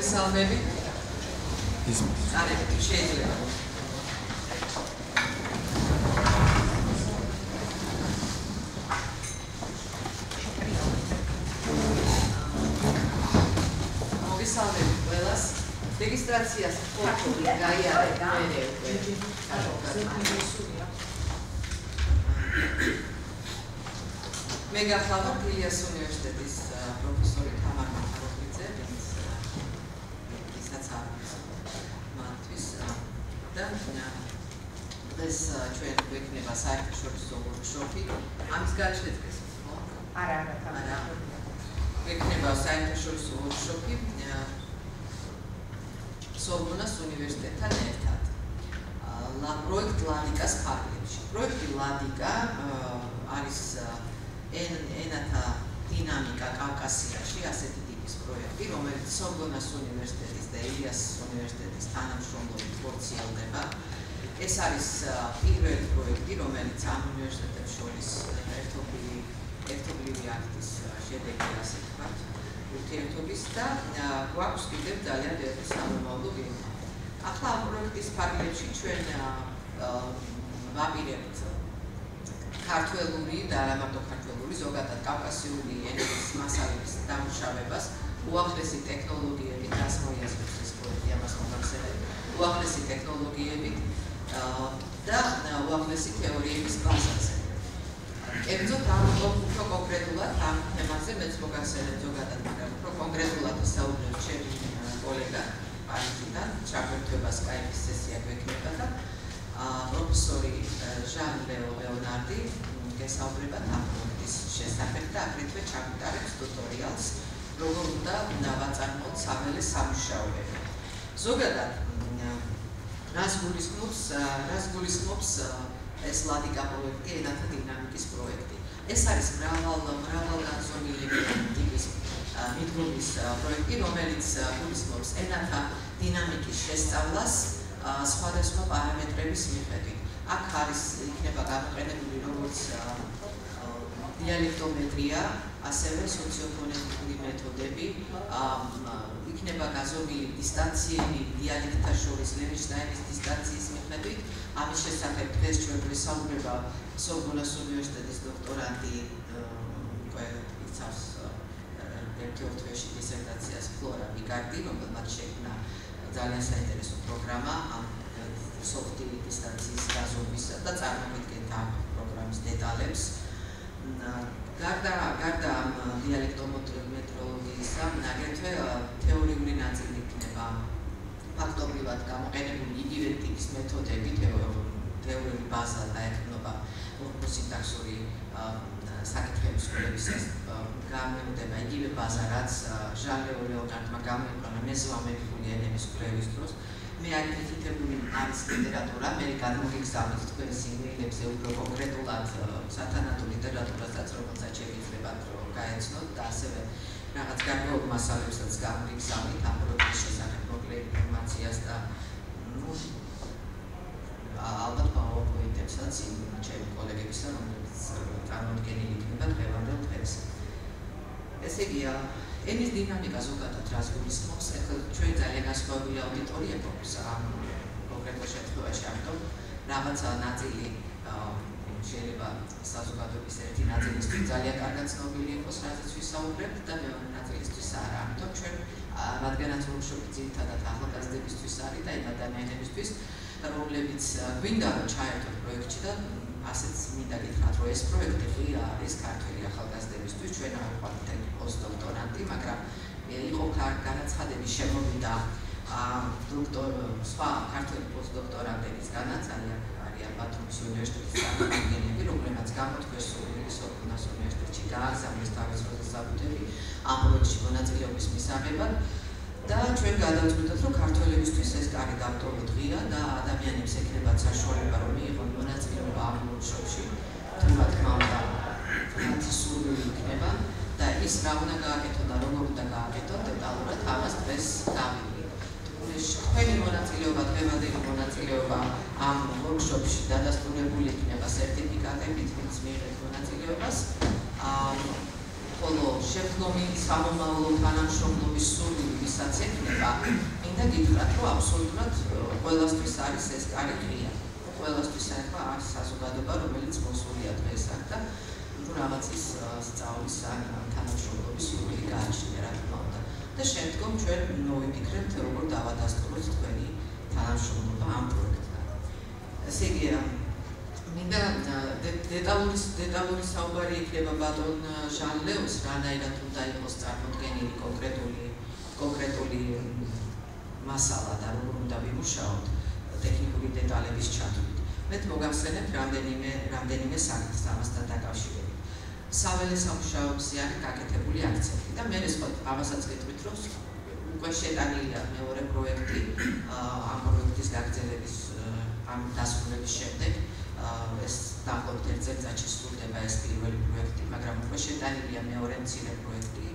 მოგესალმებით. Წარებით შეიძლება. მოგესალმებით ყველას. რეგისტრაციას ფორტი გაიარეთ მერე უკვე. მე გახლავართ ილიას უნივერსიტეტის პროფესორი თამარ მახაროხლიძე, ვისაც არის მათთვის და დღეს ჩვენ გვექნება საერთაშორისო ვორქშოფი. ამის გარეშე დღეს ხო? არა. გვექნება საერთაშორისო ვორქშოფი სორბონას უნივერსიტეტთან ერთად. პროექტ LADYCA-ს ფარგლებში. პროექტი LADYCA არის ენათა დინამიკა კავკასიაში, ასეთი ტიპის პროექტი, რომელიც სორბონას უნივერსიტეტის და ილიას უნივერსიტეტის თანამშრომლობით ხორციელდება. ეს არის პირველი პროექტი, რომელიც ამ უნივერსიტეტებს შორის ერთობლივი აქტის შედეგი, ასე ვთქვათ, ურთიერთობის და გვაქვს კიდევ ძალიან ერთი სამომავლო გეგმა. ახლა ამ პროექტის ფარგლებში ჩვენ ვაპირებთ ქართველური და არა მარტო ქართველური, ზოგადად კავკასიური ენების მასალების დამუშავებას, უახლესი ტექნოლოგიებით, რაც მოიაზრებს ეს პროექტი, ამას მოგახსენებთ, უახლესი ტექნოლოგიებით და უახლესი თეორიების ბაზაზე. კერძოდ უფრო კონკრეტულად ამ თემაზე მეც მოგახსენებთ ზოგადად, მაგრამ უფრო კონკრეტულად ისაუბრებს ჩემი კოლეგა პარიზიდან, ჩაგვერთვება სკაიპის სესია გვექნება და პროფესორი ჟან ლეონარდი გესაუბრება ამ პროექტის შესახებ და აგრეთვე ჩაგვიტარებს ტუტორიალს, როგორ უნდა დავაწარმოოთ საველე სამუშაოები. ზოგადად, რას გულისხმობს ეს LADYCA პროექტი, ენათა დინამიკის პროექტი. ეს არის მრავალგანზომილებიანი ტიპის მიდგომის პროექტი, რომელიც გულისხმობს ენათა დინამიკის შესწავლას სხვადასხვა პარამეტრების მიხედვით. აქ იქნება გამოყენებული როგორც დიალექტომეტრია, ასევე სოციოფონეტიკური მეთოდები, იქნება გაზომილი დისტანციები დიალექტთა შორის ლემინშტაინის დისტანციის მიხედვით. ამის შესახებ დღეს ჩვენ გვესაუბრება სორბონას უნივერსიტეტის დოქტორანტი, უკვე იცავს ერთი ორ თვეში დისერტაციას ფლორა ვიგარდი, რომელმაც შექმნა ძალიან საინტერესო პროგრამა ამ სოფტი დისტანციის გაზომისა და წარმოვიდგენთ ამ პროგრამის დეტალებს. გარდა ამ დიალექტომეტროლოგიისა, აგრეთვე თეორიული ნაწილი იქნება ფაქტობრივად გამოყენებული იგივე ტიპის მეთოდები, თეორიული ბაზა დაეყრდნობა მორფოსინტაქსური საკითხების კვლევისას გამოიყენება იგივე ბაზა, რაც ჟან ლეონარდმა გამოიყენა მეზოამერიკული ენების კვლევის დროს. მე აკრიტიკებული არის ლიტერატურა, მე გადმოგიგზავნით თქვენს იმეილებზე უფრო კონკრეტულად სათანადო ლიტერატურასაც, რომელსაც შეგიძლიათ რომ გაეცნოთ და ასევე რაღაც გარკვეულ მასალებსაც გამოგიგზავნით ამ პროექტის შესახებ მოკლე ინფორმაციას და ალბათ PowerPoint-ებსაც ჩემი კოლეგებისა, რომლებიც წარმოდგენილი იქნება დღევანდელ დღეს. ესე იგი, ენის დინამიკა ზოგადად რას გულისხმობს, ჩვენ ძალიან განსხვავებული აუდიტორია გვაქვს ამ კონკრეტულ შემთხვევაში, ამიტომ რაღაცა ნაწილი შეიძლება საზოგადოების ერთი ნაწილისთვის ძალიან კარგად ცნობილი იყოს, რაზეც ვისაუბრებთ და მეორე ნაწილისთვის არა. ამიტომ ჩვენ რადგანაც ვორქშოპი ძირითადად ახალგაზრდებისთვის არის და იმ ადამიანებისთვის, რომლებიც გვინდა რომ ჩაერთოთ პროექტში და ასეც მინდა გითხრათ, რომ ეს პროექტი ღია არის ქართველი ახალგაზრდებისთვის, ჩვენ არ ვიყავით პოსტდოქტორანტი, მაგრამ იყო განაცხადების შემოვიდა სხვა ქართველი პოსტდოქტორანტებისგანაც, არიან ბათუმის უნივერსიტეტის წარმომადგენლები, რომლებმაც გამოთქვეს სორბონას უნივერსიტეტში გააგზავნეს თავის მოსაბუთები ამ პროექტში მონაწილეობის მისაღებად და ჩვენ გადავწყვიტეთ, რომ ქართველებისთვის ეს კარი დავტოვოთ ღია და ადამიანებს ექნებათ საშუალება, რომ მიიღონ მონაწილეობა ამ ვორქშოპში, თუ რა თქმა უნდა, მათი სურვილი იქნება და ის რა უნდა გააკეთო და როგორ უნდა გააკეთო, დეტალურად ამას დღეს დავივლით. თქვენი მონაწილეობა, დღევანდელი მონაწილეობა ამ ვორქშოპში დადასტურებული იქნება სერტიფიკატებით, ვინც მიიღებს მონაწილეობას. ხოლო შემდგომი სამომავლო თანამშრომლობის სურვილი ვისაც ექნება, მინდა გითხრათ, რომ აბსოლუტურად ყველასთვის არის ეს კარი ღია. ყველასთვის ახლა არის საზოგადოება, რომელიც მოსულია დღეს აქ და რაღაცის სწავლის ან თანამშრომლობის სურვილი გააჩნია, რა თქმა უნდა. და შემდგომ ჩვენ მოვიფიქრებთ, როგორ დავადასტუროთ თქვენი თანამშრომლობა ამ პროექტთან. ესე იგი, მინდა დეტალური საუბარი იქნება ბატონ ჟანლეოს, რანაირად უნდა იყოს წარმოდგენილი კონკრეტული მასალა და როგორ უნდა ვიმუშაოთ ტექნიკური დეტალების ჩათვლით. მე მოგახსენებთ რამდენიმე საკითხს ამასთან დაკავშირებით. საველე სამუშაოებზე არის გაკეთებული აქცენტი და მე ამასაც გეტყვით, რომ უკვე შეტანილია მეორე პროექტი ამ პროექტის გაგრძელების ამ დასრულების შემდეგ. ეს დაახლოებით 1 წელიწადში სრულდება ეს პირველი პროექტი, მაგრამ უკვე შეტანილია მეორე მცირე პროექტი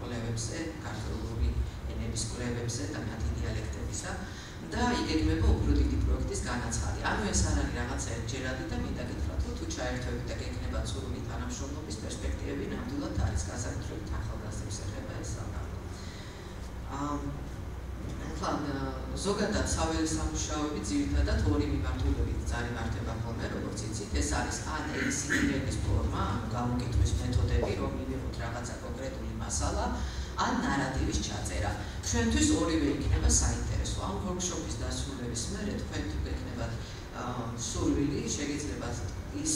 კვლევებზე, ქართული ენების კვლევებზე და მათი დიალექტებისა და იგეგმება უფრო დიდი პროექტის განაცხადი. ანუ ეს არ არის რაღაცა ერთჯერადი და მინდა გითხრათ, რომ თუ ჩაერთვებით და გექნებათ სურვილი თანამშრომლობის პერსპექტივები, ნამდვილად არის გასაკუთრებით ახალგაზრდებს ეხება ეს საკითხი. ზოგადად საველე სამუშაოები ძირითადად ორი მიმართულებით წარიმართება ხოლმე, როგორც იცით, ეს არის ან ACD-ების ფორმა, ანუ გამოკითხვის მეთოდები, რომ მივიღოთ რაღაცა კონკრეტული მასალა, ან ნარატივის ჩაწერა. ჩვენთვის ორივე იქნება საინტერესო. ამ ვორქშოპის დასრულების მერე თქვენ თუ გექნებათ სურვილი, შეგიძლიათ ის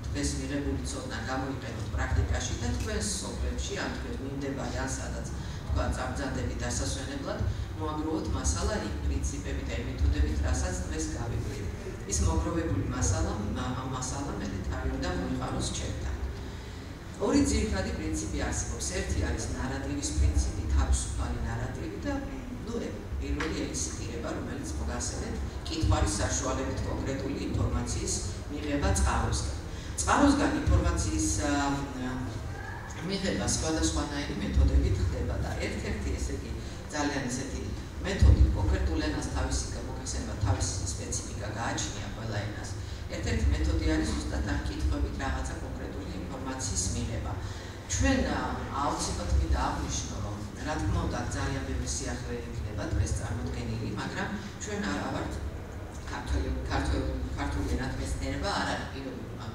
დღეს მიღებული ცოდნა გამოიყენოთ პრაქტიკაში და თქვენს სოფლებში, ან თქვენ მინდებარი, ან სადაც თქვა წამბრძანდებით დასასვენებლად, მოაგროვოთ მასალა იმ პრინციპებით და იმ მეთოდებით, რასაც დღეს გავიგეთ. ის მოგროვებული მასალა მერე თავი უნდა მოიყაროს ჩემთან. ორი ძირითადი პრინციპი არსებობს. ერთი არის ნარატივის პრინციპი, თავისუფალი ნარატივი და პირველი ექსიტირება, რომელიც მოგახსენებთ, კითხვარის საშუალებით კონკრეტული ინფორმაციის მიღება წყაროსგან. წყაროსგან ინფორმაციის მიღება სხვადასხვანაირი მეთოდებით ხდება და ერთ-ერთი ესე იგი ძალიან ესეთი მეთოდი კონკრეტულ ენას თავისი გამოგხსენება, თავისი სპეციფიკა გააჩნია ყველა ენას. ერთ-ერთი მეთოდი არის ზუსტად ამ კითხვებით რაღაცა კონკრეტული ინფორმაციის მიღება. ჩვენ აუცილებლად მინდა აღვნიშნო, რომ რა თქმა უნდა ძალიან ბევრი სიახლე იქნება დღეს წარმოდგენილი, მაგრამ ჩვენ არ ვართ ქართული ენათმეცნიერება არ არის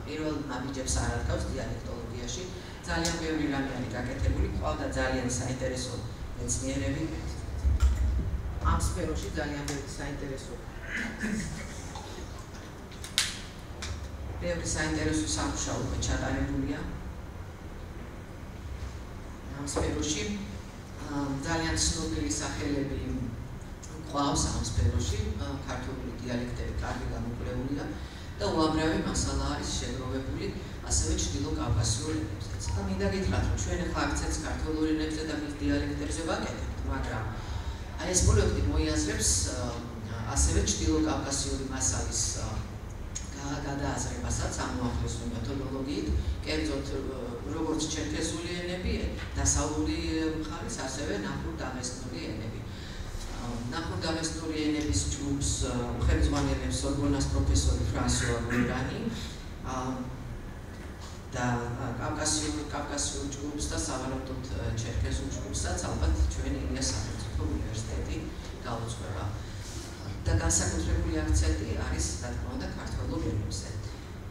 პირველ ნაბიჯებს არ ადგავს დიალექტოლოგიაში. ძალიან ბევრი რამე არის გაკეთებული, ყავდა ძალიან საინტერესო მეცნიერები. ამ სფეროში ძალიან ბევრი საინტერესო სამუშაო უკვე ჩატარებულია. ამ სფეროში ძალიან ცნობილი სახელები ყავს ამ სფეროში, ქართული დიალექტები კარგი გამოკვლეულია და უამრავი მასალა არის შეგროვებული ასევე ჩრდილო კავკასიურ ენებზეც. და მინდა გითხრათ, რომ ჩვენ ახლა აქცენტს ქართულ ენებზე და მის დიალექტებზე ვაკეთებთ, მაგრამ ეს პროექტი მოიაზრებს ასევე ჩრდილო კავკასიური მასალის გადააზრებასაც ამოახლესული მეთოდოლოგიით, კერძოდ როგორც ჩერქეზული ენები, დასავლური მხარის, ასევე ნახურდამესტური ენები. ნახურდამესტური ენების ჯგუფს ხელმძღვანელობს სორბონას პროფესორი ფრანსუა როირანი და კავკასიურ ჯგუფს და სავარაუდოდ ჩერქეზულ ჯგუფსაც ალბათ ჩვენ ილიას სახელმწიფო უნივერსიტეტი გაუძღვება. და განსაკუთრებული აქცენტი არის, რა თქმა უნდა, ქართველურ ენებზე.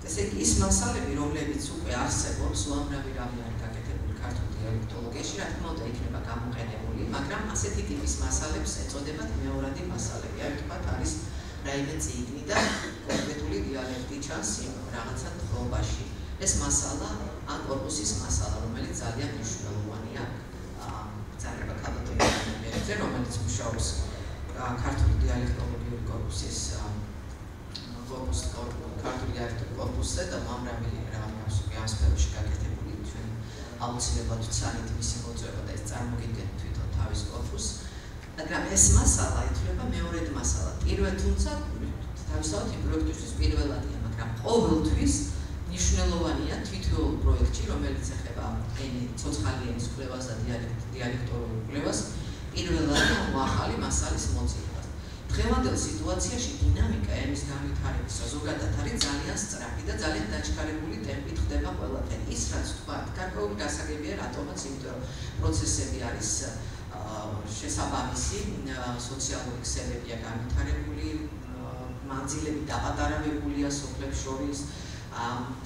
ესე იგი, ის მასალები, რომლებიც უკვე არსებობს, უამრავი რამე არის გაკეთებული ქართულ დიალექტოლოგიაში, რა თქმა უნდა, იქნება გამოყენებული, მაგრამ ასეთი ტიპის მასალებს ეწოდებათ მეორადი მასალები. აი თქვათ, არის რაიმე წიგნი და კონკრეტული დიალექტი ჩანს რაღაცა თხრობაში. ეს მასალა ან კორპუსის მასალა, რომელიც ძალიან მნიშვნელოვანია ძალიან ქალბატონებზე, რომელიც მუშაობს ქართული დიალექტოლოგიური კორპუსის ქართული დიალექტური კორპუსზე და უამრავი რამე აქვს ამ სფეროში გაკეთებული. ჩვენ აუცილებლად ვცანით მისი მოწვევა და ეს წარმოგიდგენთ თვითონ თავის კორპუსს. მაგრამ ეს მასალა ითვლება მეორედ მასალა. თუმცა თავისთავად იმ პროექტისთვის პირველადია, მაგრამ ყოველთვის მნიშვნელოვანია თითოეულ პროექტში, რომელიც ეხება ცოცხალი ენის კვლევას და დიალექტოლოგიურ კვლევას, პირველად ახალი მასალის მოძიებას. დღევანდელ სიტუაციაში დინამიკა ენის განვითარებისა ზოგადად არის ძალიან სწრაფი და ძალიან დაჩქარებული ტემპით ხდება ყველაფერი. ის რაც თქვა, გარკვეულ გარკვეული გასაგებია რატომაც, იმიტომ რომ პროცესები არის შესაბამისი, სოციალური ქსელებია განვითარებული, მანძილები დაყადარავებულია სოფლებს შორის,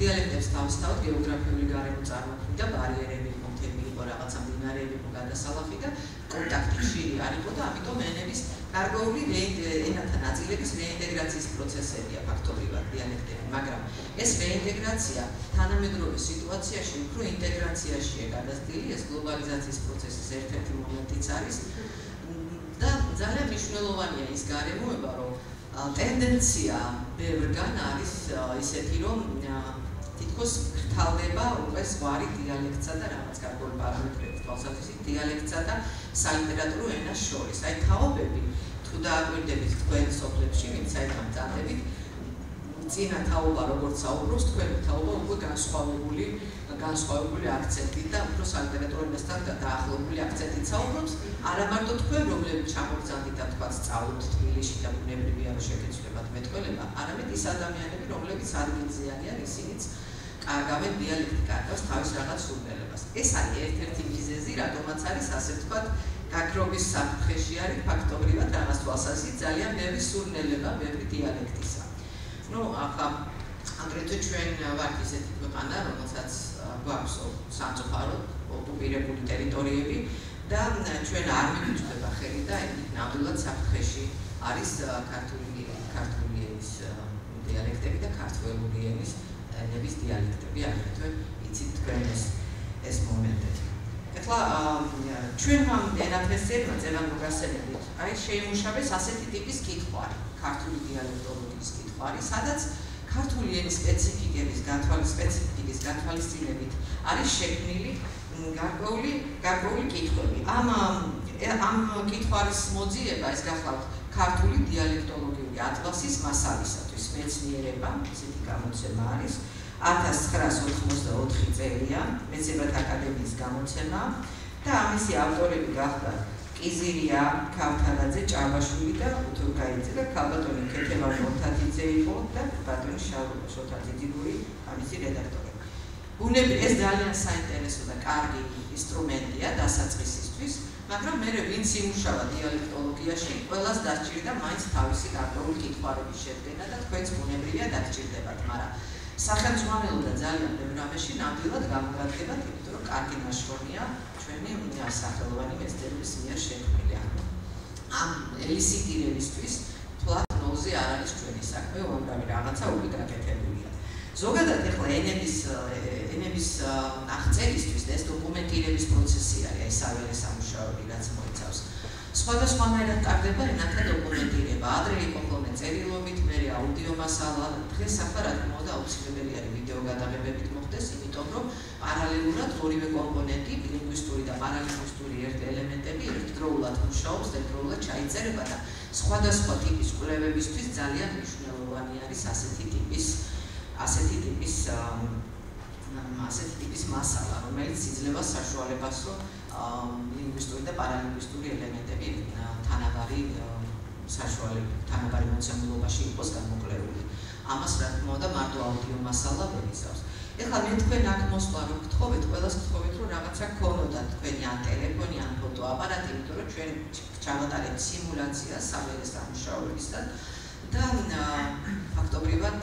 დიალექტებს თავისთავად გეოგრაფიული გარემო წარმოქმნიდა, ბარიერები მომთები იყო, რაღაცა მდინარეები იყო გადასალახი და კონტაქტი ხშირი არ იყო და ამიტომ ენების გარკვეული ენათა ნაწილების რეინტეგრაციის პროცესებია ფაქტობრივად დიალექტები, მაგრამ ეს რეინტეგრაცია თანამედროვე სიტუაციაში უფრო ინტეგრაციაშია გადასტილი, ეს გლობალიზაციის პროცესის ერთ-ერთი მომენტიც არის და ძალიან მნიშვნელოვანია ის გარემოება, რომ ტენდენცია ბევრგან არის ისეთი, რომ თითქოს ვრთავდება უკვე ზღვარი დიალექტსა და რაღაც გარკვეული პარამეტრების თვალსაზრისით დიალექტსა და სალიტერატურო ენას შორის. აი თაობები თუ დააკვირდებით თქვენ სოფლებში, ვინც აი დამტანებით, წინა თაობა როგორც საუბრობს, თქვენი თაობა უკვე განსხვავებული აქცენტით და უფრო სალიტერატურო ენასთან დაახლოებული აქცენტით საუბრობს, არა მარტო თქვენ, რომლებიც ჩამოგზავნით და თქვა სწავლობთ თბილისში და ბუნებრივია რომ შეგეცვლებათ მეტყველება, არამედ ის ადამიანები, რომლებიც ადგილზე არიან, ისინიც კარგავენ დიალექტი, კარგავს თავის რაღაც სურნელებას. ეს არის ერთ-ერთი მიზეზი, რატომაც არის ასე ვთქვათ, გაქრობის საფრთხეში არის ფაქტობრივად რაღაც თვალსაზრისით ძალიან ბევრი სურნელება, ბევრი დიალექტისა. ნუ ახლა აგრეთვე ჩვენ ვართ ისეთი ქვეყანა, რომელსაც გვაქვს სამწუხაროდ ოკუპირებული ტერიტორიები და ჩვენ არ მიგვიწვდება ხელი და ნამდვილად საფრთხეში არის ქართული ენის დიალექტები და ქართველური ენის ენების დიალექტები, აგრეთვე იცით თქვენ ეს მომენტები. ეხლა ჩვენ ენათმეცნიერებმა წევა მოგასწრებით, აი შეიმუშავეს ასეთი ტიპის კითხვარი, ქართული დიალექტოლოგიის კითხვარი, სადაც ქართული ენის სპეციფიკის გათვალისწინებით არის შექმნილი გარკვეული კითხვები. ამ კითხვარის მოძიება ეს გახლავთ ქართული დიალექტოლოგიური ატლასის მასალისათვის მეცნიერება, ისეთი გამოცემა არის 1984 წელია, მეცნიერებათა აკადემიის გამოცემა და ამისი ავტორები გახდათ კიზირია, ქავთარაძე, ჭაბაშვილი და უთურგაიძე და ქალბატონი ქეთევანი ოთათიძე იყო და ბატონი შოთათიძიგური ამისი რედაქტორი. ბუნებრივია ეს ძალიან საინტერესო და კარგი ინსტრუმენტია დასაწყისისთვის, მაგრამ მე ვინც იმუშავა დიალექტოლოგიაში, ყველას დასჭირდა მაინც თავისი გარკვეული კითხვარების შედგენა და თქვენც ბუნებრივია დაგჭირდებათ, მაგრამ სახელმძღვანელო და ძალიან ბევრ რამეში ნამდვილად გამოგადგებათ, იმიტომ რომ კარგი ნაშრომია ჩვენი სახელოვანი მეცნიერების მიერ შექმნილი. ამ ელისიტირებისთვის თვალ ნოზე არ არის ჩვენი საქმე, უამრავი რაღაცა უკვე გაკეთებულია. ზოგადად ეხლა ენების აღწერისთვის და ეს დოკუმენტირების პროცესი არის, აი საველე სამუშაოები, რაც მოიცავს. სხვადასხვანაირად ტარდება ენათა დოკუმენტირება. ადრე იყო ხოლმე წერილობით, მერე აუდიო მასალა, დღეს ახლა რა თქმა უნდა აუცილებელი არის ვიდეო გადაღებებით მოხდეს, იმიტომ რომ პარალელურად ორივე კომპონენტი, ლინგვისტური და პარალინგვისტური ელემენტები ერთდროულად მუშაობს და ერთდროულად ჩაიწერება და სხვადასხვა ტიპის კვლევებისთვის ძალიან მნიშვნელოვანი არის ასეთი ტიპის მასალა, რომელიც იძლევა საშუალებას, რომ ლინგვისტური და პარალინგვისტური ელემენტები თანაბარი მოცემულობაში იყოს გამოკვლეული. ამას რა თქმა უნდა მარტო აუდიო მასალა ვერ იცავს. ეხლა მე თქვენ აქ მოსვლა რომ გთხოვეთ, ყველას გთხოვეთ რომ რაღაცა გქონოდათ თქვენი ან ტელეფონი ან ფოტოაპარატი, იმიტომ რომ ჩვენ ჩავატარებთ სიმულაციას საველე სამუშაოებისგან და ფაქტობრივად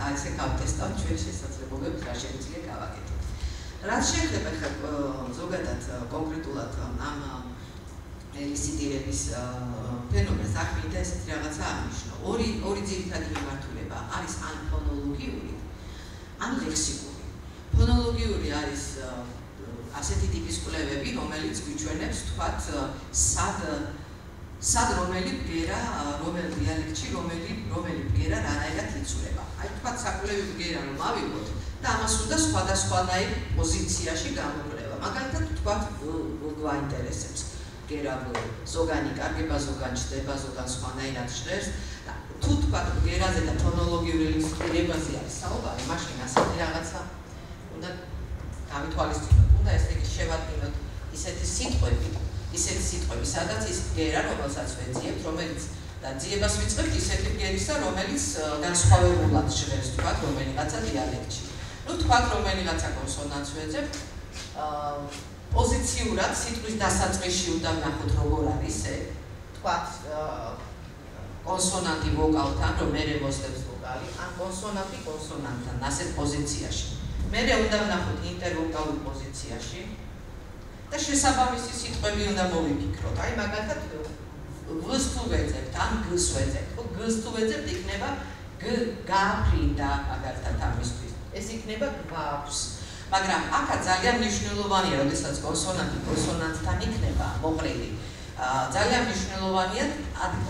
ესე გავტესტავთ ჩვენ შესაძლებლობებს, რა შეგვიძლია გავაკეთოთ. რაც შეეხება ზოგადად კონკრეტულად ამ ელისიტირების ფენომენს, აქ მინდა ესეთი რაღაცა აღნიშნო. ორი ძირითადი მიმართულება არის ან ფონოლოგიური, ან ლექსიკური. ფონოლოგიური არის ასეთი ტიპის კვლევები, რომელიც გვიჩვენებს თქვათ სად რომელი ბგერა, რომელ დიალექტში რომელი ბგერა რანაირად იცვლება. აი თქვათ საკვლევი ბგერა რომ ავიღოთ და ამას უნდა სხვადასხვანაირ პოზიციაში გამოკვლევა. მაგალითად თქვათ გვაინტერესებს ბგერა ზოგანი კარგება, ზოგან ჩდება, ზოგან სხვანაირად ჟღერს. თუ თქვათ ბგერაზე და ფონოლოგიური ლექსირებაზე არის საუბარი, მაშინ ასეთი რაღაცა უნდა გავითვალისწინოთ, უნდა ესე იგი შევადგინოთ ისეთი სიტყვები, სადაც ის ბგერა, რომელსაც ვეძიებთ, რომელიც და ძიებას ვიწყებთ ისეთი ბგერისა, რომელიც განსხვავებულად ჟღერს, თქვათ რომელიღაცა დიალექტში. ნუ თქვათ რომელიღაცა კონსონანტს ვეძებთ, პოზიციურად სიტყვის დასაწყისში უნდა ვნახოთ როგორ არის, თქვათ კონსონანტი ვოკალთან, რომ მერე მოსდევს ვოკალი, ან კონსონანტი კონსონანტთან, ასეთ პოზიციაში. მერე უნდა ვნახოთ ინტერვოკალურ პოზიციაში და შესაბამისი სიტყვები უნდა მოვიფიქროთ. აი მაგალითად г-ს თუ ვეძებთ, ან г-ს ვეძებთ. ხო, г-ს თუ ვეძებთ, იქნება г გააფრინდა მაგალითად ამისთვის. ეს იქნება გვაქვს. მაგრამ აქა ძალიან მნიშვნელოვანია, როდესაც კონსონანტი კონსონანტთან იქნება მოყრილი. ძალიან მნიშვნელოვანია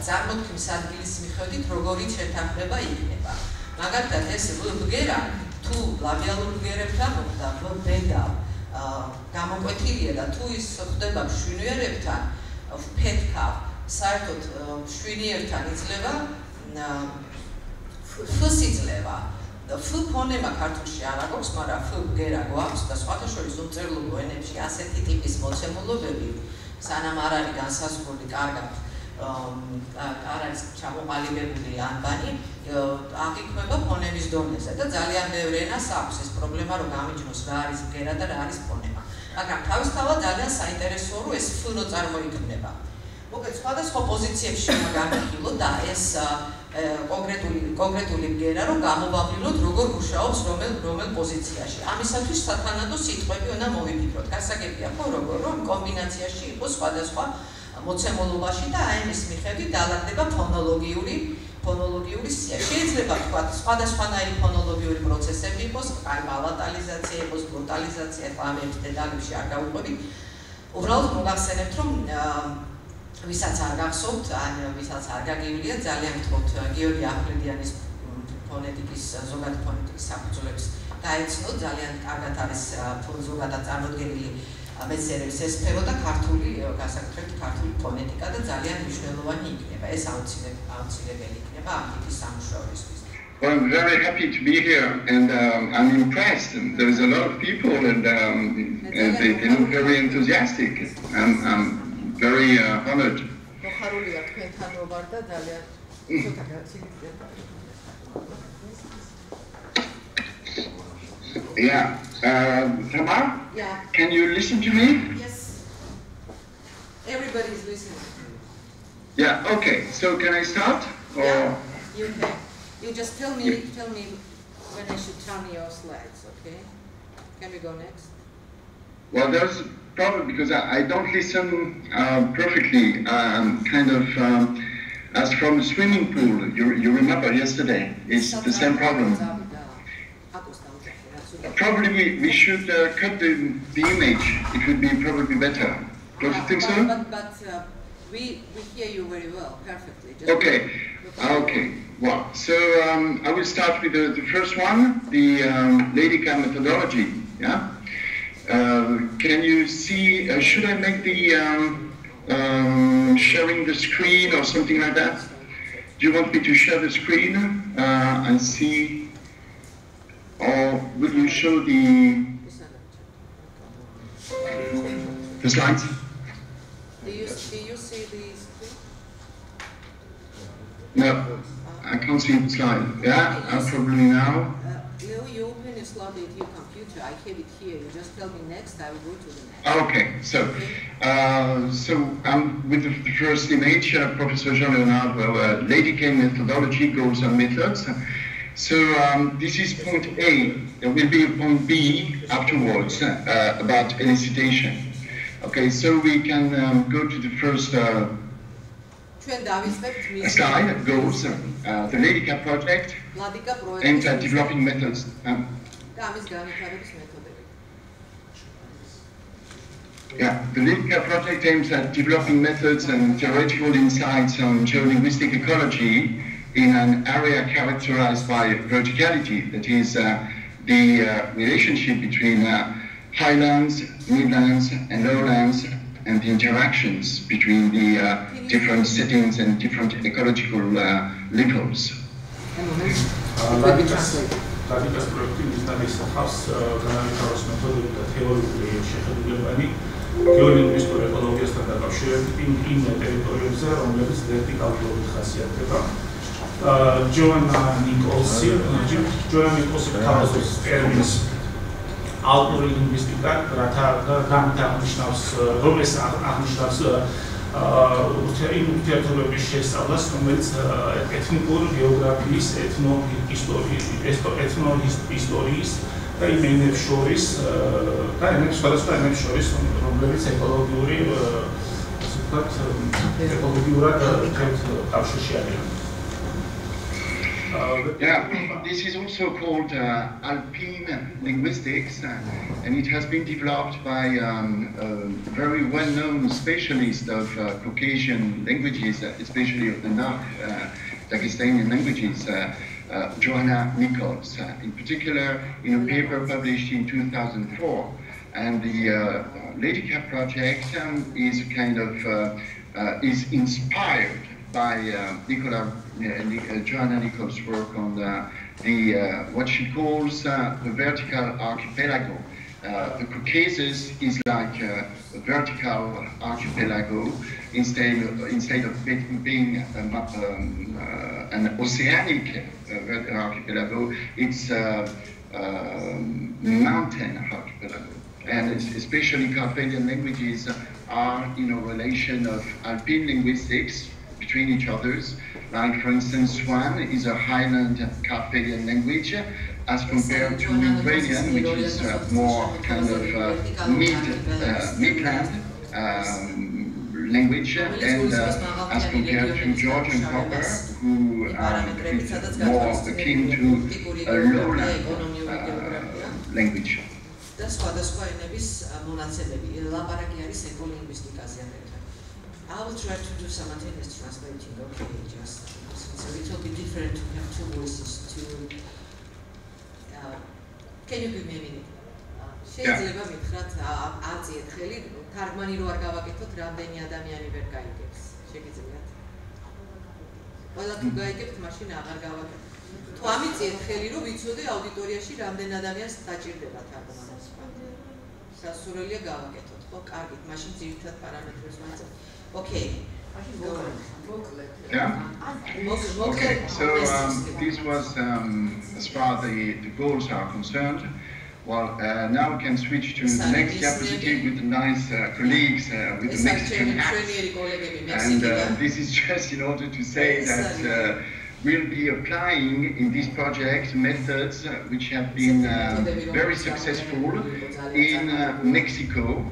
წარმოქმნის ადგილის მიხედვით როგორი შეთანხმება იქნება. მაგალითად ეს ბგერა თუ ლაბიალურ ბგერებთან და ბედა გამოკვეთილია და თუ ის ხდება მშვენიერებთან, ფეთქავ, საერთოდ მშვენიერთან იძლევა ფ-ს იძლევა. ფ ფონემა ქართულში არ აქვს, მაგრამ ფ ბგერა გვაქვს და სხვათა შორის უმწერლობო ენებში ასეთი ტიპის მოცემულობები სანამ არ არის განსაზღვრული კარგად არ არის ჩამოყალიბებული ანბანი, აღიქმება ფონემის დონეზე და ძალიან ბევრი ენას აქვს ეს პრობლემა, რომ გამიჯნოს რა არის ბგერა და რა არის ფონემა. მაგრამ თავისთავად ძალიან საინტერესოა, რომ ეს ფ რო წარმოიქმნება. მოკლედ სხვადასხვა პოზიციებში უნდა განვიხილოთ და ეს კონკრეტული ბგერა რომ გამოვაყრილოთ როგორ მუშაობს რომელ პოზიციაში. ამისათვის სათანადო სიტყვები უნდა მოვიფიქროთ. გასაგებია ხო როგორ რომ კომბინაციაში იყოს სხვადასხვა მოცემულობაში და აი ეს მიხედვით დალაგდება ფონოლოგიური სია. შეიძლება თქვა სხვადასხვანაირი ფონოლოგიური პროცესები იყოს, აი პალატალიზაცია იყოს, გლოტალიზაცია, ამერთ დეტალებში არ გავუყვებით. უბრალოდ მოგახსენებთ რომ ვისაც არ გახსოვთ, ან ვისაც არ გაგივლია, ძალიან გთხოვთ გიორგი ახვლედიანის ფონეტიკის ზოგადი ფონეტიკის საფუძვლებს დაეცნოთ, ძალიან კარგად არის ზოგადად წარმოდგენილი მეცნიერების ეს სფერო და ქართული გასაკუთრებით ქართული ფონეტიკა და ძალიან მნიშვნელოვანი იქნება. ეს აუცილებელი იქნება ამ ტიპის სამუშაოისთვის. Well, I'm very happy to be here and I'm impressed. There is a lot of people and they look very enthusiastic. I'm very honored. Yeah. Tamar? Yeah. Can you listen to me? Yes. Everybody is listening. Yeah, okay. So can I start? Or? Yeah, you can. You just tell me when I should turn your slides, okay? Can we go next? Well, there's a problem because I don't listen perfectly. Kind of as from a swimming pool. You remember yesterday? It's the same problem. Probably we should cut the image. It would be probably better. Don't you think so? But we hear you very well, perfectly. Just okay. Okay. Well, so I will start with the first one, the LADYCA methodology. Yeah. Can you see? Should I make the sharing the screen or something like that? Do you want me to share the screen and see? Or will you show the slides? Do you see the screen? No, I can't see the slide. Yeah, probably now. Leo, you open your slide with your computer. I have it here. You just tell me next. I will go to the next. Okay, so with the first image, Professor Jean-Leonard, LADYCA methodology, goals and methods. So this is point A. There will be a point B afterwards about elicitation. Okay, so we can go to the first slide. Goals, the LADYCA project aimed at developing methods. Yeah, the LADYCA project aims at developing methods and theoretical insights on geolinguistic ecology in an area characterized by verticality, that is the relationship between highlands, midlands and lowlands and the interactions between the different settings and different ecological levels. LADYCA-ს პროექტი მიზნად ისახავს განავითაროს მეთოდები და თეორიული შეხედულებანი გეოლინგვისტურ ეკოლოგიასთან დაკავშირებით იმ ტერიტორიებზე, რომლებიც ვერტიკალურად ხასიათდება. Joanna Nicholson proposed terms ალპური ლინგვისტიკა, რათა აღნიშნავს, რომელს აღნიშნავს იმ ურთიერთობების შესწავლას, რომელიც ეთნიკური გეოგრაფიის, ეთნოისტორიის და იმ ენებს შორის და სხვადასხვა ენებს შორის, რომლებიც ეკოლოგიური, ასე ვთქვათ, ეკოლოგიურად კავშირში არიან. Yeah, this is also called alpine linguistics, and it has been developed by a very well-known specialist of Caucasian languages, especially of the North Dagestani languages, Joanna Nichols, in particular in a paper published in 2004. And the LADYCA project is kind of is inspired by Joanna Nichols' work on what she calls the vertical archipelago. The Caucasus is like a vertical archipelago instead of being an oceanic archipelago. It's a mountain archipelago. And especially Carpathian languages are in a relation of alpine linguistics between each others. Like, for instance, Swan is a highland Carpathian language as compared to Ukrainian, which is more kind of midland language, and as compared to Georgian proper, who is more akin to a lowland language. I will try to do simultaneous translating, okay, just it's a little bit different to have two voices to... can you give me a minute? შეიძლება მითხრათ აწიეთ ხელი, თარგმანი რო არ გავაკეთოთ, რამდენი ადამიანი ვერ გაიგებს. შეგიძლიათ? ყველა თუ გაიგებთ, მაშინ აღარ გავაკეთოთ. თუ ამიწიეთ ხელი, რომ ვიცოდე აუდიტორიაში რამდენ ადამიანს დაჭირდება თარგმანას. სასურველია გავაკეთოთ, ხო? კარგით, მაშინ ძირითად პარამეტრებს ვაწყობთ. Okay. Yeah. Okay. So this was as far as the goals are concerned. Well, now we can switch to the next diapositive with the nice colleagues with the Mexican hats. And this is just in order to say that we'll be applying in this project methods which have been very successful in Mexico,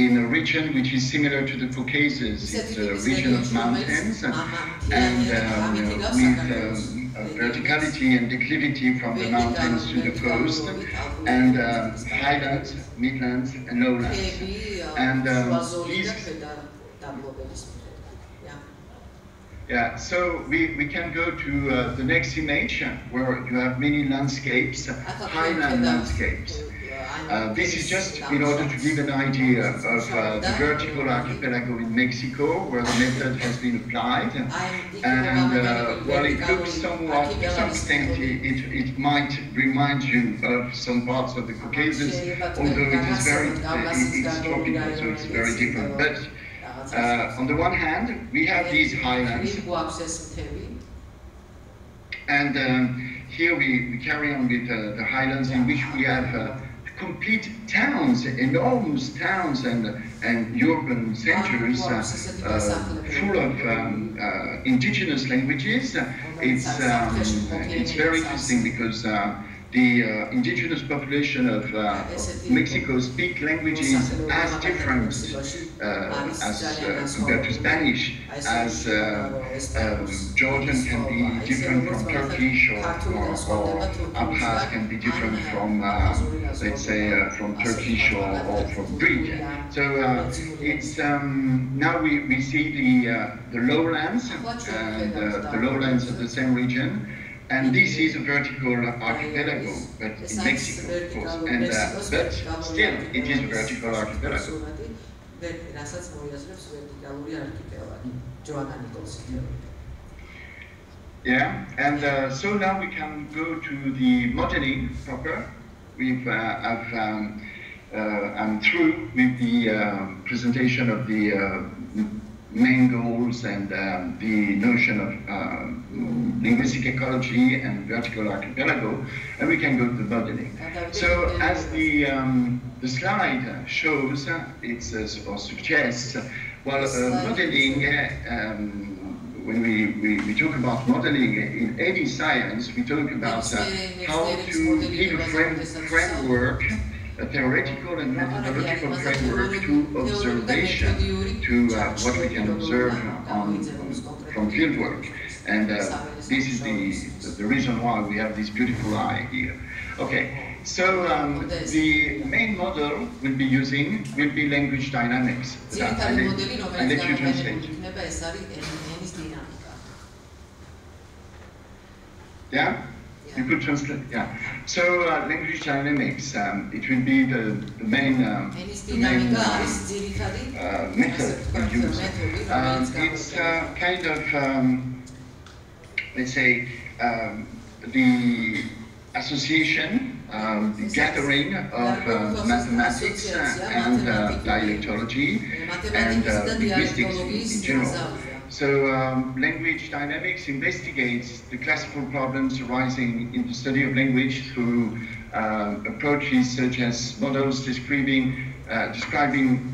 in a region which is similar to the Caucasus. It's a region of mountains and with verticality and declivity from the mountains to the coast, and highlands, midlands, and lowlands. And these. Yeah, so we can go to the next image where you have many landscapes, highland landscapes. This is just in order to give an idea of the vertical archipelago in Mexico, where the method has been applied. And while it looks somewhat, to some extent, it might remind you of some parts of the Caucasus, although it is it's tropical, so it's very different. But on the one hand, we have these highlands, and here we carry on with the highlands, in which we have complete towns, enormous towns and urban centers full of indigenous languages. It's very interesting because the indigenous population of Mexico speak languages as different as compared to Spanish, as Georgian can be different from Turkish, or Abkhaz can be different from, let's say, from Turkish or from Greek. So it's now we see the lowlands and the lowlands of the same region. And this is a vertical archipelago, but in Mexico, of course. And, but still, it is a vertical archipelago. Yeah, and so now we can go to the modeling proper. I'm through with the presentation of the main goals and the notion of linguistic ecology and vertical archipelago, and we can go to modeling. So as the slide shows, or suggests, well, modeling, when we talk about modeling in any science, we talk about how to give a framework, a theoretical and methodological framework to observation, to what we can observe from fieldwork. And this is the reason why we have this beautiful eye here. Okay, so the main model we'll be using will be language dynamics. I'll let you translate. Yeah? You could translate, yeah. So language dynamics, it will be the main method we use. It's kind of, let's say, the association, the gathering of mathematics and dialectology and linguistics in general. So language dynamics investigates the classical problems arising in the study of language through approaches such as models describing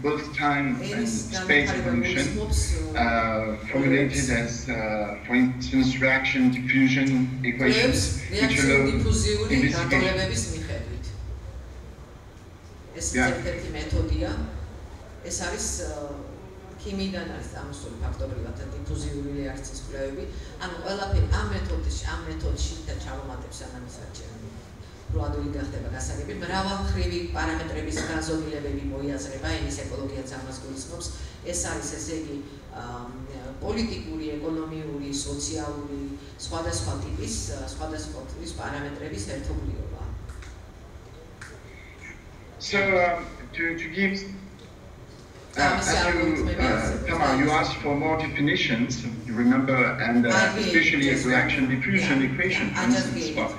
both time and space evolution, formulated as, for instance, reaction diffusion equations, which allow investigation. ქიმიდან არის ამოსული ფაქტობრივად დიფუზიური რეაქციის კვლევები, ანუ ყველაფერი ამ მეთოდში და ჩავამატებს ანალიზატორები. პროადული გახდება გასაგები, მრავალმხრივი პარამეტრების განზომილებები მოიაზრება, ენის ეკოლოგიაც ამას გულისხმობს. ეს არის ესე იგი პოლიტიკური, ეკონომიური, სოციალური, სხვადასხვა ტიპის პარამეტრების ერთობლიობა. So to give Tamara, you asked for more definitions, you remember, and especially a reaction diffusion equation, for instance. Well,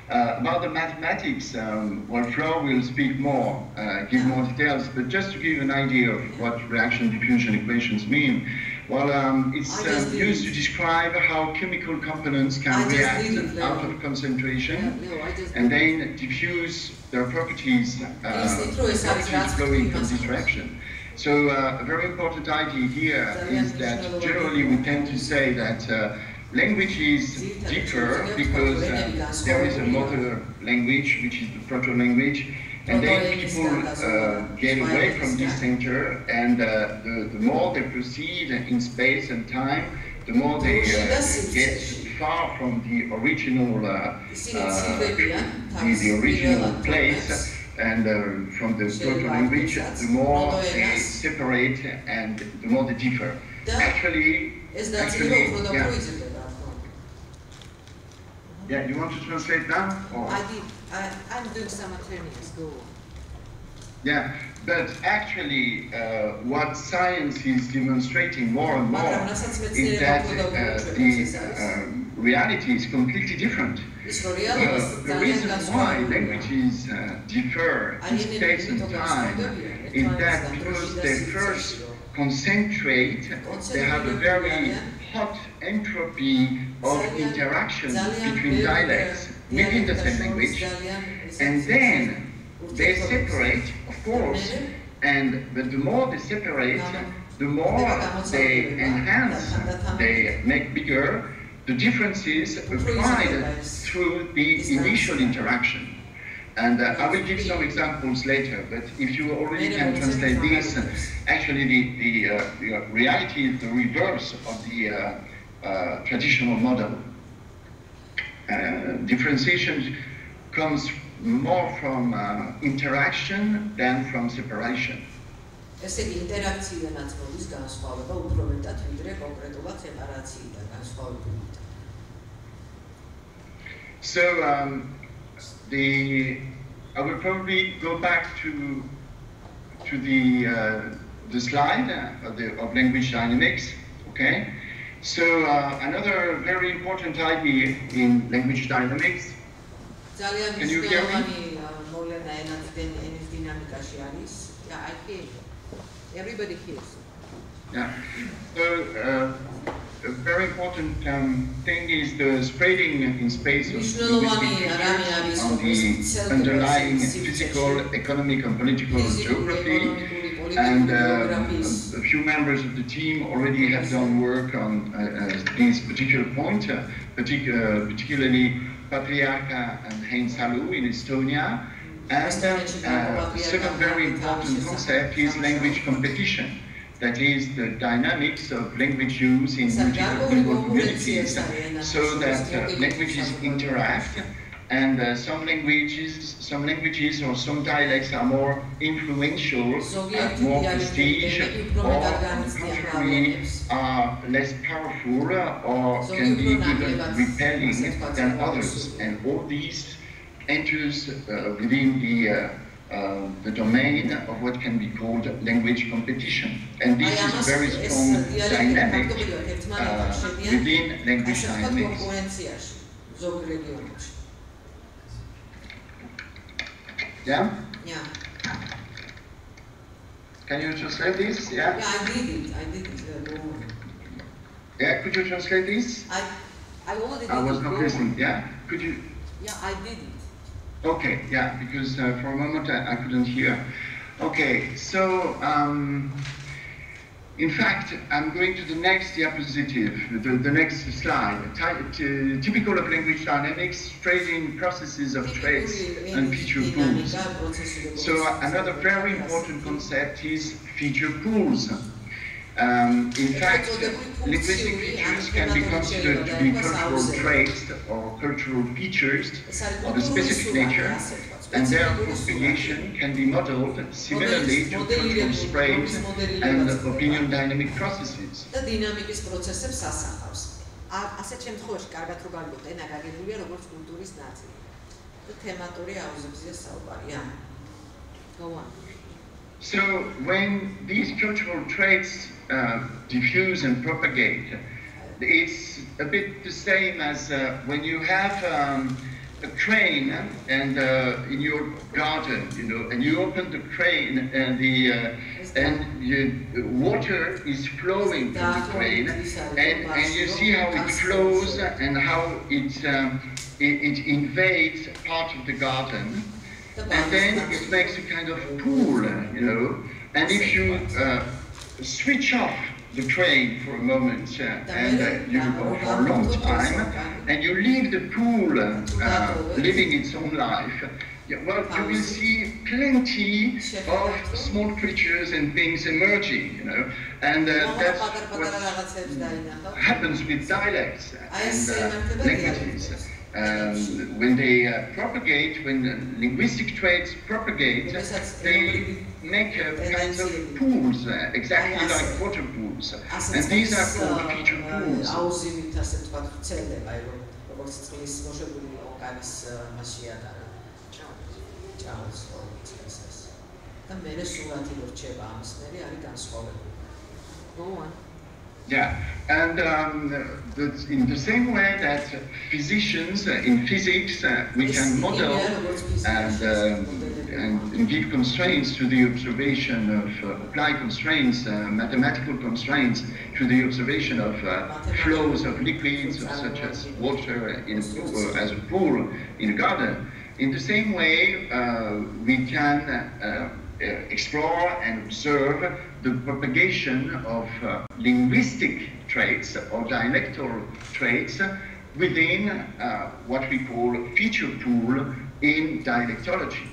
about the mathematics, well, Flo will speak more, give more details, but just to give an idea of what reaction diffusion equations mean, well, it's used to describe how chemical components can react out of concentration and then diffuse their properties flowing from this reaction. So a very important idea here is that generally we tend to say that languages differ because there is a mother language, which is the proto-language, and then people get away from this center, and the more they proceed in space and time, the more they get far from the original place. And from the proto-language, the more they separate and the more they differ. Actually, yeah, you want to translate now? Or? I'm doing simultaneous, go on. Yeah, but actually, what science is demonstrating more and more is that the reality is completely different. The reason why languages differ in space and time is that because they first concentrate, they have a very hot entropy of interaction between dialects within the same language, and then they separate, of course, but the more they separate, the more they enhance, they make bigger the differences applied through the initial interaction. And I will give some examples later, but if you already can translate this, actually the reality is the reverse of the traditional model. Differentiation comes more from interaction than from separation. ესე იგი ინტერაქცია ნაწმობის განსხვავება უფრო მეტად ვიდრე კონკრეტულად სეპარაციიდან განსხვავებით. So I will probably go back to the slide of language dynamics. Okay. So another very important idea in language dynamics. Can you hear me? Yeah, I hear you. Everybody hears. Yeah. So a very important thing is the spreading in space of linguistic features on the underlying physical, economic, and political geography. And a few members of the team already have done work on this particular point, particularly Patriarca and Heinsalu in Estonia. And the second very important concept is language competition. That is the dynamics of language use in multilingual communities, so that languages interact, and some languages or some dialects are more influential, have more prestige, or on the contrary are less powerful or can be even repelling than others. And all these enters within the domain of what can be called language competition. And this is a very strong dynamic within language dynamics. Yeah? Yeah. Can you translate this? Yeah? Yeah, I did it. Yeah, could you translate this? I already did it. I was not listening. Yeah? Could you? Yeah, I did it. Okay, yeah, because for a moment I couldn't hear. Okay, so in fact, I'm going to the next diapositive, the next slide. Typical of language dynamics, trading processes of traits and feature pools. So another very important concept is feature pools. In fact, linguistic features can be considered to be cultural traits or cultural features of a specific nature, and their propagation can be modeled similarly to cultural spreads and opinion dynamic processes. So when these cultural traits diffuse and propagate, it's a bit the same as when you have a crane and in your garden, you know, and you open the crane and the water is flowing from the crane, and you see how it flows and how it invades part of the garden. And then it makes a kind of pool, you know. And if you switch off the train for a moment and you go for a long time, and you leave the pool living its own life, well, you will see plenty of small creatures and things emerging, you know. And that's what happens with dialects and languages. When they propagate, when linguistic traits propagate, they make kinds of pools, exactly like water pools. And these are called feature pools. Go on. Yeah, and in the same way that physicians in physics, we can model and give constraints to the observation of, apply constraints, mathematical constraints to the observation of flows of liquids, such as water in a pool, as a pool in a garden. In the same way, we can explore and observe the propagation of linguistic traits or dialectal traits within what we call feature pool in dialectology.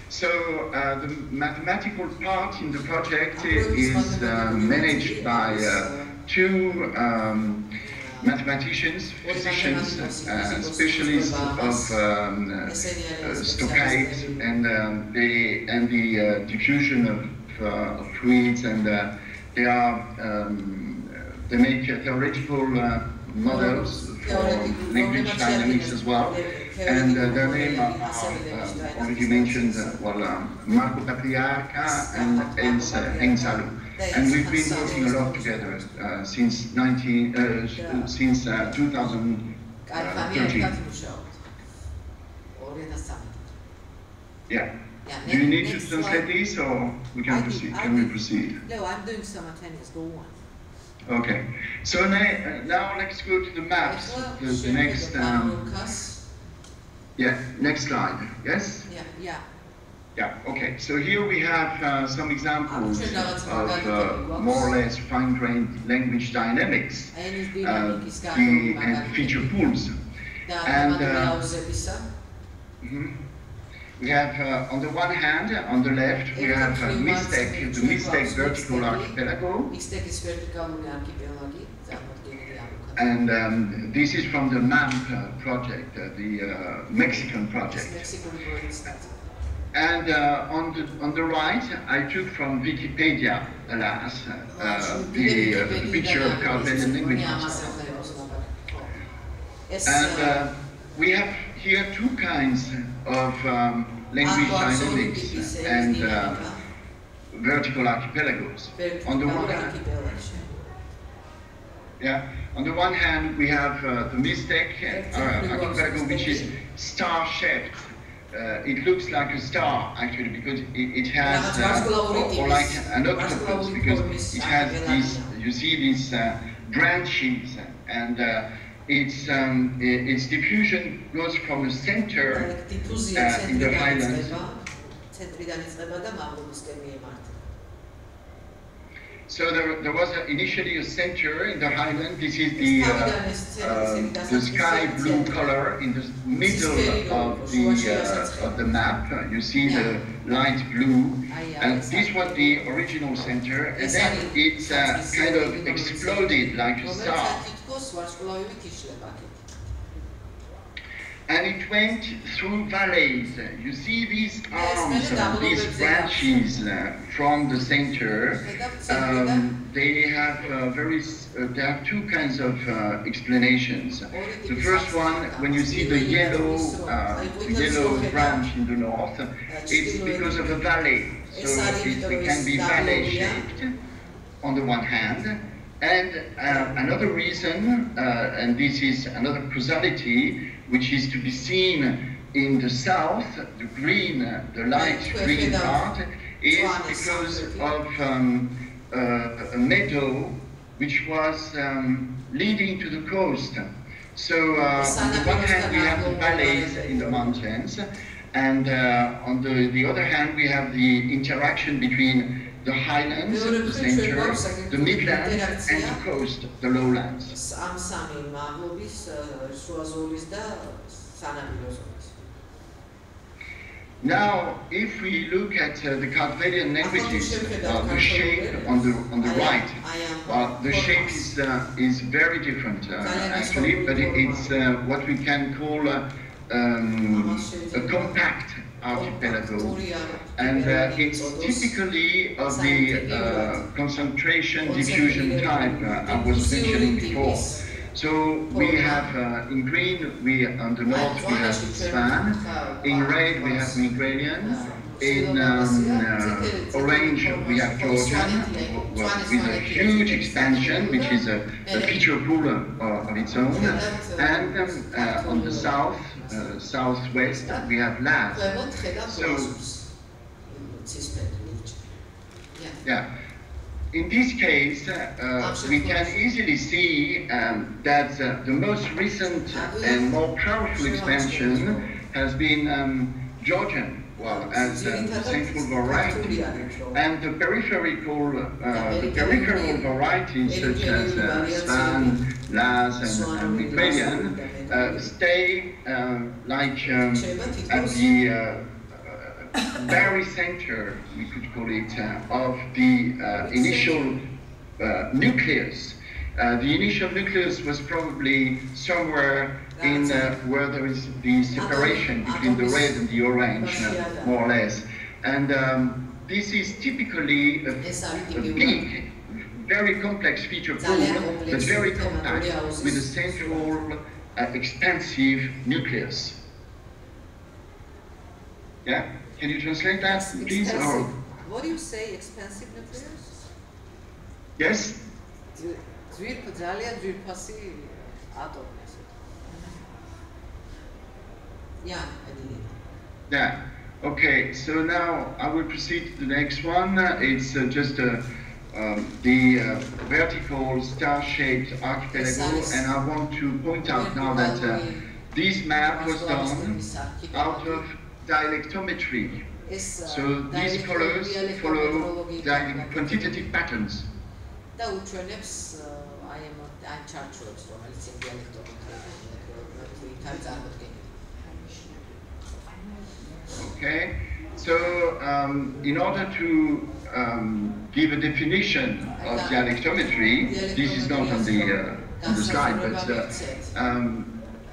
So the mathematical part in the project is managed by two mathematicians, physicians, specialists of stochastics and the diffusion of fluids, and they make theoretical models for language dynamics as well. And their name are already mentioned, Marco Patriarca and Heinsalu. And we've been working a lot together since 2013. Yeah. Do you need to translate this, or we can proceed? Can we proceed? No, I'm doing simultaneous. Go on. Okay. So now let's go to the maps. The next. Yeah. Next slide. Yes. Yeah. Yeah. Okay. So here we have some examples of more or less fine-grained language dynamics and feature pools. And we have, on the one hand, on the left, we have the Mistake vertical archipelago. And this is from the MAMP project, the Mexican project. And on the right, I took from Wikipedia, alas, the picture of Carpathian languages. And we have here two kinds of language dynamics and vertical archipelagos. On the one hand, we have the Mistake archipelago, which is star-shaped. It looks like a star, actually, because it has, or like an octopus, because it has these, you see these branches, and its diffusion goes from the center in the highlands. So there was initially a center in the highland. This is the sky blue color in the middle of the map. You see the light blue, and this was the original center, and then it kind of exploded like a star. And it went through valleys. You see these arms, these branches from the center. They have two kinds of explanations. The first one, when you see the yellow branch in the north, it's because of a valley. So it can be valley-shaped on the one hand. And another reason, and this is another causality, which is to be seen in the south, the green, the light green part, is because of a meadow which was leading to the coast. So on the one hand, we have the valleys in the mountains, and on the other hand, we have the interaction between the highlands, the center, the midlands, and the coast, the lowlands. Now, if we look at the Carpathian languages, the shape on the right, the shape is very different actually, but it's what we can call a compact archipelago, and it's typically of the concentration diffusion type I was mentioning before. So we have in green, on the north we have Svan, in red we have Migranian, in orange we have Georgian, with a huge expansion, which is a feature pool of its own, and on the southwest we have LAD. So, yeah. In this case, we can easily see that the most recent and more powerful expansion has been Georgian, well, as the central variety, and the peripheral varieties such as Svan, Laz, and Migranian stay like at the very center, we could call it, of the initial nucleus. The initial nucleus was probably somewhere in where there is the separation between the red and the orange, more or less. And this is typically a big, very complex feature pool, but very compact, with a central expansive nucleus. Yeah? Can you translate that, please? Or? What do you say, expansive nucleus? Yes? Yeah, I did it. Yeah. Okay, so now I will proceed to the next one. It's just the vertical star-shaped archipelago, and I want to point out now that this map was done out of dialectometry. So these colors follow quantitative patterns. Okay, so in order to give a definition of dialectometry, this is not on the slide, but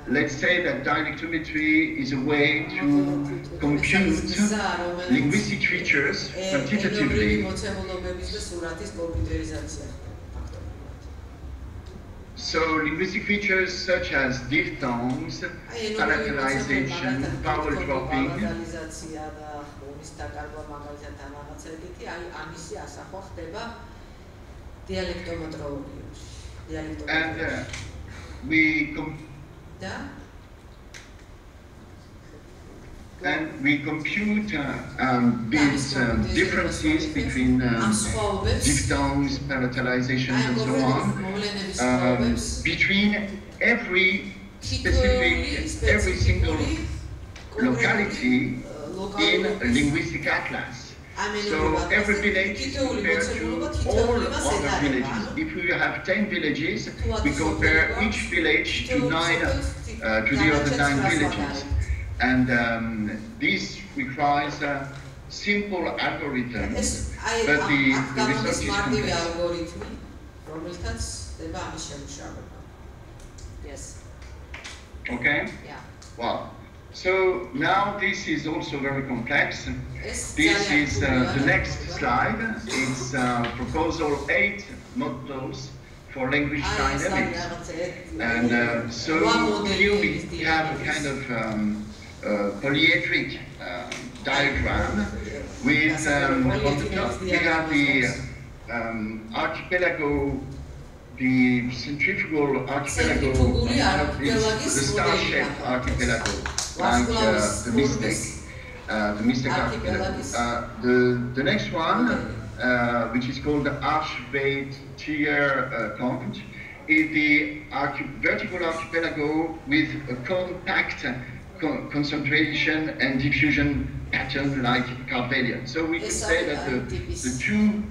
let's say that dialectometry is a way to compute linguistic features quantitatively. So linguistic features such as diphthongs, palatalization, vowel dropping, and we compute these differences between diphthongs, palatalizations, and so on, between every single locality in a linguistic atlas. So every village is compared to all other villages. If we have 10 villages, we compare each village to the other 9 villages. And this requires a simple algorithm, but the result is complex. Yes. Okay? Yeah. Wow. So now this is also very complex. This is the next slide. It's proposal 8 models for language dynamics. And so here we have a kind of polyhedric diagram with on the top we have the archipelago, the centrifugal archipelago, is the star-shaped archipelago, like the Mystic archipelago. The next one, which is called the Archveitier-Conch, is the vertical archipelago with a compact concentration and diffusion pattern like Carpelian. So we can say that the two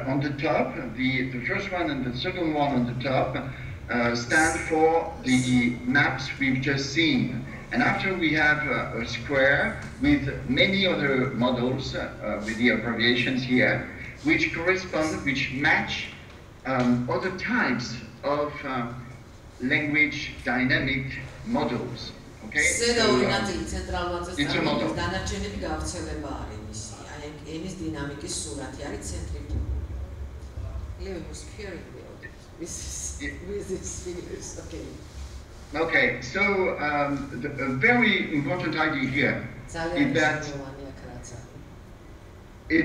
on the top, the first one and the second one on the top, stand for the maps we've just seen. And after we have a square with many other models with the abbreviations here, which correspond, which match other types of language dynamic models. Okay? So, it's a model. Okay, so a very important idea here is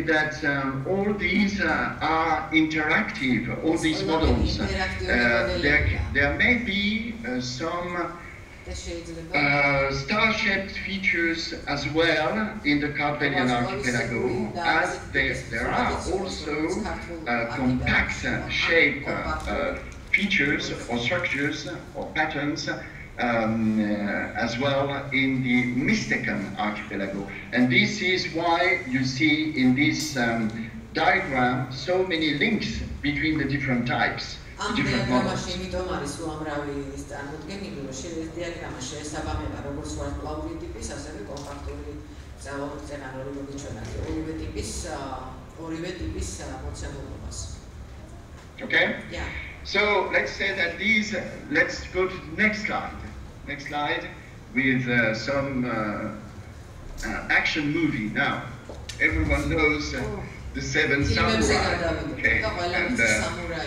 that all these are interactive, all these models. There may be some star-shaped features as well in the Carpelian archipelago, as there are also compact shape features or structures or patterns as well in the Mystican archipelago. And this is why you see in this diagram so many links between the different types. Different models. Okay? Yeah. So let's say that these, let's go to the next slide. Next slide with some action movie. Now, everyone knows the Seven Samurai, okay, and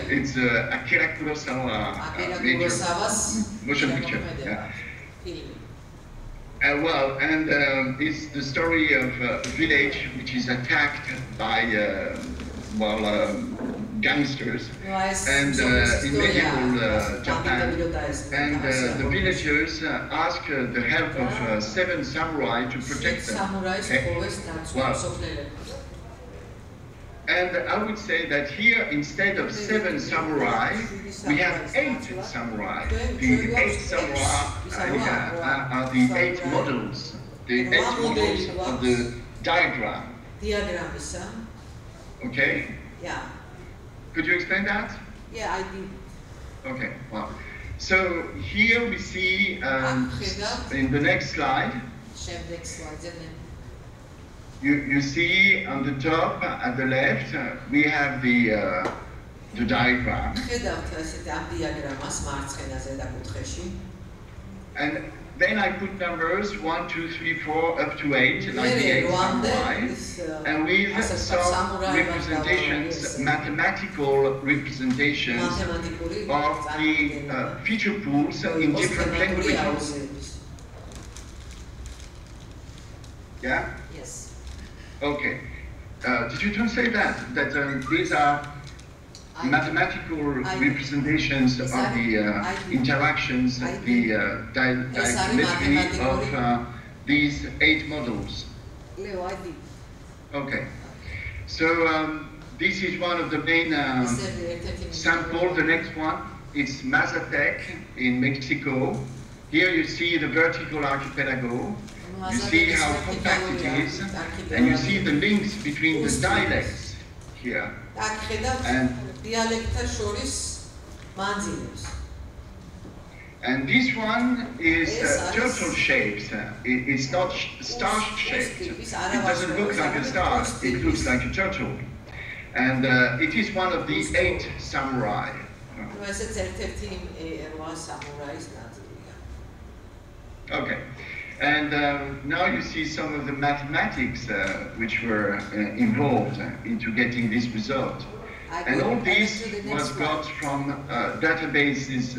it's Akira Kurosawa motion picture. Yeah. Well, and it's the story of a village which is attacked by gangsters and in medieval Japan, and the villagers ask the help of 7 samurai to protect them. Okay. And I would say that here, instead of 7 samurai, we have 8 samurai. The 8 samurai are the 8 models, the 8 models of the diagram. Okay? Yeah. Could you explain that? Yeah, I did. Okay, well. So here we see, in the next slide, you see on the top at the left, we have the diagram. And then I put numbers 1, 2, 3, 4 up to 8, like the 8 samurai, and with some representations, mathematical representations of the feature pools in different languages. Yeah? Yes. Okay. Did you translate that? That these are mathematical representations of the interactions, the diagonality of these 8 models. Leo, I did. Okay. So this is one of the main samples. The next one is Mazatec in Mexico. Here you see the vertical archipelago. You see how compact it is, and you see the links between the dialects here. And this one is turtle shaped. It's not star shaped. It doesn't look like a star. It looks like a turtle. And it is one of the 8 samurai. Okay. And now you see some of the mathematics which were involved into getting this result. And all this was got from databases,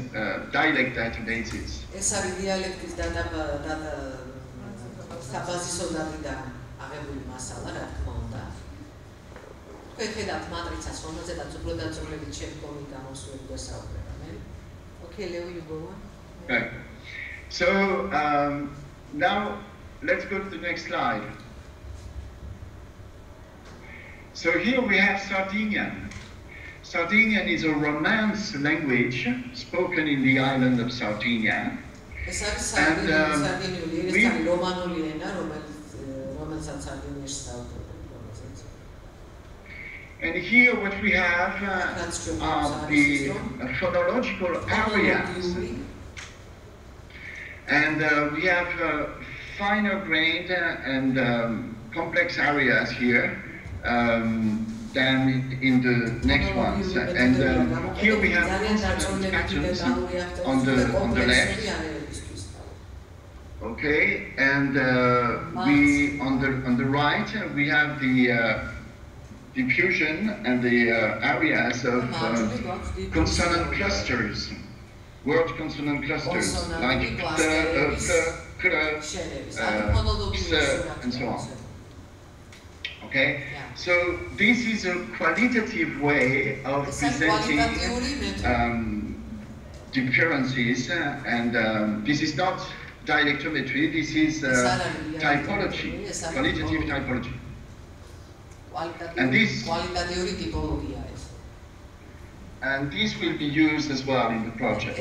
dialect databases. Okay, Leo, you go on. Right. So now let's go to the next slide. So here we have Sardinian. Sardinian is a Romance language spoken in the island of Sardinia. And here what we have are the phonological areas. And we have finer grained and complex areas here than in the next ones. And here we have consonant patterns on the left. Okay, and we on the right we have the diffusion and the areas of consonant clusters, word consonant clusters, like and so on. Okay, so this is a qualitative way of presenting differences, and this is not dialectometry, this is typology, qualitative typology. And this will be used as well in the project.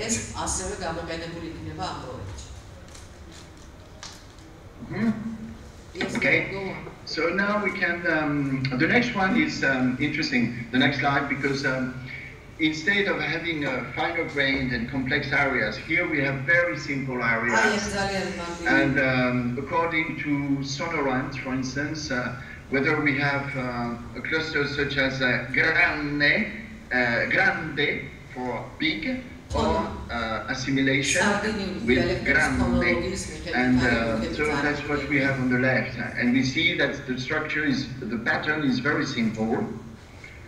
Okay, so now we can, the next one is interesting, the next slide, because instead of having finer grained and complex areas, here we have very simple areas. And according to Sonorant, for instance, whether we have a cluster such as grande for big, or assimilation with grande, and so that's what we have on the left. And we see that the structure is, the pattern is very simple,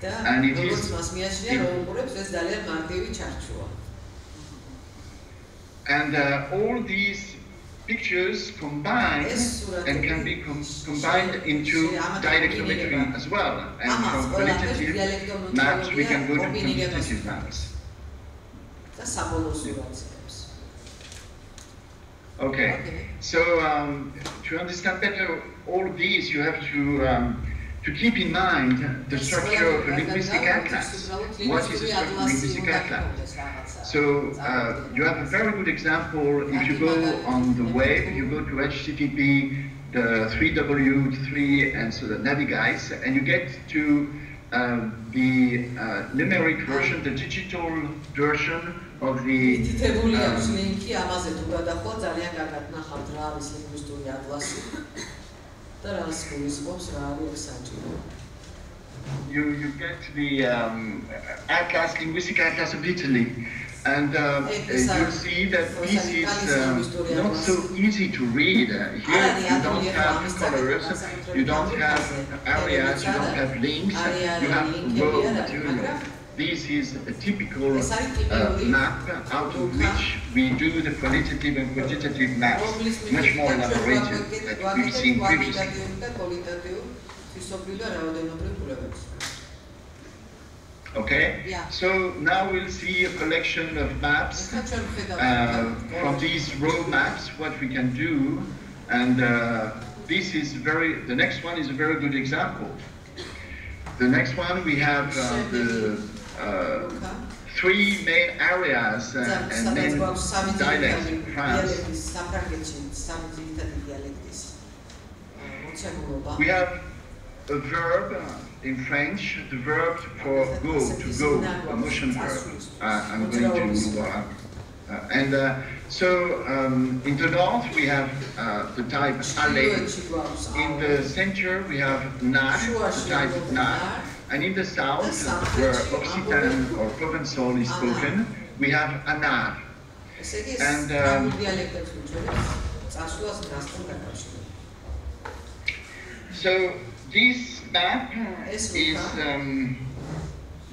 and it is. And all these pictures combined and can be combined into dialectometry as well. And from qualitative maps, we can go to quantitative maps. Okay, so to understand better all of these, you have to keep in mind the structure of a linguistic atlas. What is a linguistic atlas? So you have a very good example if you go on the web, you go to HTTP, the 3W3 and so the LADYCA, and you get to the numeric version, the digital version of the you get the atlas, linguistic atlas of Italy, and you'll see that this is not so easy to read. Here you don't have colors, you don't have areas, you don't have links, you have raw material. This is a typical map out of which we do the qualitative and quantitative maps, much more elaborated that we've seen previously. Okay, so now we'll see a collection of maps from these raw maps, what we can do, and this is the next one is a very good example. The next one we have the three main areas and main dialects in France. We have a verb in French, the verb for go, to go, a motion verb. I'm going to so in the north we have the type aller. In the center we have nar, the type nar. And in the south, where Occitan or Provençal is spoken, we have anar. And so this map is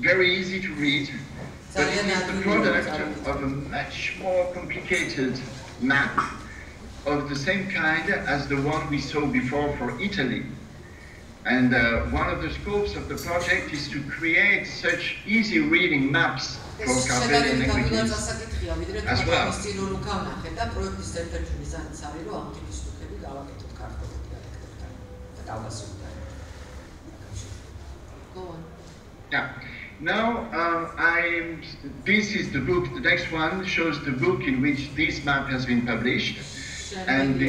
very easy to read, but it is the product of a much more complicated map of the same kind as the one we saw before for Italy. And one of the scopes of the project is to create such easy reading maps for Carpathian languages as well. Yeah. Now, this is the book, the next one shows the book in which this map has been published. And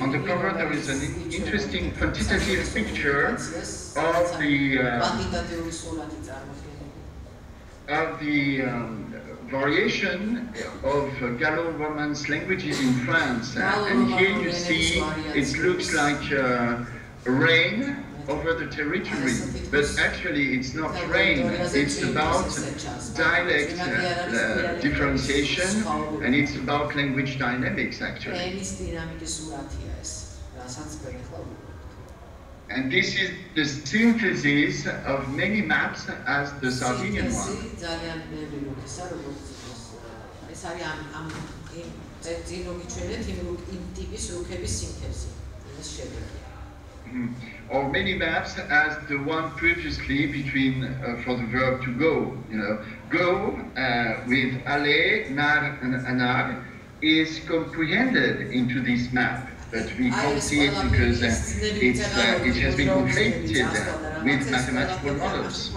on the cover there is an interesting quantitative picture of the variation of Gallo-Romance languages in France. And here you see it looks like rain over the territory, but actually it's not rain, it's about dialect differentiation, and it's about language dynamics actually. And this is the synthesis of many maps as the Sardinian one. Or many maps as the one previously between for the verb to go. You know, go with aller, nar, and anar is comprehended into this map, but we can't see it because it has been conflated with mathematical models.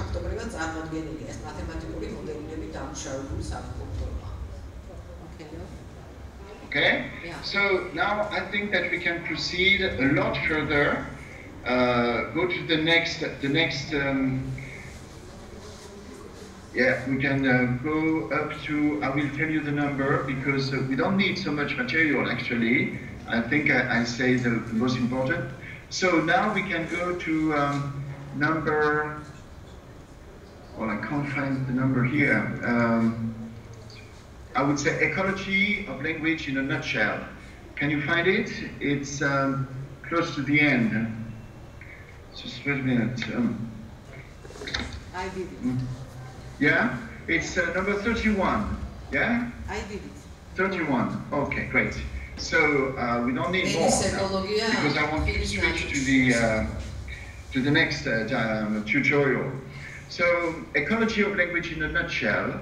Okay, so now I think that we can proceed a lot further. Go to the next. Yeah, we can go up to. I will tell you the number because we don't need so much material actually. I think I say the most important. So now we can go to number. Well, I can't find the number here. I would say ecology of language in a nutshell. Can you find it? It's close to the end. Just wait a minute. I did it. Yeah? It's number 31. Yeah? I did it. 31. Okay, great. So we don't need more now, because I want to switch to the next tutorial. So, ecology of language in a nutshell,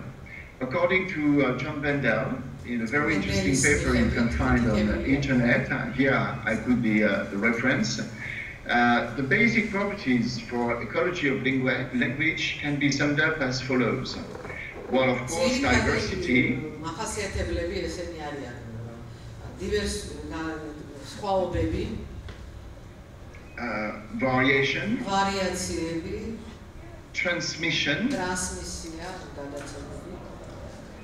according to John Bendel, in a very interesting paper you can find on the internet. Here I put the reference. The basic properties for ecology of language can be summed up as follows. Well, of course, diversity. Variation. Transmission.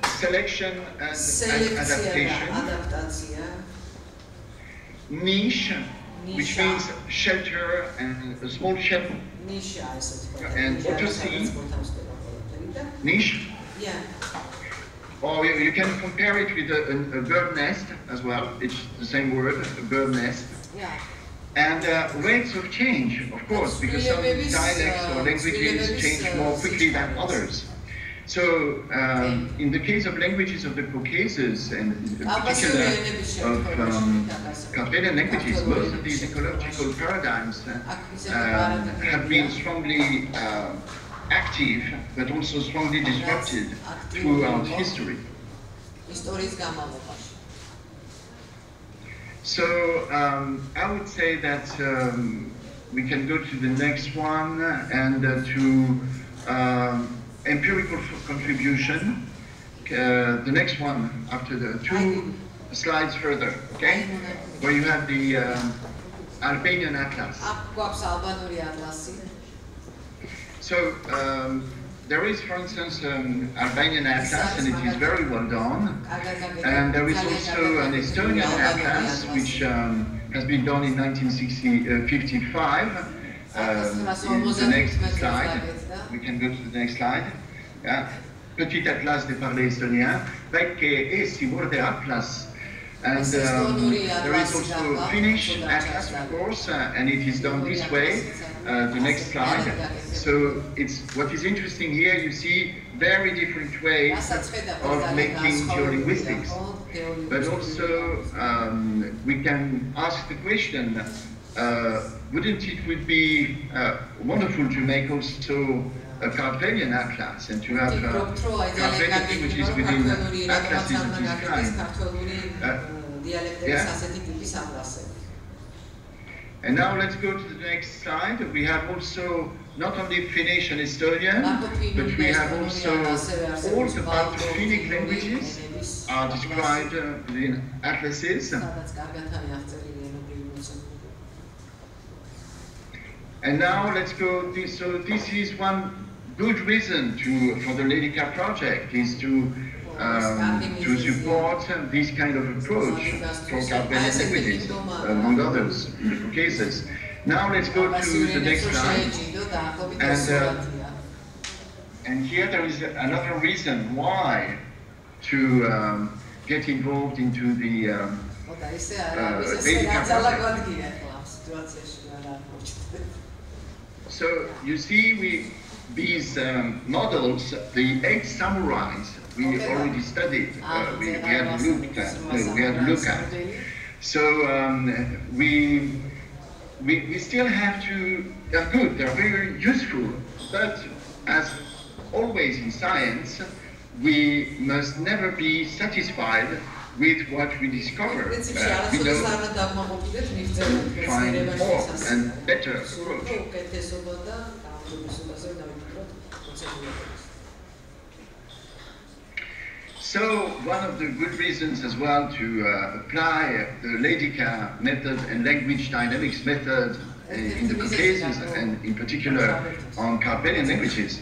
Selection and adaptation. Niche, which means shelter and a small shelter. And what you see? Niche? Yeah. Or you can compare it with a bird nest as well. It's the same word, a bird nest. Yeah. And rates of change, of course, because some dialects or languages change more quickly than others. So, in the case of languages of the Caucasus, and in particular of Carpathian languages, most of these ecological paradigms have been strongly active, but also strongly disrupted throughout history. So I would say that we can go to the next one and to empirical contribution. The next one after the 2 slides further, okay? Where you have the Albanian Atlas. So there is, for instance, Albanian Atlas, and it is very well done. And there is also an Estonian Atlas, which has been done in 1955. The next slide. We can go to the next slide. Yeah. Petit Atlas des parlers estoniens. Väike Eesti Murde Atlas. And there is also a Finnish Atlas, of course, and it is done this way. The next slide. So it's what is interesting here. You see very different ways of making geolinguistics, but also we can ask the question: wouldn't it would be wonderful to make also a Carpathian Atlas and to have Carpathian languages within atlases of this kind? Yeah. And now let's go to the next slide. We have also not only Finnish and Estonian, but we have also all the Balto-Finnic languages are described in atlases. And now let's go. So this is one good reason for the LADYCA project is to support this kind of approach for Carpathian languages, among others, in the Caucasus. Now let's go to the next slide. And here there is another reason why to get involved into the LADYCA project. So you see, these models, the 8 samurais, we already studied. We had a look at. So we still have to. They're good. They're very useful. But as always in science, we must never be satisfied with what we discover. We know find more and better approach. So one of the good reasons as well to apply the LADYCA method and language dynamics method in the Caucasus and in particular on Carpathian languages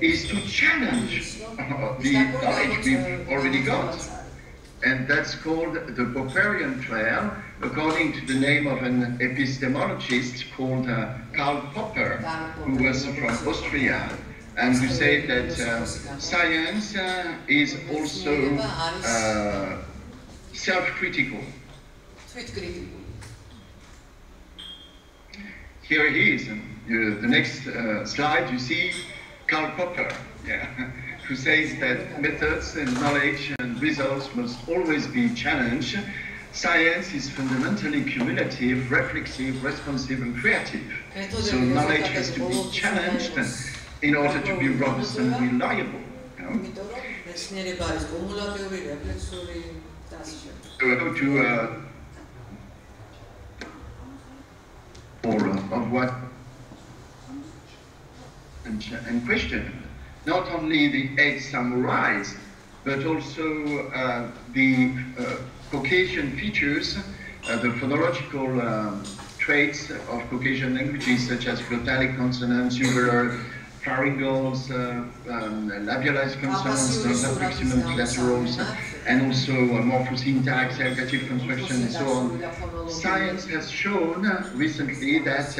is to challenge the knowledge we've already got. And that's called the Popperian trail, according to the name of an epistemologist called Karl Popper, who was from Austria, and who said that science is also self-critical. Here it is. The next slide, you see Karl Popper, who says that methods and knowledge and results must always be challenged science is fundamentally cumulative, reflexive, responsive, and creative. So knowledge has to be challenged in order to be robust and reliable. Of what and question not only the 8 samurais, but also the Caucasian features, the phonological traits of Caucasian languages, such as glottalic consonants, uvular, pharyngals, labialized consonants, non-approximant laterals, and also morphosyntax, ergative construction, and so on. Science has shown recently that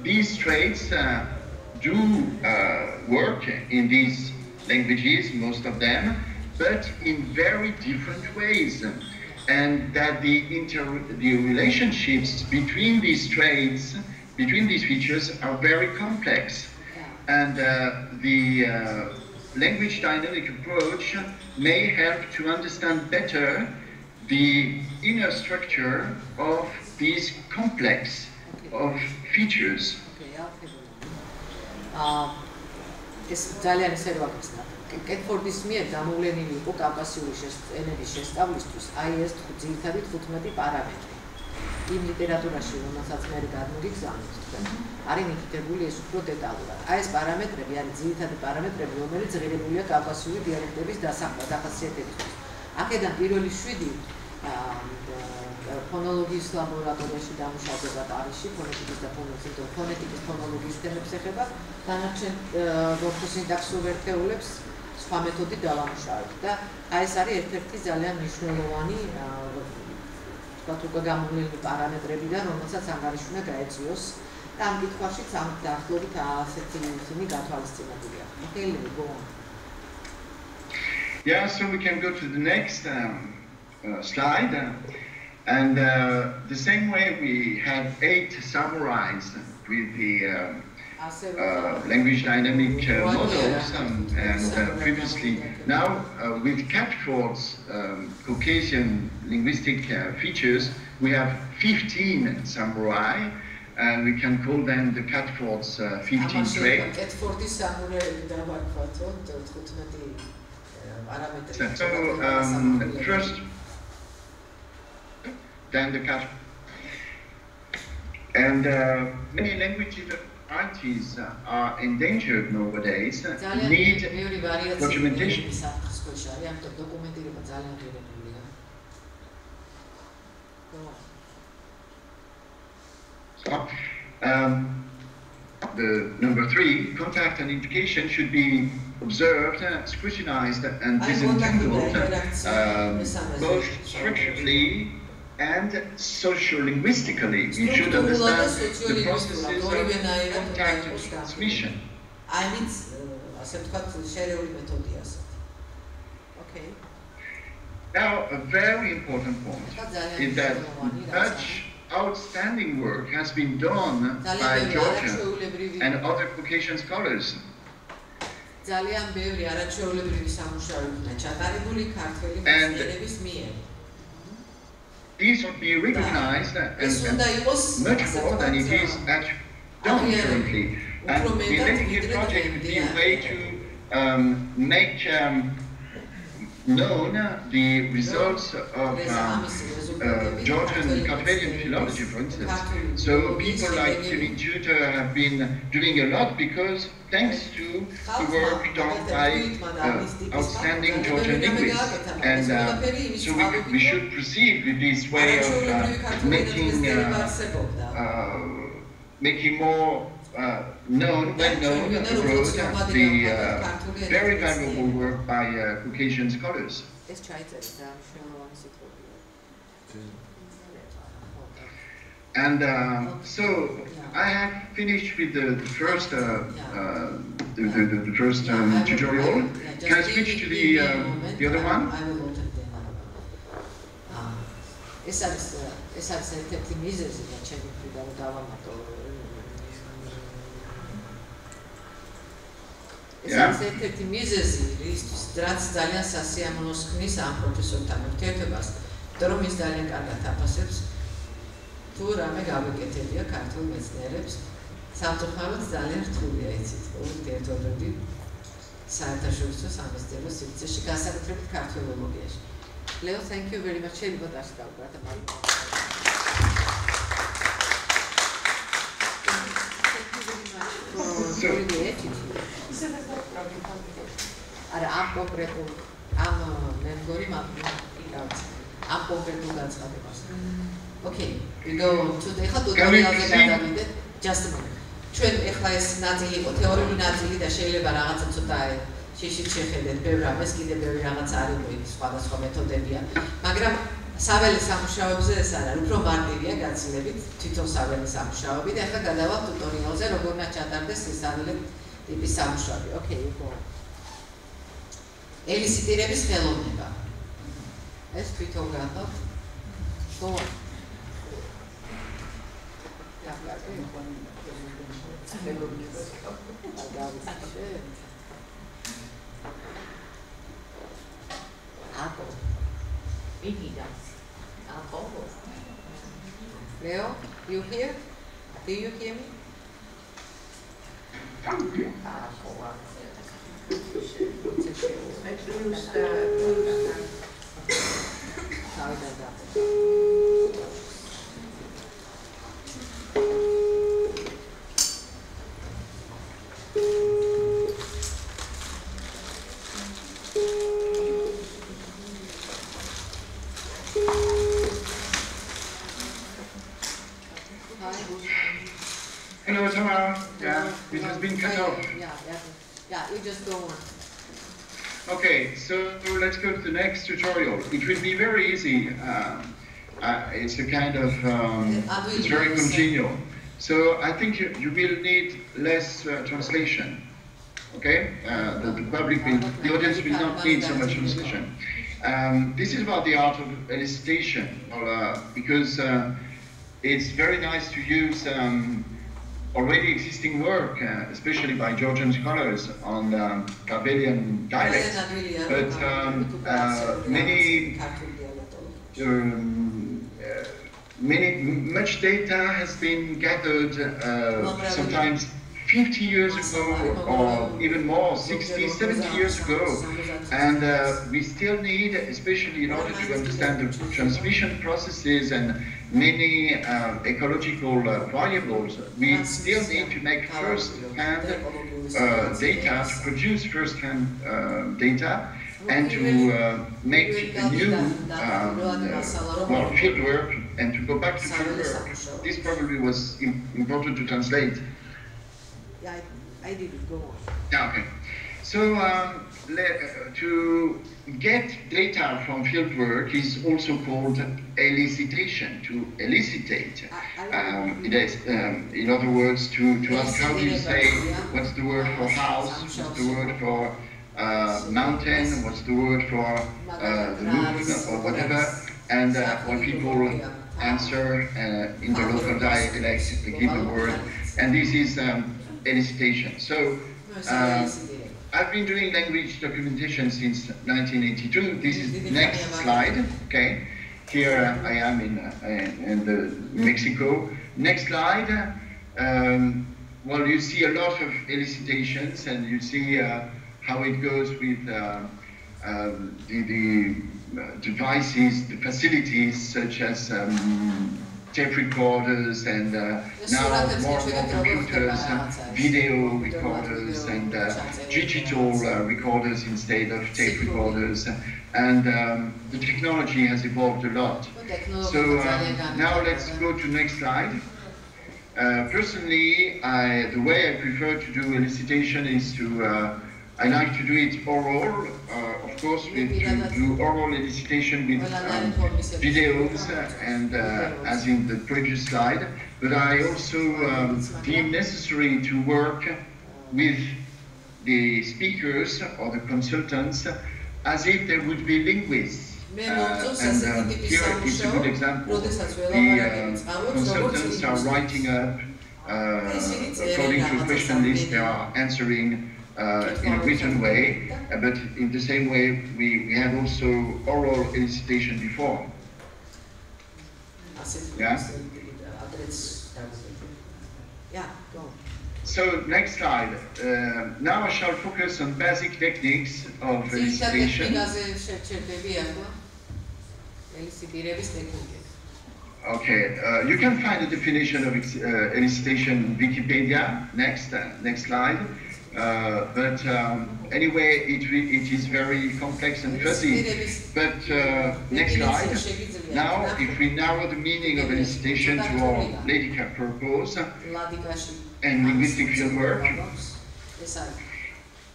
these traits do work in these languages, most of them, but in very different ways, and that the relationships between these traits, between these features, are very complex. And the language dynamic approach may help to understand better the inner structure of these complex of features. კეტფორდის მიერ გამოვლენილი იყო კავკასიური ენების შესწავლისთვის აი ეს ძირითადი 15 პარამეტრი. იმ ლიტერატურაში, რომელსაც მე გადმოგიგზავნით, არის მითითებული ეს უფრო დეტალურად. აი ეს პარამეტრები არის ძირითადი პარამეტრები, რომელიც ღირებულია კავკასიური დიალექტების დახასიათებისთვის. აქედან პირველი 7 ფონოლოგიის ლაბორატორიაში დამუშავება პარიზში, ფონეტიკის და ფონეტიკის ფონოლოგიის თემებს ეხება, დანარჩენ მორფოსინტაქსურ ერთეულებს სხვა მეთოდით დავამუშავებთ და აი ეს არის ერთ-ერთი ძალიან მნიშვნელოვანი თქვათ უკვე გამოვლენილი პარამეტრებიდან, რომელსაც ანგარიში უნდა გაეწიოს და ამ კითხვაშიც ამ დაახლოებით ასეთი ისინი გათვალისწინებულია. Okay, go on. Yeah, so we can go to the next slide. And the same way we had 8 samurais with the language dynamic models and previously, now with Catford's Caucasian linguistic features, we have 15 samurai, and we can call them the Catford's 15 traits. So first, then the cat, and many languages of varieties are endangered nowadays. Need documentation. So, the number 3, contact and indication should be observed, scrutinized, and disentangled, both structurally and socio-linguistically. You should understand the processes of contact and transmission. Okay. Now, a very important point is that much outstanding work has been done by Georgian and other Caucasian scholars. And these should be recognized and much more than it is actually done currently. And the LADYCA project would be a way to make known the results of Georgian Carpathian philology, for instance. So people like Kevin Tutor have been doing a lot because thanks to the work done by outstanding Georgian linguists. And so we should proceed with this way of making more well known abroad the very valuable work by Caucasian scholars. And so I have finished with the first tutorial. Can I switch to the other one? ეს ერთ-ერთი მიზეზი, რისთვის ძალიან სასიამოვნოს ხნის ამ პროფესორთან ურთიერთობას, Toro mis ძალიან კარგად აფასებს თუ რამე გავეკეთებია ქართულ მეცნიერებს. Სამწუხაროდ ძალიან რთულია იცით, ურთიერთობები საერთაშორისო სამეცნიერო სივრცეში, განსაკუთრებით ქართულ ფილოლოგიაში. Leo, thank you very much. შეიძლება დასკავდეთ მაგალითად. არა, ამ კონკრეტულ ამ მე მგონი მაგას ამ კონკრეტულ განცხადებას. Okay, we go on to the tutorial-ზე გადავიდეთ. Just a moment. ჩვენ ეხლა ეს ნაწილი იყო თეორიული ნაწილი და შეიძლება რაღაცა ცოტა შიშით შეხედეთ, ბევრ რამეს კიდე ბევრი რაღაც არის, სხვადასხვა მეთოდებია, მაგრამ საველე სამუშაოებზე ეს არ არის, უფრო მარტივია გაცილებით თვითონ საველე სამუშაოები და ეხლა გადავალთ ტუტორიალზე, როგორ უნდა ჩატარდეს ეს საველე ტიპის სამუშაოები. Okay, you go. ელისიტირების ხელოვნება. ეს თვითონ გახავთ. Go on. Leo, you hear? Do you hear me? Hello, Tamara. Yeah, it has been cut off. Yeah, you just go on. Okay, so let's go to the next tutorial. It will be very easy. It's a kind of, it's very congenial. So I think you will need less translation. Okay, the public, the audience will not need so much translation. This is about the art of elicitation, because it's very nice to use already existing work, especially by Georgian scholars on Kabelian dialects, but much data has been gathered sometimes 50 years ago, or even more, 60, 70 years ago, and we still need, especially in order to understand the transmission processes and many ecological variables, we still need to make first-hand data, to produce first-hand data, and to make new field work, and to go back to field work. This probably was important to translate. Yeah, I did it. Go on. Yeah, okay. So to get data from fieldwork is also called elicitation, to elicitate. In other words, to ask how do you say, what's the word for house, what's the word for mountain, what's the word for the moon, or whatever. And when people answer in the local dialect, they give a word. And this is elicitation. So I've been doing language documentation since 1982. This is the next slide. Okay, here I am in Mexico. Next slide. Well, you see a lot of elicitations, and you see how it goes with the devices, the facilities such as tape recorders and now more computers, video recorders and digital recorders instead of tape recorders, and the technology has evolved a lot. So now let's go to next slide. Personally, the way I prefer to do elicitation is to I like to do it oral, of course, to do oral elicitation with videos, and as in the previous slide. But I also deem necessary to work with the speakers or the consultants as if they would be linguists. And here is a good example. The consultants are writing up, according to a question list, they are answering in a written way, but in the same way we had also oral elicitation before. Yeah, go. So next slide. Now I shall focus on basic techniques of elicitation. Okay, you can find the definition of elicitation in Wikipedia. Next slide. But anyway, it is very complex and fuzzy. But next slide. Now, if we narrow the meaning of elicitation to our LADYCA purpose and linguistic fieldwork,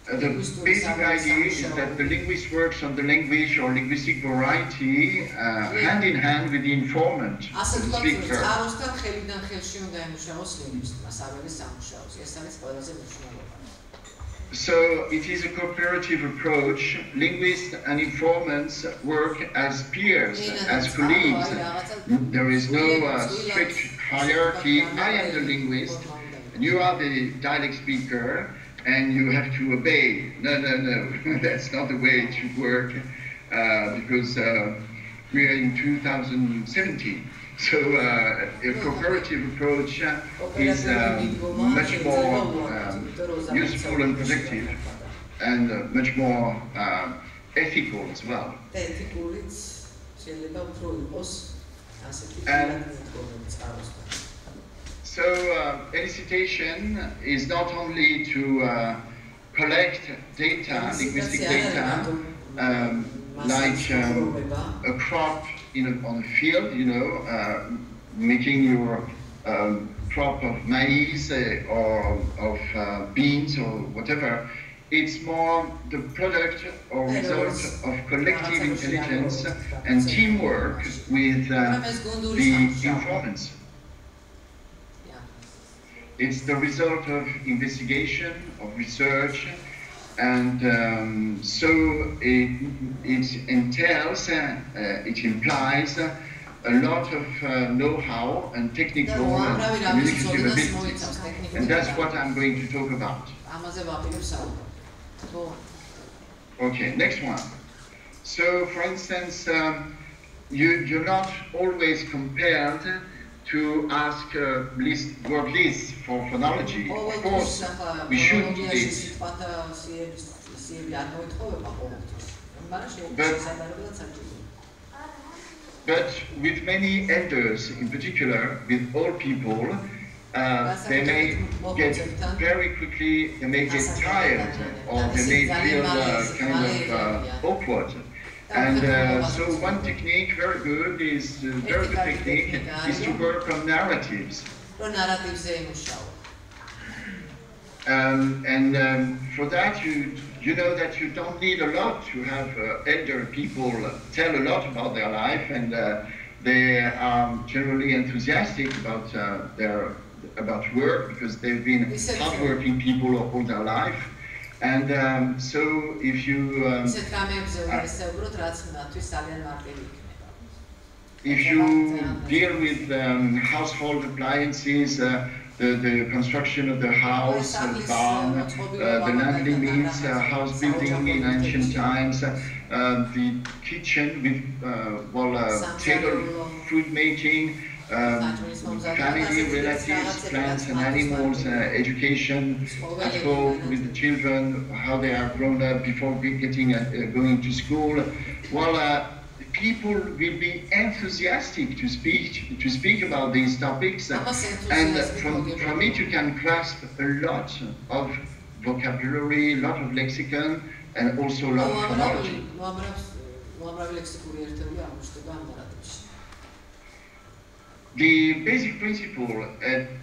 the basic idea is that the linguist works on the language or linguistic variety hand in hand with the informant, the speaker. So it is a cooperative approach. Linguists and informants work as peers, as colleagues. There is no strict hierarchy. I am the linguist, and you are the dialect speaker, and you have to obey. No, that's not the way it should work, because we are in 2017. So a cooperative approach is much more useful and productive, and much more ethical as well. And so elicitation is not only to collect data, linguistic data, like a crop on a field, making your crop of maize or of beans or whatever. It's more the product or result of collective intelligence and teamwork with the informants. It's the result of investigation, of research, and so it entails, it implies a lot of know-how and technical and communicative abilities. And that's what I'm going to talk about. Okay, next one. So, for instance, you're not always compelled to ask word lists for phonology. Of course, we should do this. But with many elders, in particular, with old people, they may get very quickly, they may get tired, or they may feel kind of awkward. And so one technique, very good technique, is to work on narratives. For that, you know that you don't need a lot to have elder people tell a lot about their life, and they are generally enthusiastic about about work because they've been hardworking people all their life. And so if you deal with household appliances, the construction of the house, the barn, the land limits, house building in ancient times, the kitchen with table food making, family, relatives, plants and animals, education at home with the children, how they are grown up before going to school. People will be enthusiastic to speak about these topics, and from it you can grasp a lot of vocabulary, a lot of lexicon, and also a lot of phonology. The basic principle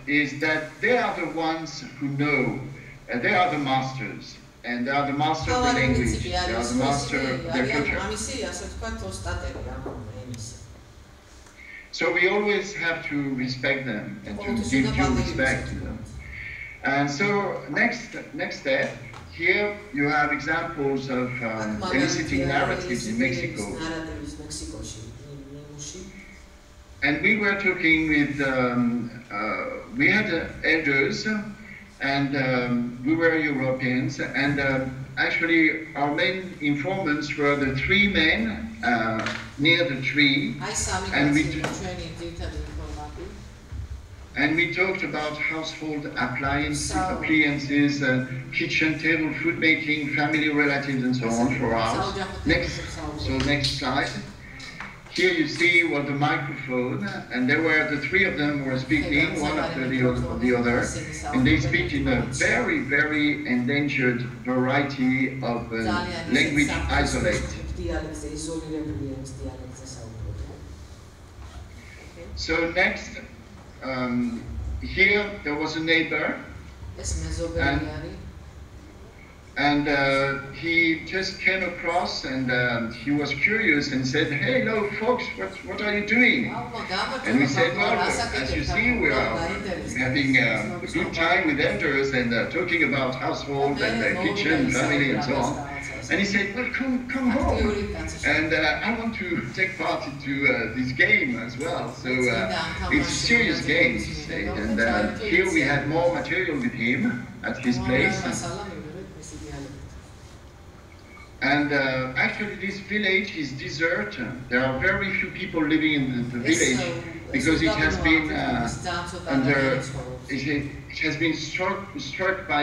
is that they are the ones who know, they are the masters, and they are the master of the language, they are the master of their culture. So we always have to respect them and to give due respect to them. And so next step, here you have examples of eliciting narratives in Mexico. And we were talking with, we had elders, and we were Europeans, and actually our main informants were the three men near the tree, and we talked about household appliances, kitchen table, food making, family relatives, and so on for hours. Next slide. Here you see the microphone, and there were the three of them were speaking, one after the other, and they speak in a very, very endangered variety of language isolate. So next, here there was a neighbor, and he just came across, and he was curious and said, "Hey, hello folks, what are you doing?" And we said, "Well, as you see, we are having a good time with elders and talking about household and kitchen, family, and so on." And he said, "Well, come home, and I want to take part into this game as well." So it's a serious game, he said. And here we had more material with him at his place. And actually this village is deserted. There are very few people living in the village because it has been it has been struck by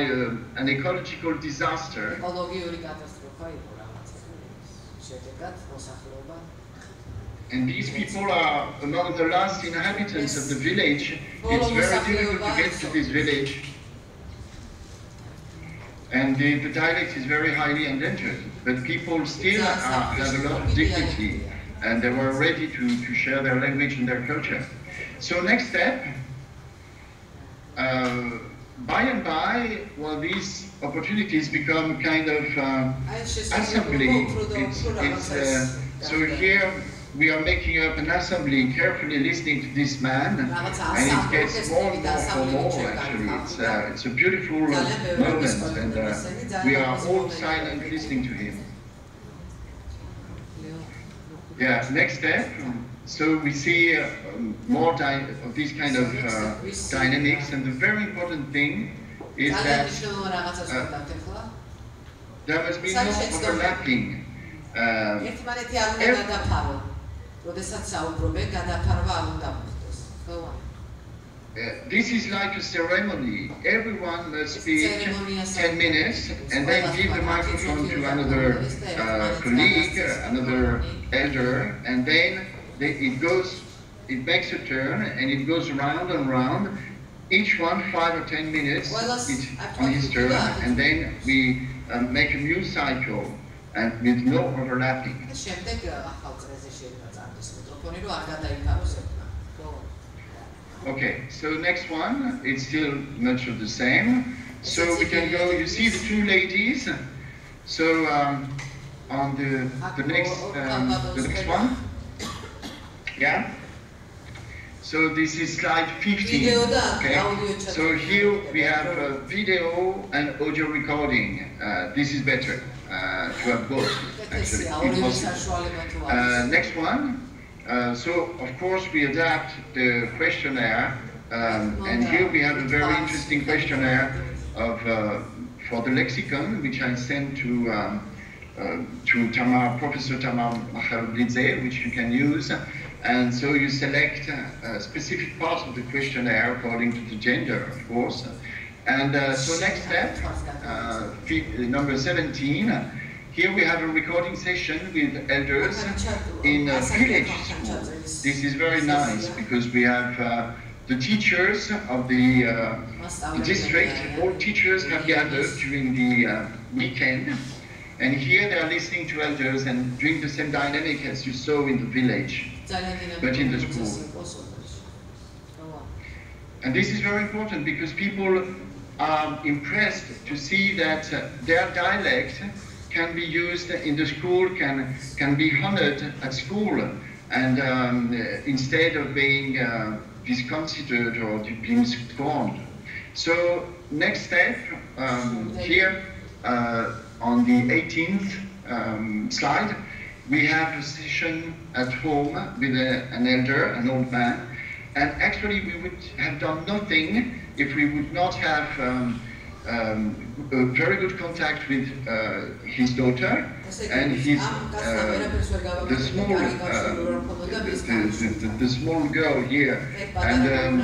an ecological disaster. And these people are among the last inhabitants of the village. It's very difficult to get to this village. And the dialect is very highly endangered, but people still have a lot of dignity, and they were ready to share their language and their culture. So next step, by and by, these opportunities become kind of assembly. So here we are making up an assembly, carefully listening to this man, and it gets more and more actually. It's a beautiful moment, and we are all silent listening to him. Yeah, next step. So we see more of these kind of dynamics, and the very important thing is that there must be no overlapping. This is like a ceremony. Everyone must speak 10 minutes and then give the microphone to another colleague, another elder, and then it makes a turn and it goes round and round. Each one 5 or 10 minutes on his turn, and then we make a new cycle and with no overlapping. Okay, so next one, it's still much of the same. So we can go, you see the two ladies. So on the next one. Yeah. So this is slide 15. Okay. So here we have video and audio recording. This is better to have both. Actually, next one. So of course we adapt the questionnaire, and here we have a very interesting questionnaire for the lexicon, which I sent to Professor Tamar Macharblidze, which you can use. And so you select a specific part of the questionnaire according to the gender, of course. And so next step, number 17. Here we have a recording session with elders in a village school. This is very nice because we have the teachers of the district. All teachers have gathered during the weekend, and here they are listening to elders and doing the same dynamic as you saw in the village, but in the school. And this is very important because people are impressed to see that their dialect can be used in the school, can be honored at school, and instead of being disconsidered or being scorned. So next step, here on the 18th slide, we have a session at home with an elder, an old man, and actually we would have done nothing if we would not have very good contact with his daughter and his the small girl here, and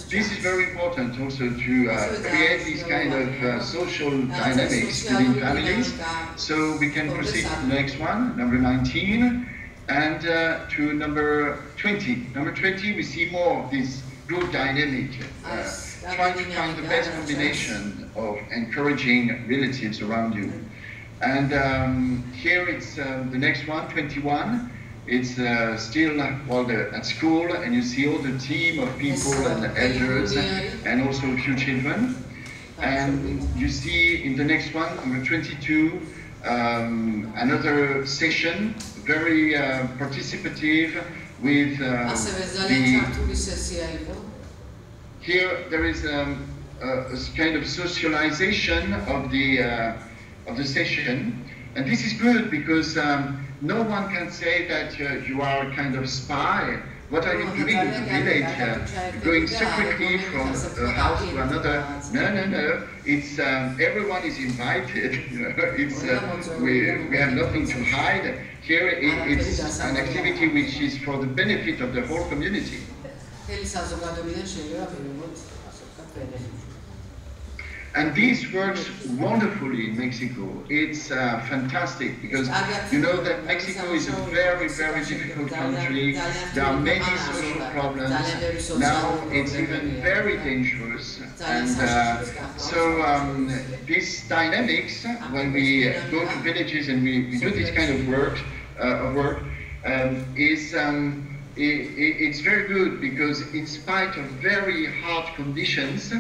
this is very important also to create these kind of social dynamics within families. So we can proceed to the next one, number 19, and to number 20. Number 20, we see more of this group dynamic. Try to find the best combination of encouraging relatives around you. And here it's the next one, 21. It's still at school, and you see all the team of people and elders and also a few children. And you see in the next one, number 22, another session, very participative with here there is a kind of socialization of the session, and this is good because no one can say that you are a kind of spy. What are you doing in the village? Going secretly from a house to another? No. It's everyone is invited. It's we have nothing to hide. Here it's an activity which is for the benefit of the whole community. And this works wonderfully in Mexico. It's fantastic because you know that Mexico is a very, very difficult country. There are many social problems. Now it's even very dangerous. And so these dynamics, when we go to villages and we do this kind of work, it's very good because in spite of very hard conditions,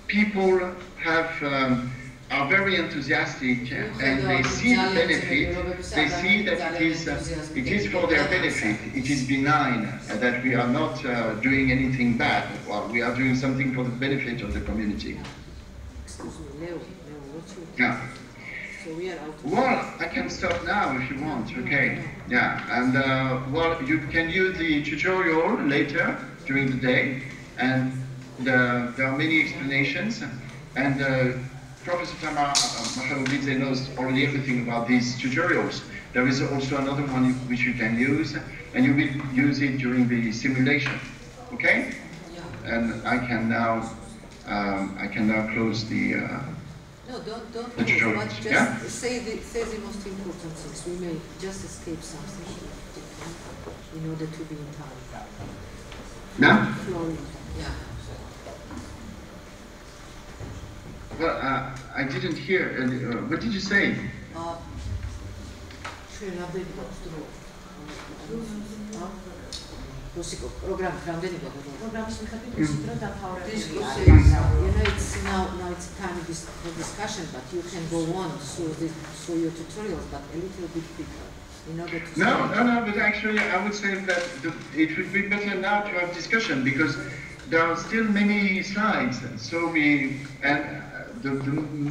people are very enthusiastic and they see the benefit. They see that it is for their benefit. It is benign, that we are not doing anything bad. Well, we are doing something for the benefit of the community. Excuse me, Leo, yeah. So we are out. Well, I can stop now if you want. Okay. Yeah. And well, you can use the tutorial later during the day, and there are many explanations. And Professor Tamara Machalovidze knows already everything about these tutorials. There is also another one which you can use, and you will use it during the simulation. Okay? Yeah. And I can now close the. No, don't the tutorials. But just yeah? say the most important things. We may just escape something in order to be in time. Now? Yeah. Well, I didn't hear. What did you say? Program now it's time for discussion, but you can go on through your tutorials, but a little bit quicker. In order to no, but actually I would say that it would be better now to have discussion because there are still many slides. So the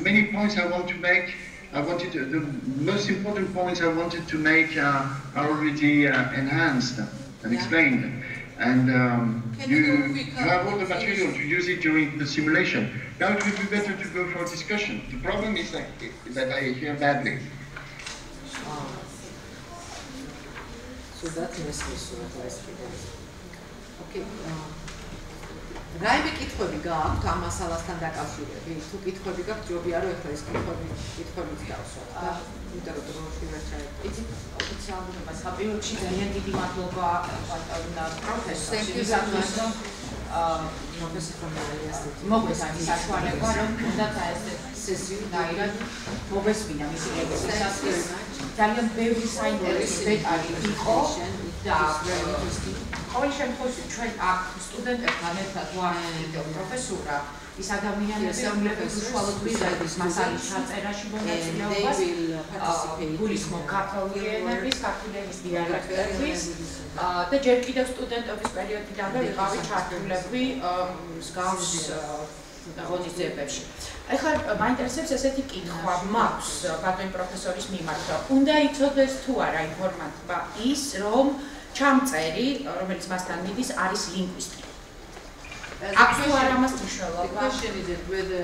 many points I want to make, the most important points I wanted to make are already enhanced and explained. And you have all the material to use it during the simulation. Now it would be better to go for a discussion. The problem is that I hear badly. So that is okay. რაიმე კითხვები გააქვთ ამ მასალასთან დაკავშირებით? თუ კითხვები გაქვთ, ჯობია რომ ეხლა ეს კითხვებიც დავსვათ და იმიტომ რომ დროში ვერ ჩაერთვით. ოფიციალურობას საპირეში ძალიან დიდი მადლობა ბატონო პროფესორს. მოგესალმებით საშუალება რომ უნდათ ეს სესიუ დაირად მოგესმინა მისი რეგისტრაციის ძალიან ბევრი საინტერესო დეტალი იყო და ყოველ შემთხვევაში ჩვენ აქ სტუდენტებთან ერთად ვარ პროფესორა ის ადამიანები რომლებიც უშუალოდ ვიზარდის მასალის ჩაწერაში მონაწილეობას გულისხმობ ქართული ენების, ქართული ენის დიალექტების და ჯერ კიდევ სტუდენტობის პერიოდიდანვე ვიყავი ჩართულები მსგავს ღონისძიებებში. ეხლა მაინტერესებს ესეთი კითხვა მაქვს ბატონი პროფესორის მიმართ. უნდა იცოდეს თუ არა ინფორმატიკა ის რომ ჩამწერი, რომელიც მასთან მიდის, არის ლინგვისტი. The question is that whether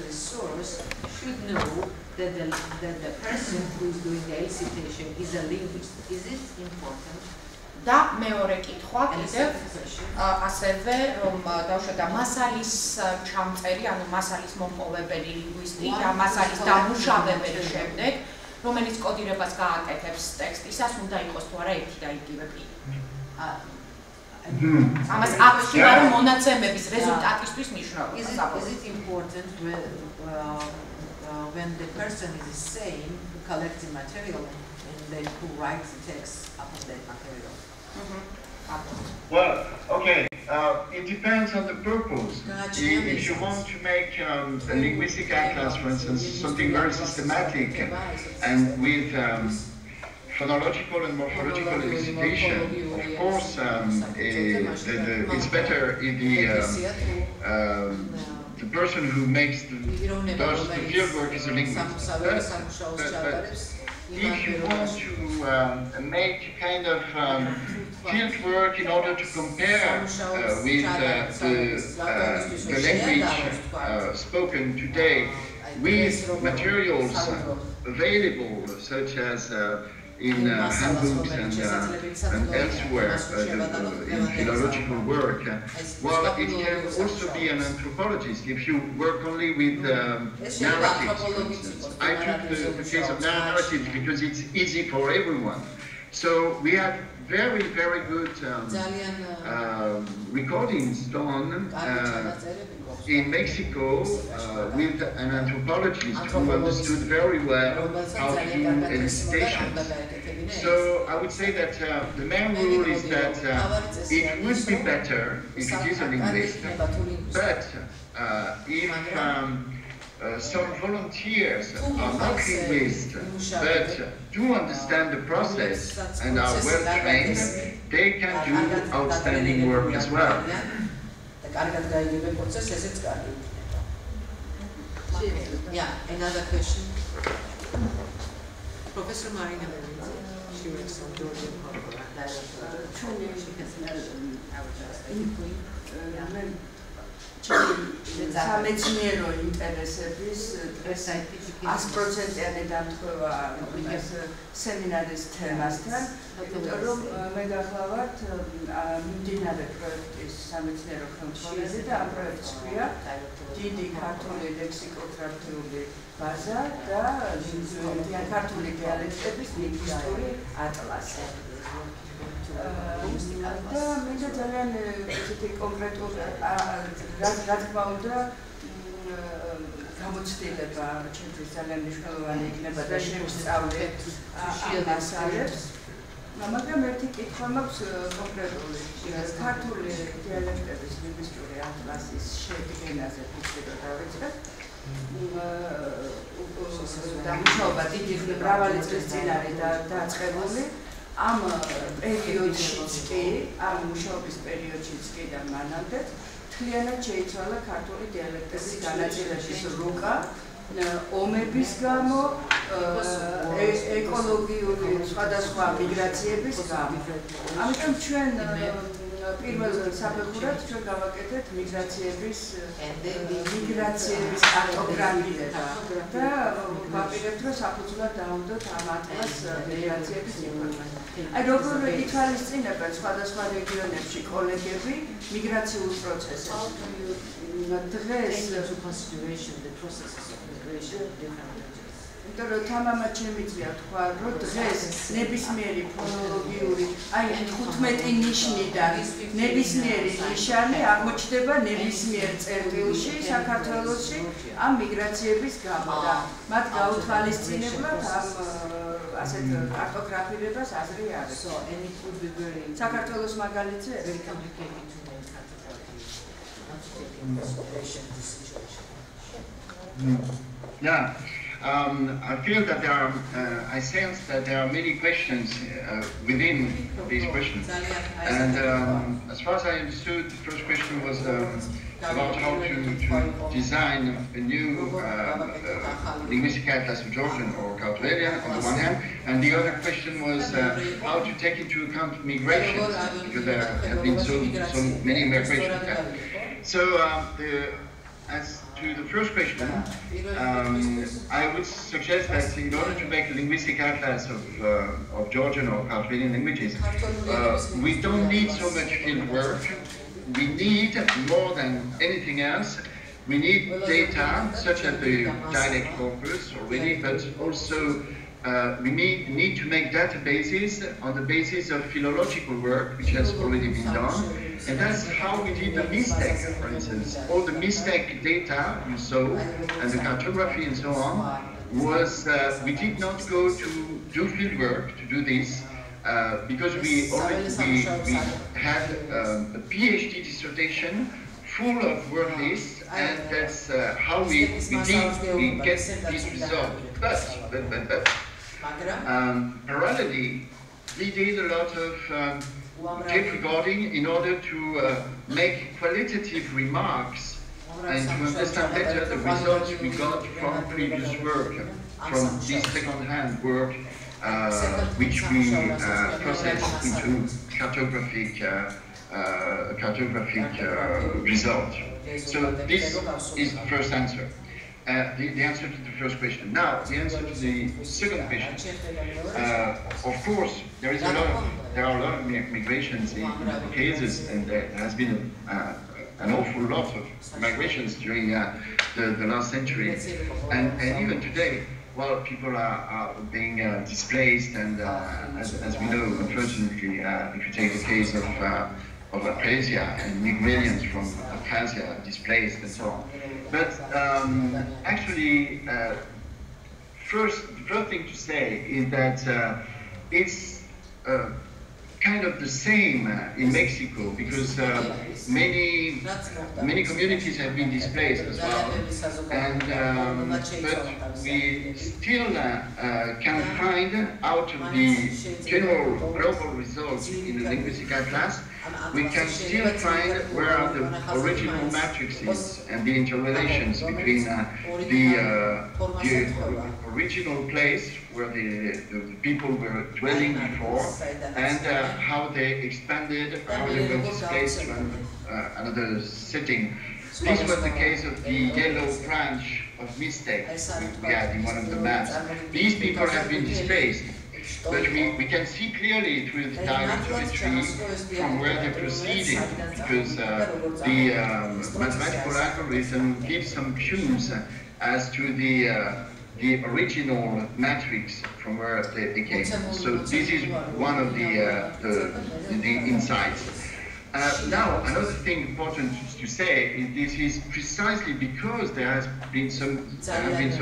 the source should know that the person who is doing the elicitation is a linguist. Is it important? და მეორე კითხვა კიდევ ასევე რომ დავუშვათ მასალის ჩამწერი, ანუ მასალის მომპოვებელი ლინგვისტი და მასალის დამუშავებელი შემდეგ, რომელიც კოდირებას გააკეთებს ტექსტისას, უნდა იყოს თუ არა ერთი და იგივე პირი. ამას აქვს თუ არა მონაცემების რეზულტატისთვის მნიშვნელობა. Is it important when the person is the same who collects the material and then who writes the text upon that material? Well, okay, it depends on the purpose. If you want to make a linguistic atlas, for instance, something very systematic and with phonological and morphological elicitation, of course, it's better if the person who does the field work is a linguist. But if you want to make kind of field work in order to compare with the language spoken today with materials available, such as in handbooks and elsewhere in philological work. Well, it can also be an anthropologist if you work only with narratives, for instance. I took the case of narratives because it's easy for everyone. So we had very, very good recordings done in Mexico with an anthropologist who understood very well how to do elucidations. So I would say that the main rule is that it would be better if it is a linguist, but if some volunteers are not linguists but do understand the process and are well trained, they can do outstanding work as well. Yeah, another question. Professor Marina, she works on Georgian Horror. სამეცნიერო ინტერესების დღეს 100%-იანი დამტვერვა იმას სემინარის თემასთან, იმიტომ რომ მე გახლავართ მიმდინარე პროექტის სამეცნიერო ხელმძღვანელი და ამ პროექტს ქვია დიდი ქართული ლექსიკოგრაფიული ბაზა და ქართული დიალექტების ლინგვისტური ატლასი. და მინდა ძალიან ესეთი კონკრეტული რა თქმა უნდა გამოცდილება ჩემთვის ძალიან მნიშვნელოვანი იქნება და შევსწავლე მასალებს. მაგრამ ერთი კითხვა მაქვს კონკრეტული. ქართული დიალექტების ლინგვისტური ატლასის შედგენაზე ვფიქრობ დავიწყებ. დამუშავება დიდი მრავალი წლის წინ არის დაწყებული. Am periodშიც კი, am მუშაობის პერიოდშიც კი და მანამდე მთლიანად შეიცვალა ქართული დიალექტების განაწილების რუკა ომების გამო, ეკოლოგიური სხვადასხვა მიგრაციების გამო. ამიტომ ჩვენ პირველ საფეხურად ჩვენ გავაკეთეთ მიგრაციების კარტოგრაფირება და ვაპირებთ რომ საფუძვლად დავუდოთ ამ ატლას მიგრაციების ინფორმაციას. აი როგორ ითვალისწინებენ სხვადასხვა რეგიონებში კოლეგები მიგრაციულ პროცესებს. დღეს იმიტომ რომ თამამად შემიძლია თქვა რომ დღეს ნებისმიერი ფონოლოგიური აი 15 ნიშნიდან ნებისმიერი ნიშანი აღმოჩნდება ნებისმიერ წერტილში საქართველოში ამ მიგრაციების გამო და მათ გაუთვალისწინებლად ამ ასეთ კარტოგრაფირებას აზრი არის. საქართველოს მაგალითზე very complicated to make cartography. Yeah. I feel that there are, I sense that there are many questions within these questions. And as far as I understood, the first question was about how to design a new linguistic atlas of Georgian or Kartvelian on the one hand, and the other question was how to take into account migrations, because there have been so many migrations. So as to the first question, I would suggest that in order to make a linguistic atlas of Georgian or Carpathian languages, we don't need so much field work. We need, more than anything else, we need data, such as the dialect corpus already, but also we need to make databases on the basis of philological work, which has already been done. And that's how we did the mistake, for instance. All the mistake data you saw, and the cartography and so on, was we did not go to do field work to do this, because we had a PhD dissertation full of word lists, and that's how we get this result. But parallelly, we did a lot of tape recording in order to make qualitative remarks and to understand better the results we got from previous work, from this second-hand work, which we processed into cartographic result. So this is the first answer. The answer to the first question. Now, the answer to the second question. Of course, there are a lot of migrations in the cases, and there has been an awful lot of migrations during the last century, and even today. Well, people are being displaced, and as we know, unfortunately, if you take the case of Abkhazia and migrants from Abkhazia displaced and so on. But actually, the first thing to say is that it's kind of the same in Mexico, because many communities have been displaced as well, and but we still can find out of the general global results in the linguistic atlas, we can still find where are the original matrices and the interrelations between the original place where the people were dwelling before, and how they expanded, how they were displaced to another setting. This was the case of the yellow branch of mistake we had in one of the maps. These people have been displaced, but we can see clearly through the directometry from where they proceeded, because the mathematical algorithm gives some cues as to the original matrix from where they came. So this is one of the insights. Now, another thing important to say is this is precisely because there has been so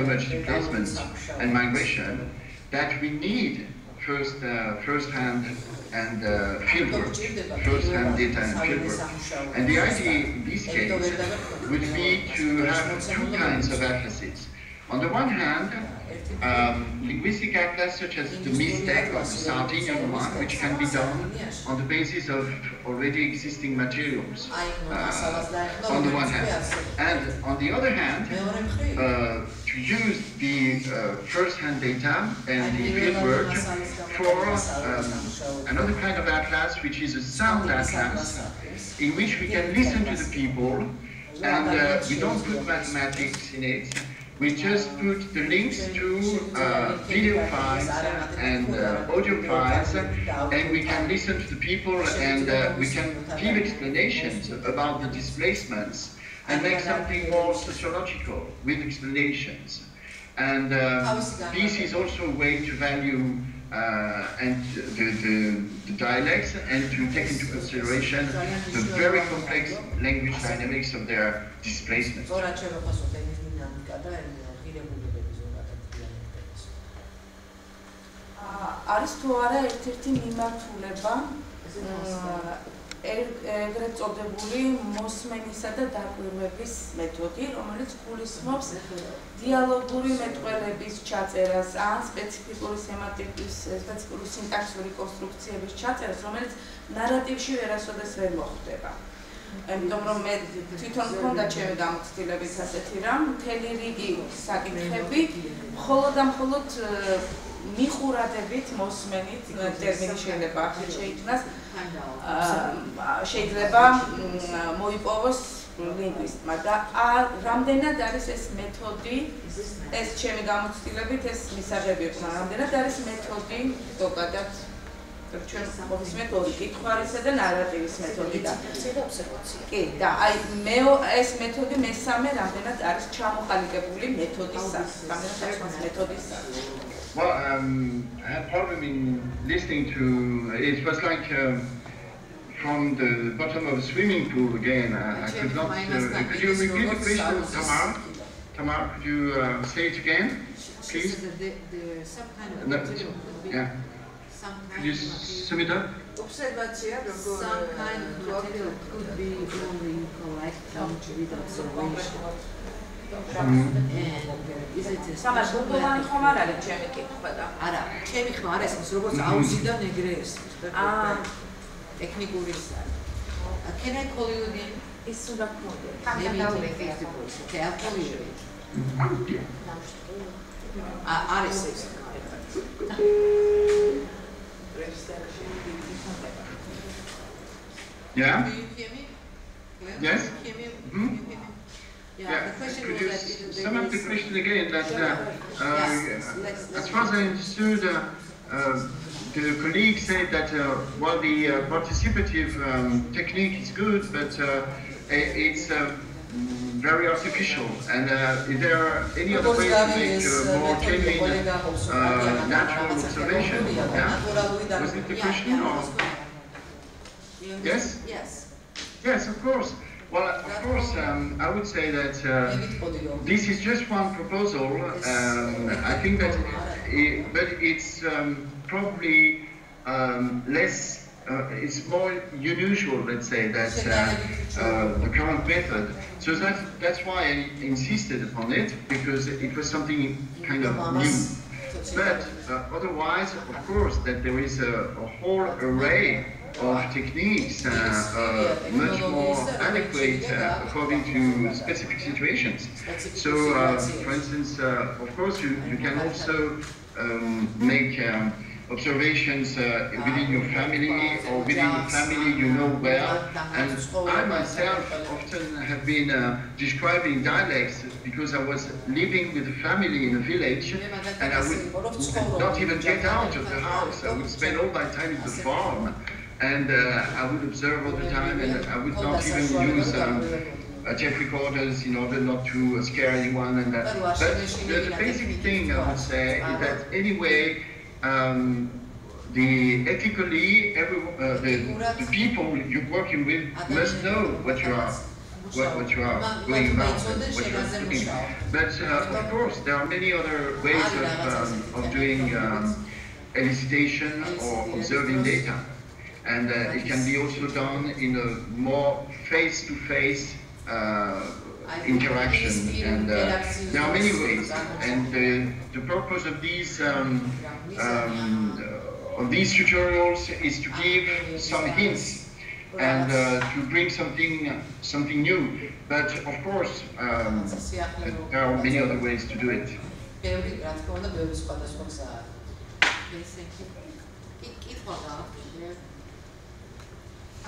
much displacement and migration that we need first-hand and fieldwork, first-hand data and fieldwork. And the idea in this case would be to have two kinds of atlases. On the one hand, linguistic atlas such as the mistake or the Sardinian one, which can be done on the basis of already existing materials, on the one hand. And on the other hand, to use the first-hand data and the fieldwork for another kind of atlas, which is a sound atlas, in which we can listen to the people, and we don't put mathematics in it. We just put the links to video files and audio files, and we can listen to the people, and we can give explanations about the displacements and make something more sociological with explanations. And this is also a way to value and the dialects, and to take into consideration the very complex language dynamics of their displacement. არის თუ არა ერთ-ერთი მიმართულება ეგრეთ წოდებული მოსმენისა და დაკვირვების მეთოდი, რომელიც გულისხმობს დიალოგური მეტყველების ჩაწერას ან სპეციფიკური სემანტიკის, სპეციფიკური სინტაქსური კონსტრუქციების ჩაწერას, რომელიც ნარატივში ვერასოდეს ვერ მოხდება. Იმიტომ რომ მე თვითონ მქონდა ჩემი გამოცდილებით ასეთი რამ, მთელი რიგი საკითხები მხოლოდ და მხოლოდ მიხურადებით მოსმენით ტერმინი შეიძლება ახლა შეიქმნას, შეიძლება მოიპოვოს ლინგვისტმა და რამდენად არის ეს მეთოდი, ეს ჩემი გამოცდილებით ეს მისაღები იყო, რამდენად არის მეთოდი, ზოგადად ჩვენ მოვისმენთ ორი კითხვარისა და ნარატივის მეთოდი და კი და აი ეს მეთოდი მესამე რამდენად არის ჩამოყალიბებული მეთოდის სახით, რამდენად არის მეთოდის სახით. Well, I had problem in listening to. It was like from the bottom of a swimming pool again. I could not. Could you repeat the question, Tamar? Tamar, could you say it again, please? Some kind of material. Yeah. Could you sum it up? Some kind of material could be only collected with observation. Is it სამას გულოვანი ხომ არ არის ჩემი კითხვა და არა, ჩემი ხმა არ ესმის, როგორც აუზიდან ეგრე ესმის. ტექნიკური ის არის. Can I call you again? ის უნდა გქონდეს. Okay, I'll call you again. არის ეს. Yeah. Do you hear me? Yes. Hear me? Mm-hmm. Yeah, the question could was you that sum up the question again? That as far as I understood, the colleague said that while the participative technique is good, but it's very artificial. And is there any other way to make more genuine natural observation? Yeah? Was it the question? Or? Yes? Yes. Yes, of course. Well, of course, I would say that this is just one proposal. I think that, but it's probably less. It's more unusual, let's say, that the current method. So that's why I insisted upon it, because it was something kind of new. But otherwise, of course, that there is a whole array of techniques much more adequate according to specific situations. So, for instance, of course, you can also make observations within your family or within the family you know well. And I myself often have been describing dialects because I was living with a family in a village and I would not even get out of the house. I would spend all my time in the farm. And I would observe all the time, and I would not even use tape recorders in order not to scare anyone. And that. But the basic thing I would say is that anyway, ethically, the people you're working with must know what you are going about, what you are doing. But of course, there are many other ways of doing elicitation or observing data. And it can be also done in a more face-to-face interaction. And there are many ways. And the purpose of these tutorials is to give some hints and to bring something new. But of course, there are many other ways to do it.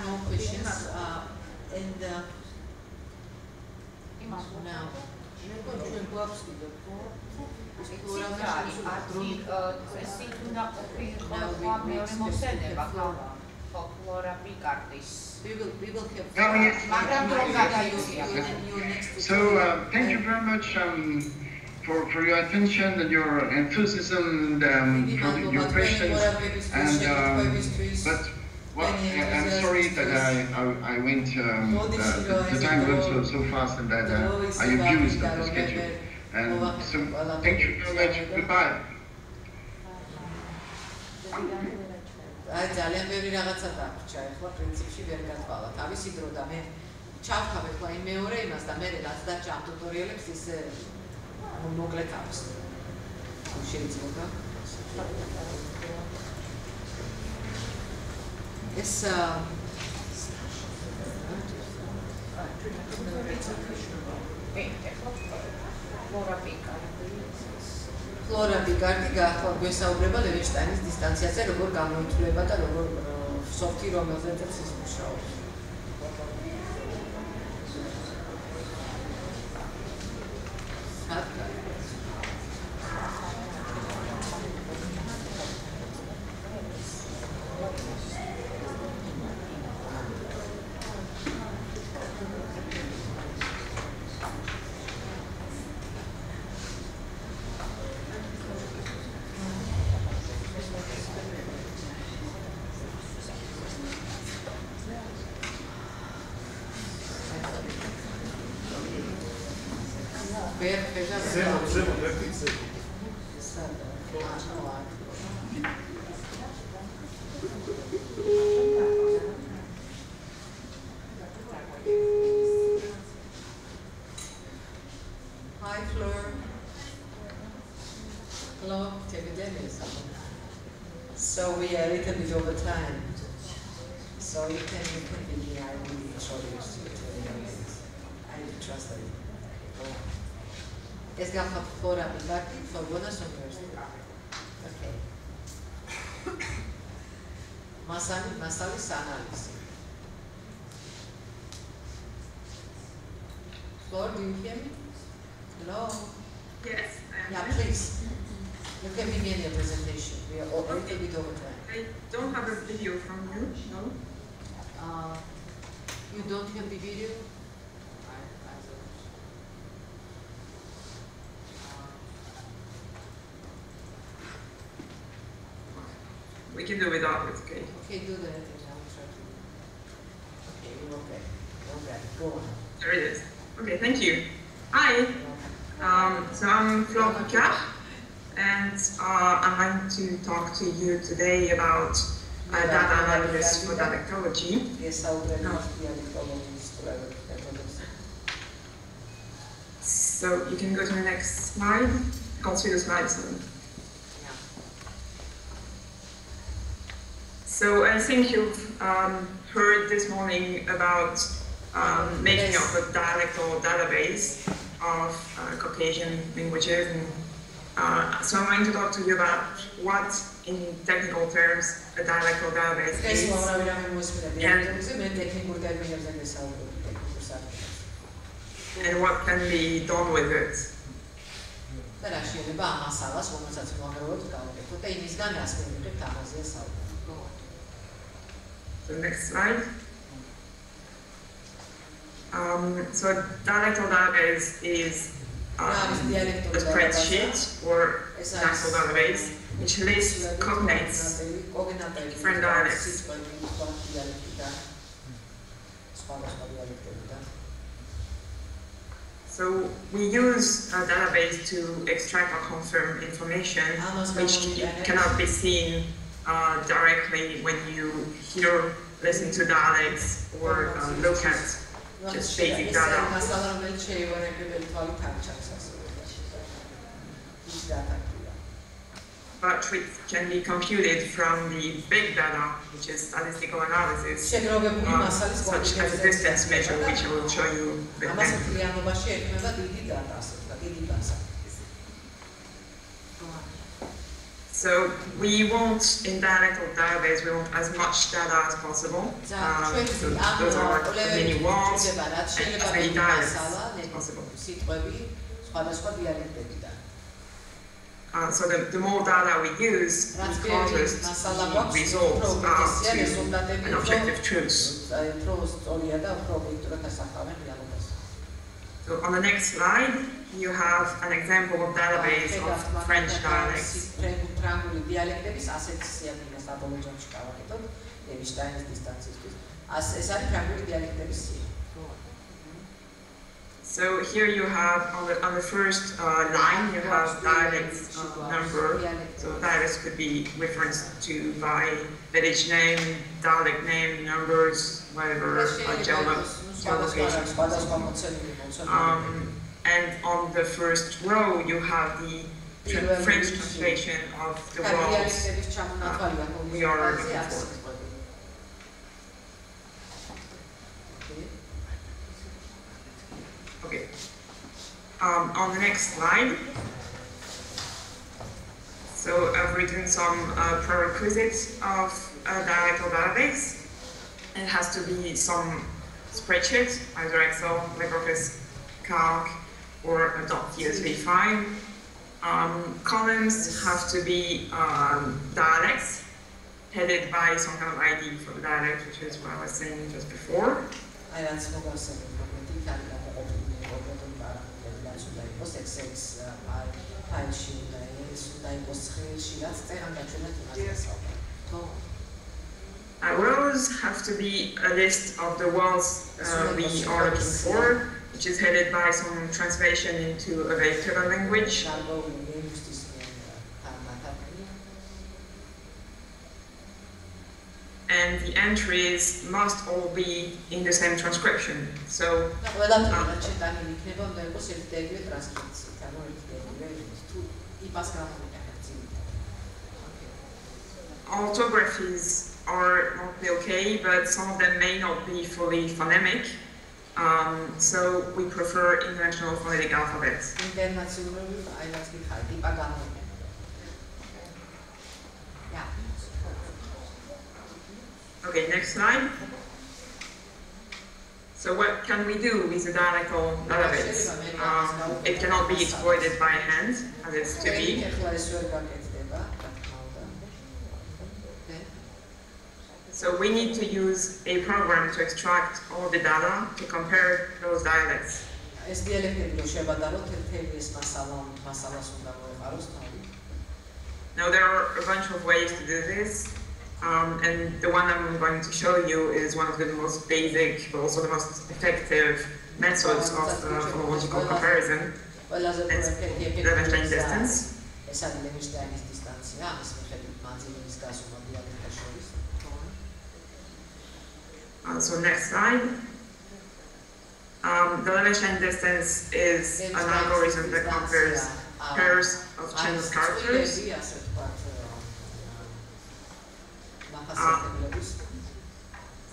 No questions, and now, So thank you very much for your attention and your enthusiasm and for your questions. And but. Well, I'm sorry that I went, the time went so fast and that I abused the schedule. And so, thank you very much. Goodbye. ძალიან ბევრი რაღაცა დაგვრჩა, ეხლა პრინციპში ვერ გათვალა. თავისი დრო და მე ჩავთავე ხო იმ მეორე იმას და მე რაც დაჭა ამ ტუტორიალებს ისე მოკლედ აქვს. შეიძლება ეს ფლორა პიკარდი გაახლა გვესაუბრება ლევენშტაინის დისტანციაზე, როგორ გამოიწვება და როგორ სოფტი რომელზეც ის მუშაობს. Hi, Fleur. Hello, take a day. So we are a little bit over time. So you can begin. I will introduce you to the audience. I trust that. Es gab Flora Bibaki for bonus university. Okay. Masalis analysis. Flor, do you hear me? Hello? Yes, I am. Yeah, please. You can begin your presentation. We are a little bit over time. I don't have a video from you, no? You don't have the video? We can do without it, okay? Okay, do that and I will try to. Okay, you're okay. Okay, go on. There it is. Okay, thank you. Hi. So I'm Vladika, and I'm going to talk to you today about data analysis for dialectology. Yes, I will So you can go to the next slide. Go through the slides. So I think you've heard this morning about making up a dialectal database of Caucasian languages. And so I'm going to talk to you about what, in technical terms, a dialectal database is. And what can be done with it. So next slide. So a dialectal database is a spreadsheet or national database which lists cognates different dialects. So we use a database to extract or confirm information which cannot be seen directly when you listen to dialects or look at just basic data. But which can be computed from the big data, which is statistical analysis, such as a distance measure, which I will show you with So we want, in dialectal database, we want as much data as possible. So those are as many words and as many dialects as possible. So the more data we use, the closest the results are to an objective truth. So on the next slide, you have an example of database of French dialects. So here you have, on the first line, you have dialects number. So dialects could be referenced to by village name, dialect name, numbers, whatever, geolocation. And on the first row, you have the French translation of the words we are looking for. Okay. On the next slide, so I've written some prerequisites of a dialectal database. It has to be some spreadsheet, either Excel, LibreOffice, Calc, or a .csv file. Columns have to be dialects, headed by some kind of ID for the dialect, which is what I was saying just before. Rows have to be a list of the words we are looking for, which is headed by some translation into a very clever language. And the entries must all be in the same transcription. So orthographies are mostly okay, but some of them may not be fully phonemic. So we prefer international phonetic alphabets. Okay, next slide. So what can we do with the dialectal database? It cannot be exploited by hand, as it's too big. So we need to use a program to extract all the data to compare those dialects. Now there are a bunch of ways to do this. And the one I'm going to show you is one of the most basic, but also the most effective methods of phonological comparison. It's the Levenstein distance. So next slide. The Levenstein distance is an algorithm that compares pairs of chain of characters.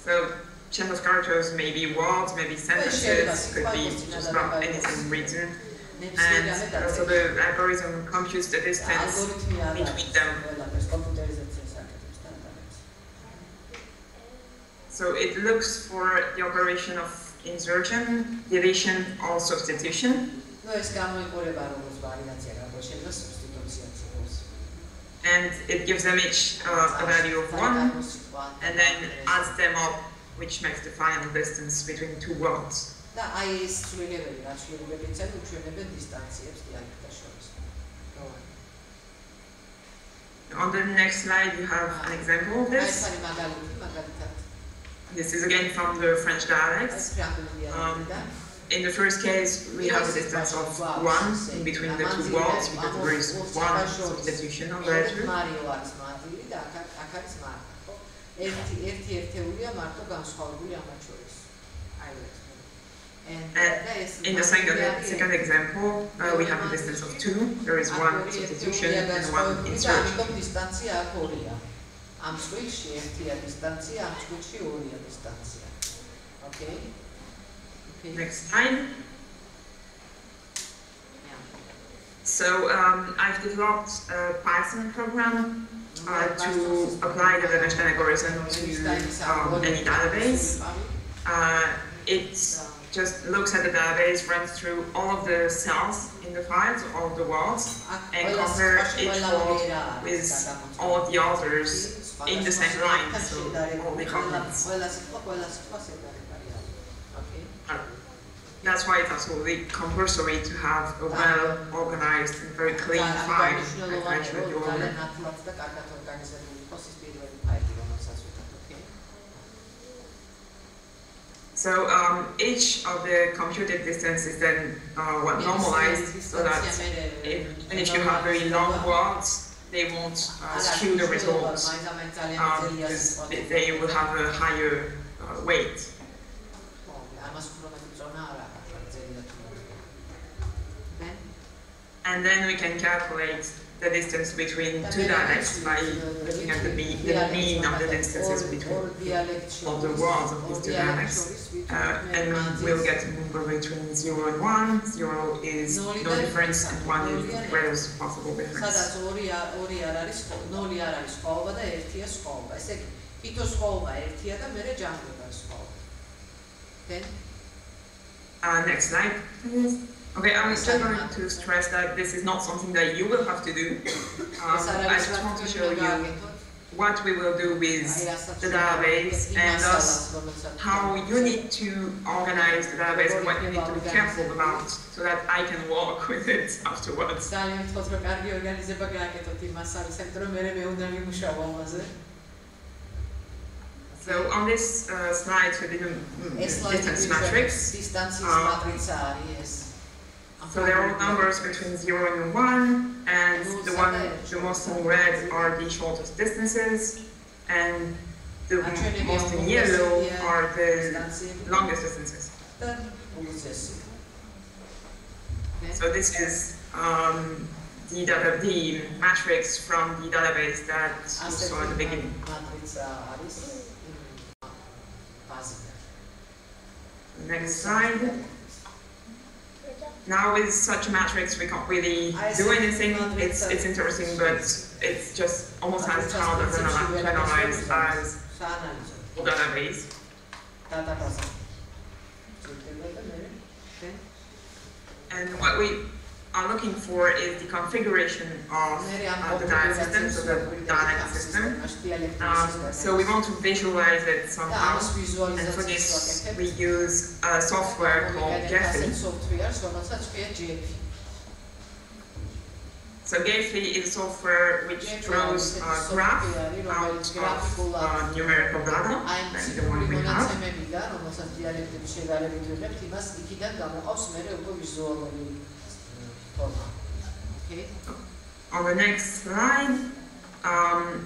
So chain of characters may be words, maybe sentences, could be just about anything written. And also the algorithm computes the distance between them. So it looks for the operation of insertion, deletion, or substitution. And it gives them each a value of 1, and then adds them up, which makes the final distance between two words. On the next slide, you have an example of this. This is again from the French dialects. In the first case, we have a distance of 1 in between the two words because there is one substitution of letter. And in the second example, we have a distance of 2. There is one substitution and one insertion. Okay. Next slide. So I've developed a Python program to apply the Levenstein algorithm to any database. It just looks at the database, runs through all of the cells in the files, all of the words, and compares each word with all of the others in the same line, so all the comments. That's why it's absolutely compulsory to have a well-organized and very clean file. So each of the computed distance is then normalized so that even if you have very long words, they won't skew the results because they will have a higher weight. And then we can calculate the distance between two dialects by looking at the mean of the distances between all the words of these two dialects. And we'll get a number between 0 and 1. 0 is no difference, and 1 is the greatest possible difference. Next slide, please. Okay, I'm just going to stress that this is not something that you will have to do. I just want to show you what we will do with the database and thus how you need to organize the database and what you need to be careful about so that I can work with it afterwards. So on this slide, we did a distance matrix. So there are numbers between 0 and 1, and the most in red are the shortest distances, and the most in yellow are the longest distances. So this is the matrix from the database that we saw at the beginning. Next slide. Now with such a matrix, we can't really do anything. It's interesting, but it's just almost as hard to analyze as a database. And what we are looking for is the configuration of the data system, so the data system. So we want to visualize it somehow, and for this we use a software called Gephi. So Gephi is software which draws a graph out of numerical data, like the one we have. Okay. On the next slide, I'll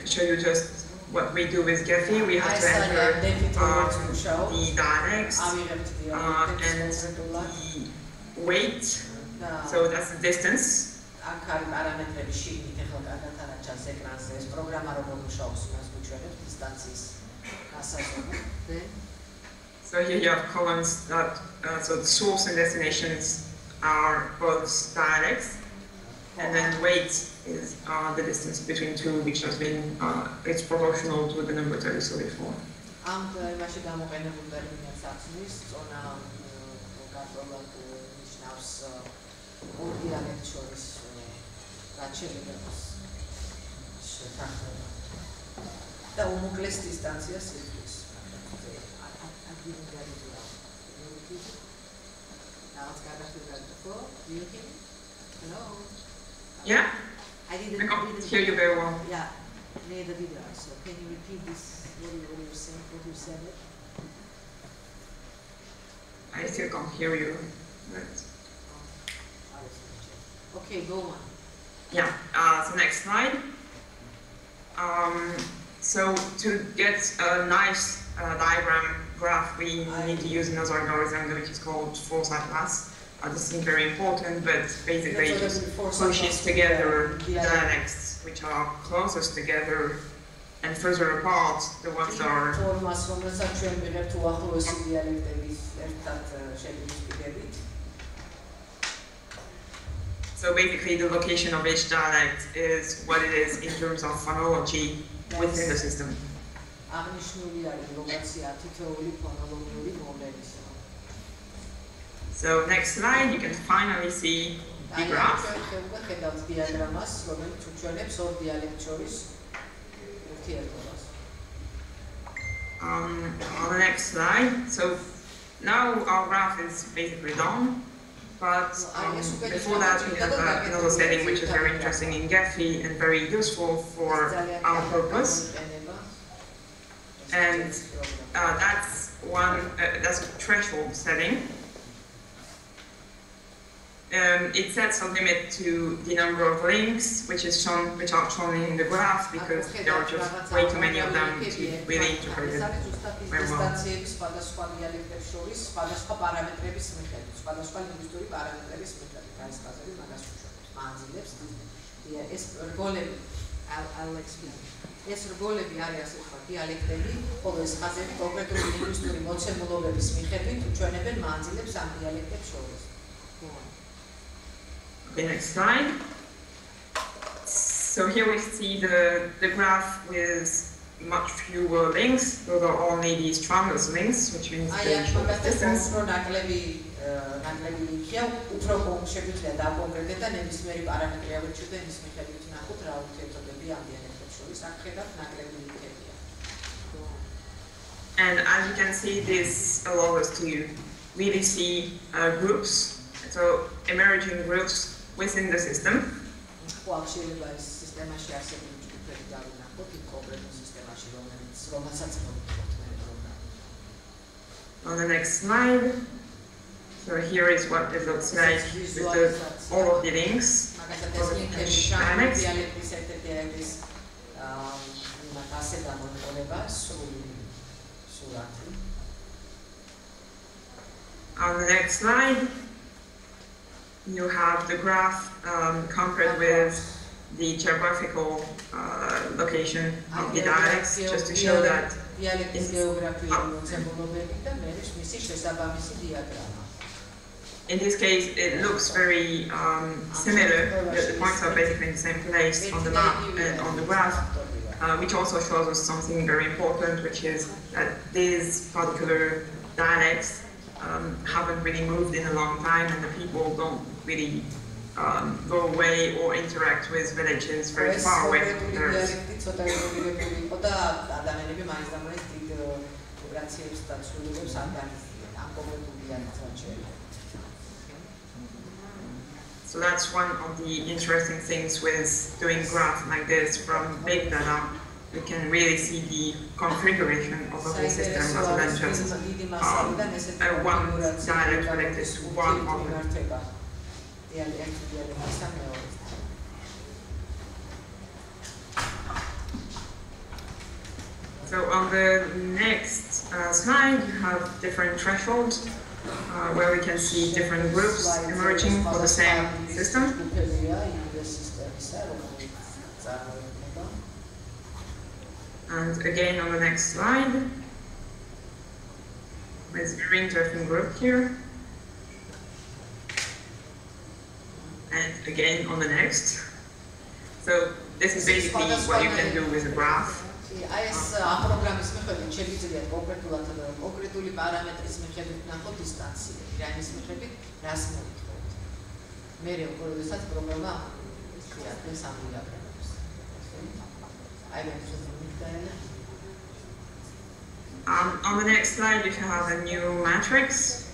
show you just what we do with Gephi. We have to enter the dialects and the weight, so that's the distance. So here you have columns that, so the source and destinations are both dialects, and then weight is the distance between two, which has been, it's proportional to the number that we saw before. Hello? Yeah? I can't hear you very well. Yeah, neither did I. So can you repeat this, what you were saying, what you said? I still can't hear you. But... Okay, go on. Yeah, so next slide. So to get a nice diagram graph, we need to use another algorithm which is called force atlas. This is very important, but basically it just pushes together the dialects which are closest together and further apart, the ones that are... So basically the location of each dialect is what it is in terms of phonology within the system. So next slide, you can finally see the graph. On the next slide, so now our graph is basically done, but before that we have another setting which is very interesting in Gephi and very useful for our purpose. And that's a threshold setting. It sets a limit to the number of links which are shown in the graph, because there are just way too many of them to really interpret it very well. I'll explain. ეს რგოლები არის ასე ვთქვათ დიალექტები, ხოლო ეს ხაზები კონკრეტული ლინგვისტური მოცემულობების მიხედვით უჩვენებენ მანძილებს ამ დიალექტებს შორის. Okay, next slide. So here we see the graph with much fewer links. Those are only the strongest links, which means the shortest distance. And as you can see, this allows us to really see groups, so emerging groups within the system. On the next slide, so here is what it looks like with all of the links for each dialect. On the next slide, you have the graph compared with the geographical location of the dialects, just to show that in this case it looks very similar, that the points are basically in the same place on the map and on the graph, which also shows us something very important, which is that these particular dialects haven't really moved in a long time, and the people don't really go away or interact with villages very far away from theirs. So that's one of the interesting things with doing graphs like this from big data. We can really see the configuration of the whole system rather than just one dialect related to one object. So on the next slide, you have different thresholds where we can see different groups emerging for the same system. And again on the next slide, there's a very interesting group here. And again on the next. So this is basically what you can do with a graph. ეს ამ პროგრამის მიხედვით შეგიძლიათ კონკრეტული პარამეტრის მიხედვით ნახოთ დისტანციები, რაიმის მიხედვით რას მოითხოვთ. მე როდესაც პროგრამა შეადგენს ამ დიაგრამებს. On the next slide, you have a new matrix.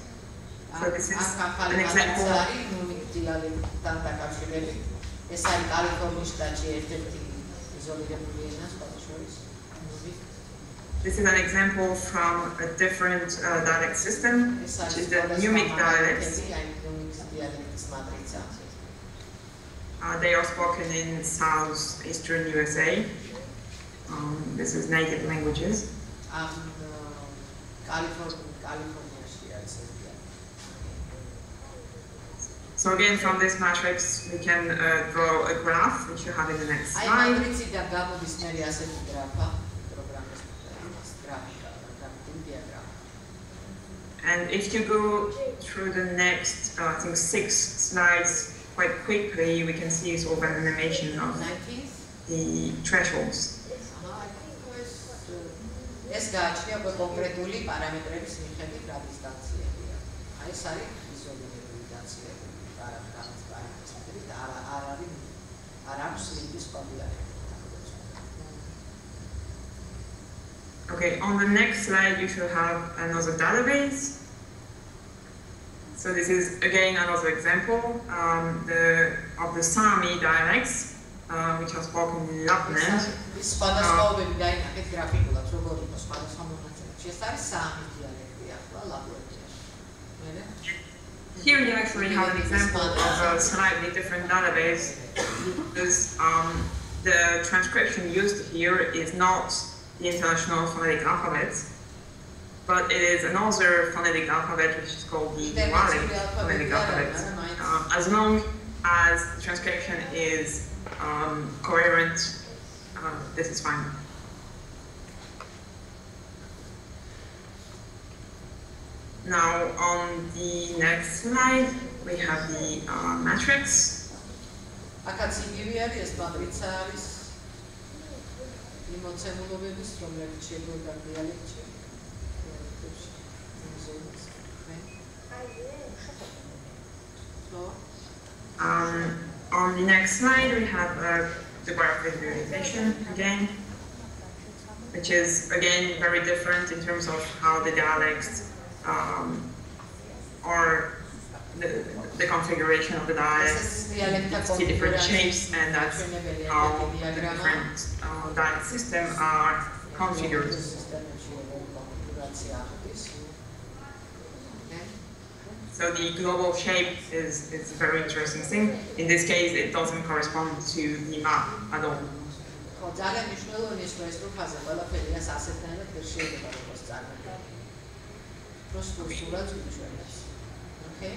So this is an example. This is an example from a different dialect system, which is the Numic dialects. They are spoken in southeastern USA. This is native languages. So again, from this matrix, we can draw a graph, which you have in the next slide. And if you go through the next, I think 6 slides quite quickly, we can see sort of an animation of the thresholds. ეს გააჩნია კონკრეტული პარამეტრების მიხედვით რა დისტანციებია. აი ეს არის იზოლირებული დისტანციები, პარამეტრების მიხედვით არ აქვს ლინკის კომპიუტერი. Okay, on the next slide you should have another database. So this is again another example of the Sami dialects, which are spoken in Lapland. Here you actually have an example of a slightly different database, because the transcription used here is not the International Phonetic Alphabet, but it is another phonetic alphabet which is called the Mali phonetic alphabet. As long as the transcription is coherent, this is fine. Now on the next slide, we have the matrix. On the next slide, we have the graph visualization again, which is again very different in terms of how the dialects or the configuration of the dialects, see different shapes, and that's how the different dialect systems are configured. So the global shape is a very interesting thing. In this case, it doesn't correspond to the map at all. Okay.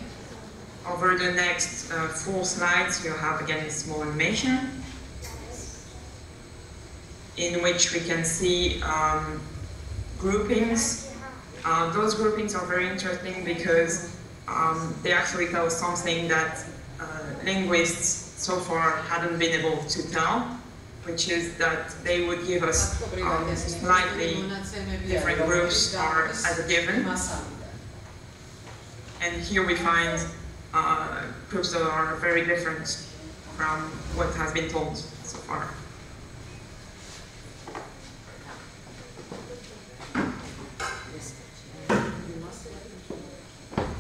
Over the next 4 slides, we'll have again a small animation in which we can see groupings. Those groupings are very interesting because they actually tell us something that linguists so far hadn't been able to tell, which is that they would give us slightly different groups or as a given. And here we find groups that are very different from what has been told so far.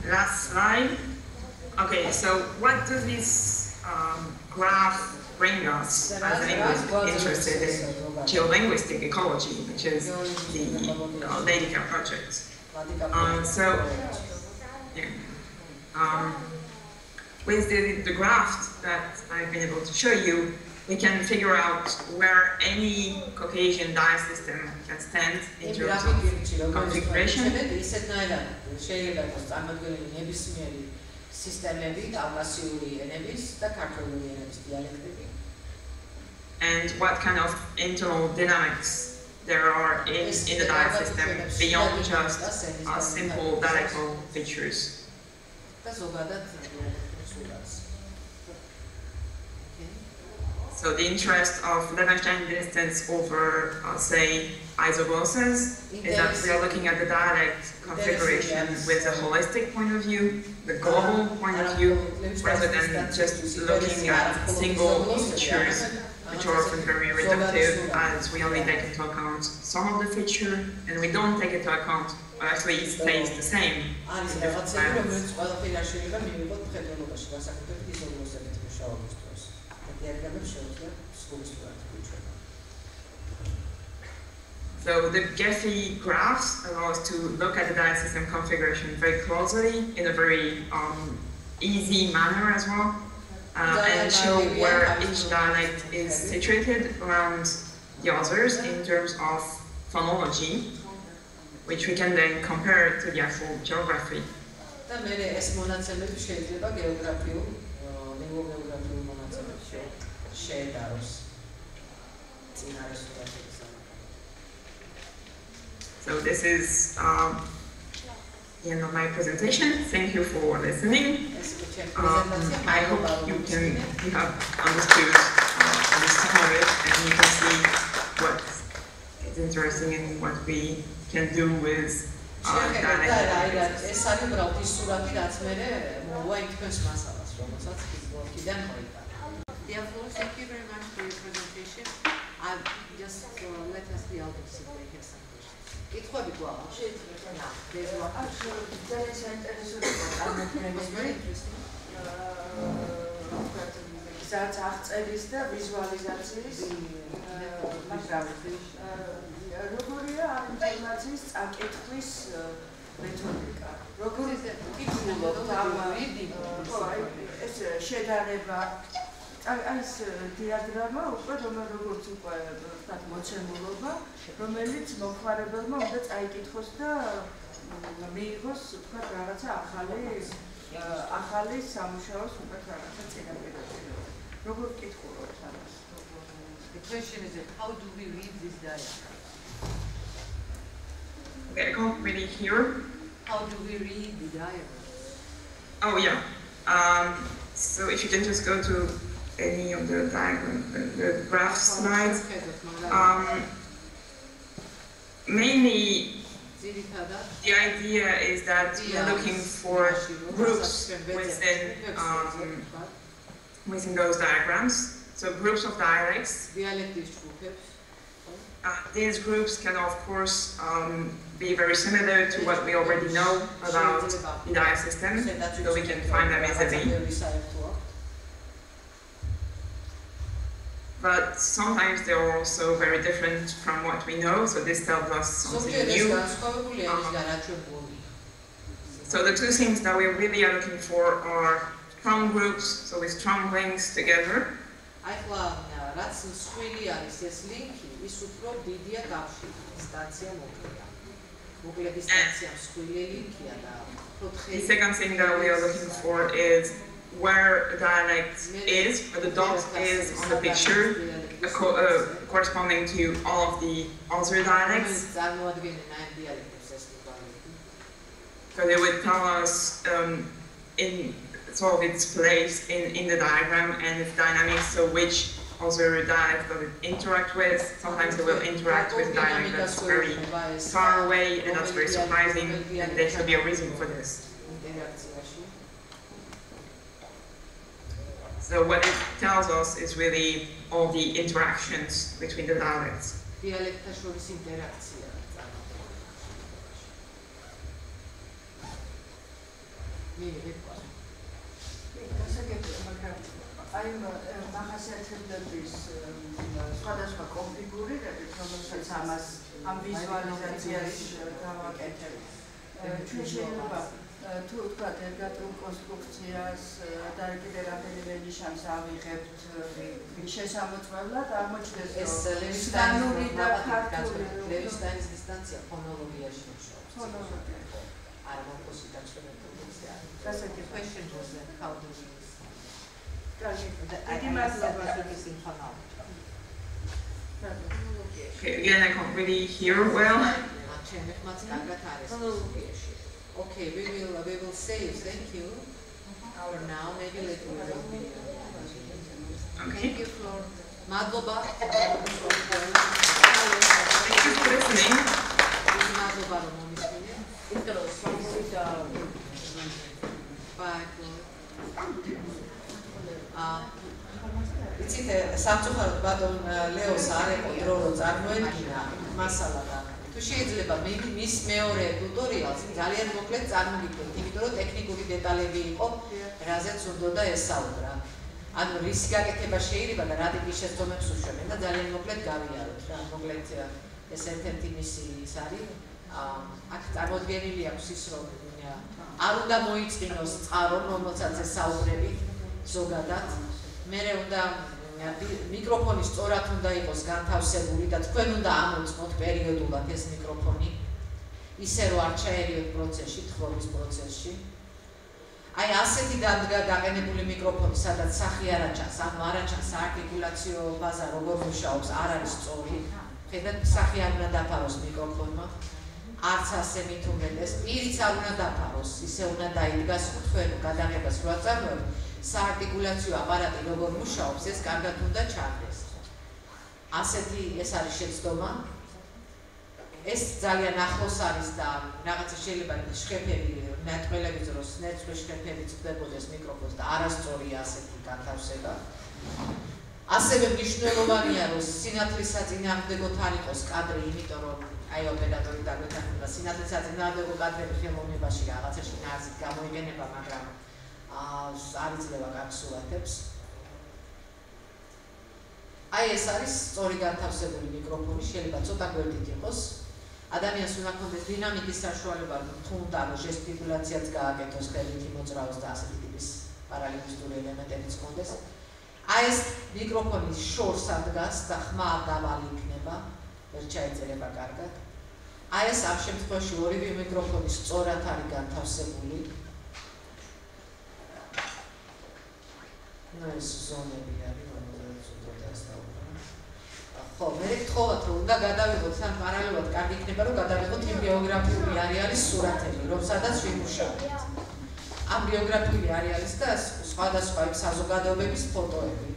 Last slide. Okay, so what does this graph bring us as linguists interested in geolinguistic ecology, which is the LADYCA project? With the graph that I've been able to show you, we can figure out where any Caucasian dial system can stand in terms of configuration. And what kind of internal dynamics there are in the dial system beyond just simple dialectal features. So the interest of Levenshtein distance over, say, isoglosses is that we are looking at the dialect configuration with a holistic point of view, the global point of view, rather than just looking at single features, which are often very reductive, as we only take into account some of the feature, and we don't take into account what actually stays the same in different dialects. So the Gephi graphs allow us to look at the dialect system configuration very closely in a very easy manner as well, and show where each dialect is situated around the others in terms of phonology, which we can then compare to the actual geography. So this is the end of my presentation. Thank you for listening. I hope you have understood some of it, and you can see what is interesting and what we can do with dialect. Thank you very much for your presentation. Just let us the audience if they have some questions. It was very interesting. That's აღწერის და ვიზუალიზაციის როგორია ამ ინფორმაციის წაკითხვის მეთოდიკა. როგორ იკითხულობთ ამ ეს შედარება ეს დიაგრამა უკვე როგორც უკვე ვთქვათ მოცემულობა, რომელიც მოხმარებელმა უნდა წაიკითხოს და მიიღოს ვთქვათ რაღაცა ახალი სამუშაოს ვთქვათ რაღაცა წინაპირობები. როგორ კითხულობთ ამას? The question is how do we read this diagram? Okay, I can't really hear. How do we read the diagram? Oh yeah. So if you can just go to any of the diagram, the graph slides. Mainly, the idea is that we're looking for groups within those diagrams. So groups of dialects. These groups can, of course, be very similar to what we already know about the dialect system, so we can find them easily. but sometimes they are also very different from what we know, so this tells us something new. So the two things that we really are looking for are strong groups, so with strong links together. The second thing that we are looking for is where a dialect is, where the dot is on the picture, corresponding to all of the other dialects. So they would tell us in sort of its place in the diagram and its dynamics, so which other dialect does it interact with. Sometimes they will interact with a dialect that's very far away, and that's very surprising, and there should be a reason for this. So what it tells us is really all the interactions between the dialects. აი მახასიათებლების სხვადასხვა კონფიგურირებით, რომელსაც ამას ამ ვიზუალიზაციაში გავაკეთებ. ჩვენ შეიძლება თუ ვთქვათ ერგატულ კონსტრუქციას და კიდევ რამდენიმე ნიშანს ავიღებთ შესამოწმებლად, აღმოჩნდეს რომ სკანური და ქართული ლევისტაინის დისტანცია ფონოლოგიაში მუშაობს. არ მომხსნით That's a good question, was that how do we Okay, again, I can't really hear well. Okay, we will say thank you. For now, maybe later we will be. Okay. Thank you for Madloba. Thank you for listening. იცით სამწუხაროდ ბატონ ლეოს არ ეყო დრო რომ წარმოედგინა მასალა და თუ შეიძლება მის მეორე ტუტორიალს ძალიან მოკლედ წარმოგიდგენთ, იმიტომ რომ ტექნიკური დეტალები იყო, რაზეც უნდა ესაუბრა. ანუ რის გაკეთება შეიძლება და რა ტიპის შეცდომებს უშვებენ და ძალიან მოკლედ გავიაროთ რა. მოკლედ ეს ერთ-ერთი მისი ის არის. აქ წარმოდგენილი აქვს ის, რომ არ უნდა მოიწყინოს წყარო, რომელსაც ესაუბრებით ზოგადად. მერე უნდა მიკროფონი სწორად უნდა იყოს განთავსებული და თქვენ უნდა ამოწყოთ პერიოდულად ეს მიკროფონი, ისე რომ არ ჩაერიოთ პროცესში, თხრობის პროცესში. აი ასეთი დაყენებული მიკროფონი, სადაც სახი არ აჩანს, ანუ არ აჩანს საარტიკულაციო ბაზა როგორ მუშაობს, არ არის სწორი. ხედავთ, სახი არ უნდა დაფაროს მიკროფონმა. არც ასე მით უმეტეს, პირიც არ უნდა დაფაროს, ისე უნდა დაიდგას თქვენ გადაღებას რო აწარმოებთ. საარტიკულაციო აპარატი როგორ მუშაობს, ეს კარგად უნდა ჩარდეს. ასეთი ეს არის შეცდომა. ეს ძალიან ახლოს არის და რაღაცა შეიძლება შხეფები, მეტყველების დროს ნერწყვი შხეფები წდებოდეს მიკროფონს და არასწორია ასეთი განთავსება. ასევე მნიშვნელოვანია, რომ სინათლის საწინააღმდეგოდ არ იყოს კადრი, იმიტომ რომ აი ოპერატორი დაგვეთანხმება სინათლის საწინააღმდეგო კადრები ხელოვნებაში რაღაცაში ნაზით გამოიყენება, მაგრამ არ იძლევა კარგ სურათებს. აი ეს არის სწორი განთავსებული მიკროფონი, შეიძლება ცოტა გვერდით იყოს. ადამიანს უნდა ჰქონდეს დინამიკის საშუალება, თუნდა რომ ჟესტიკულაციაც გააკეთოს, ხელით იმოძრავოს და ასეთი ტიპის პარალინგვისტური ელემენტებიც ჰქონდეს. აი ეს მიკროფონის შორს ადგას და ხმა დაბალი იქნება, ვერ ჩაეწერება კარგად. აი ეს ამ შემთხვევაში ორივე მიკროფონი სწორად არის განთავსებული. ეს ზონები არის, რომელზეც უნდა დასწავლოთ. ხო, მე გთხოვათ, რომ უნდა გადავიღოთ სამ პარალელურად, კარგი იქნება, რომ გადავიღოთ იმ ბიოგრაფიული არეალის სურათები, რომ სადაც ვიმუშავებთ. ამ ბიოგრაფიული არეალის და სხვადასხვა საზოგადოებების ფოტოები.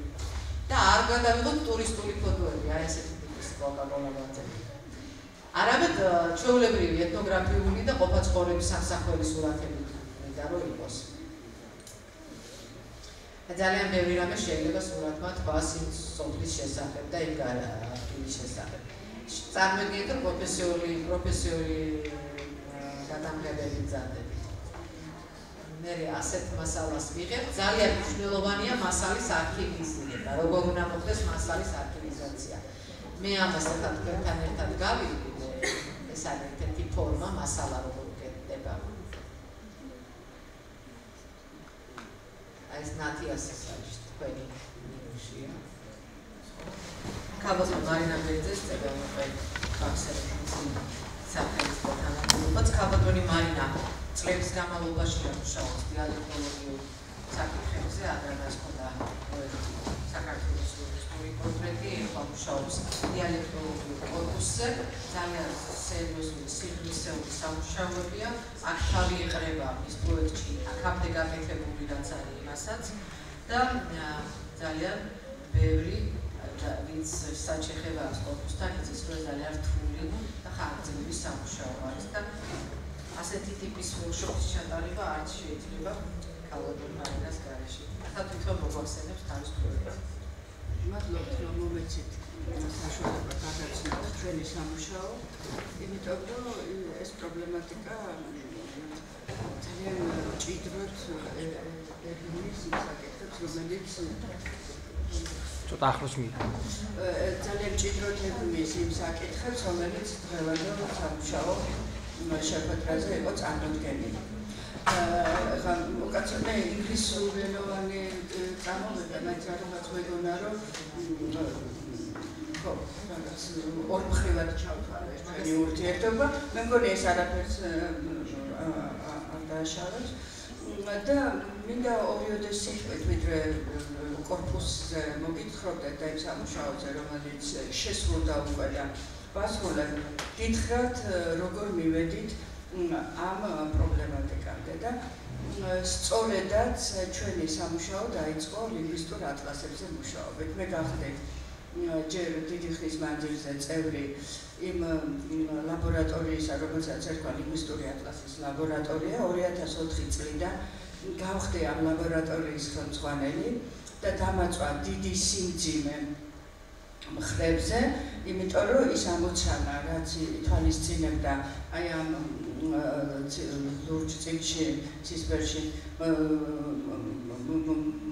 და არ გადავიღოთ ტურისტული ფოტოები, აი ესეთი ტიპის კოლაბორაციები. არამედ ჩვეულებრივი ეთნოგრაფიული და ყოფაცხოვრების სამსახურის სურათები მინდა რომ იყოს. ძალიან ბევრი რამე შეიძლება სურათმა თქვას იმ სოფლის შესახებ და იმ გარეშის შესახებ. წარმოიდგინეთ, რომ პროფესიული გადამღებები მზადებით. მე ასეთ მასალას ვიღებ, ძალიან მნიშვნელოვანია მასალის არქივიზება, როგორ უნდა მოხდეს მასალის არქივიზაცია. მე ამას თქვენთან ერთად გავიგე, ეს არის ერთ-ერთი ფორმა მასალა როგორ გეტდება. ეს ნათიასის არის თქვენი ნიშია. ქაბოთო მარინა ბერძეს წებელმოყვე ფაქსერების საფრთხის თანამდებობაც ქაბოთონი მარინა წლების განმავლობაში მუშაობს დიალექტოლოგიურ საკითხებზე, ადრანაც ჰქონდა პროექტი საქართველოს ტურისტული პორტრეტი, ახლა მუშაობს დიალექტოლოგიურ კორპუსზე, ძალიან სერიოზული სიღრმისეული სამუშაოებია, აქ თავი ეყრება მის პროექტში, აქამდე გაკეთებული რაც არის იმასაც და ძალიან ბევრი ვინც საჩეხება აქვს კორპუსთან, იცის რომ ძალიან რთული და ხანგრძლივი სამუშაო არის და ასეთი ტიპის ვორქშოპის ჩატარება არც შეიძლება ქალბატონ მარინას გარეშე. ახლა თვითონ მოგვახსენებს თავის პროექტს. მადლობთ რომ მომეცით საშუალება გადაცნოთ ჩვენი სამუშაო, იმიტომ რომ ეს პრობლემატიკა ძალიან ჭიდროდ ეგვიმის იმ საკითხებს, რომელიც ცოტა ახლოს მიდია. ძალიან ჭიდროდ ეგვიმის იმ საკითხებს, რომელიც დღევანდელ სამუშაო შეხვედრაზე იყო წარმოდგენილი. ახლა უკაცრავ ინგლისურენოვანი წამოვიდა, მაინც რაღაც მეგონა რომ ხო, რაღაც ორმხრივად ჩავთვალე ჩვენი ურთიერთობა. მე მგონი ეს არაფერს არ დააშავებს და მინდა ორიოდე სიტყვით ვიდრე კორპუსზე მოგითხრობდეთ და იმ სამუშაოზე, რომელიც შესრულდა უკვე და ვასრულებ, გითხრათ როგორ მივედით ამ პრობლემატიკამდე და სწორედაც ჩვენი სამუშაო დაიწყო ლინგვისტურ ატლასებზე მუშაობით. მე გავხდით ჯერ დიდი ხნის მანძილზე წევრი იმ ლაბორატორიისა, რომელსაც ერქვა ლინგვისტური ატლასის ლაბორატორია, 2004 წლიდან გავხდი ამ ლაბორატორიის ხელმძღვანელი და დამაწვა დიდი სიმძიმე მხრებზე, იმიტომ რომ ის ამოცანა, რაც ითვალისწინებდა აი ამ ლურჯ წიგნში, ცისფერში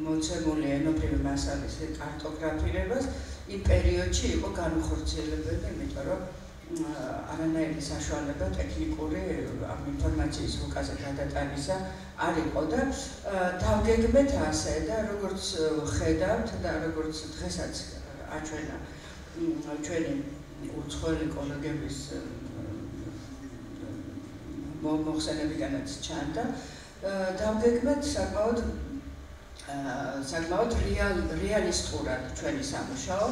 მოცემული ენობრივი მასალის კარტოგრაფირებას, იმ პერიოდში იყო განუხორციელებელი, იმიტომ რომ არანაირი საშუალება ტექნიკური ამ ინფორმაციის უკაზე გადატანისა არ იყო და დავგეგმეთ ასე და როგორც ხედავთ და როგორც დღესაც აჩვენა ჩვენი უცხოელი კოლეგების მოხსენებიდანაც ჩანდა, დავგეგმეთ საკმაოდ რეალისტურად ჩვენი სამუშაო.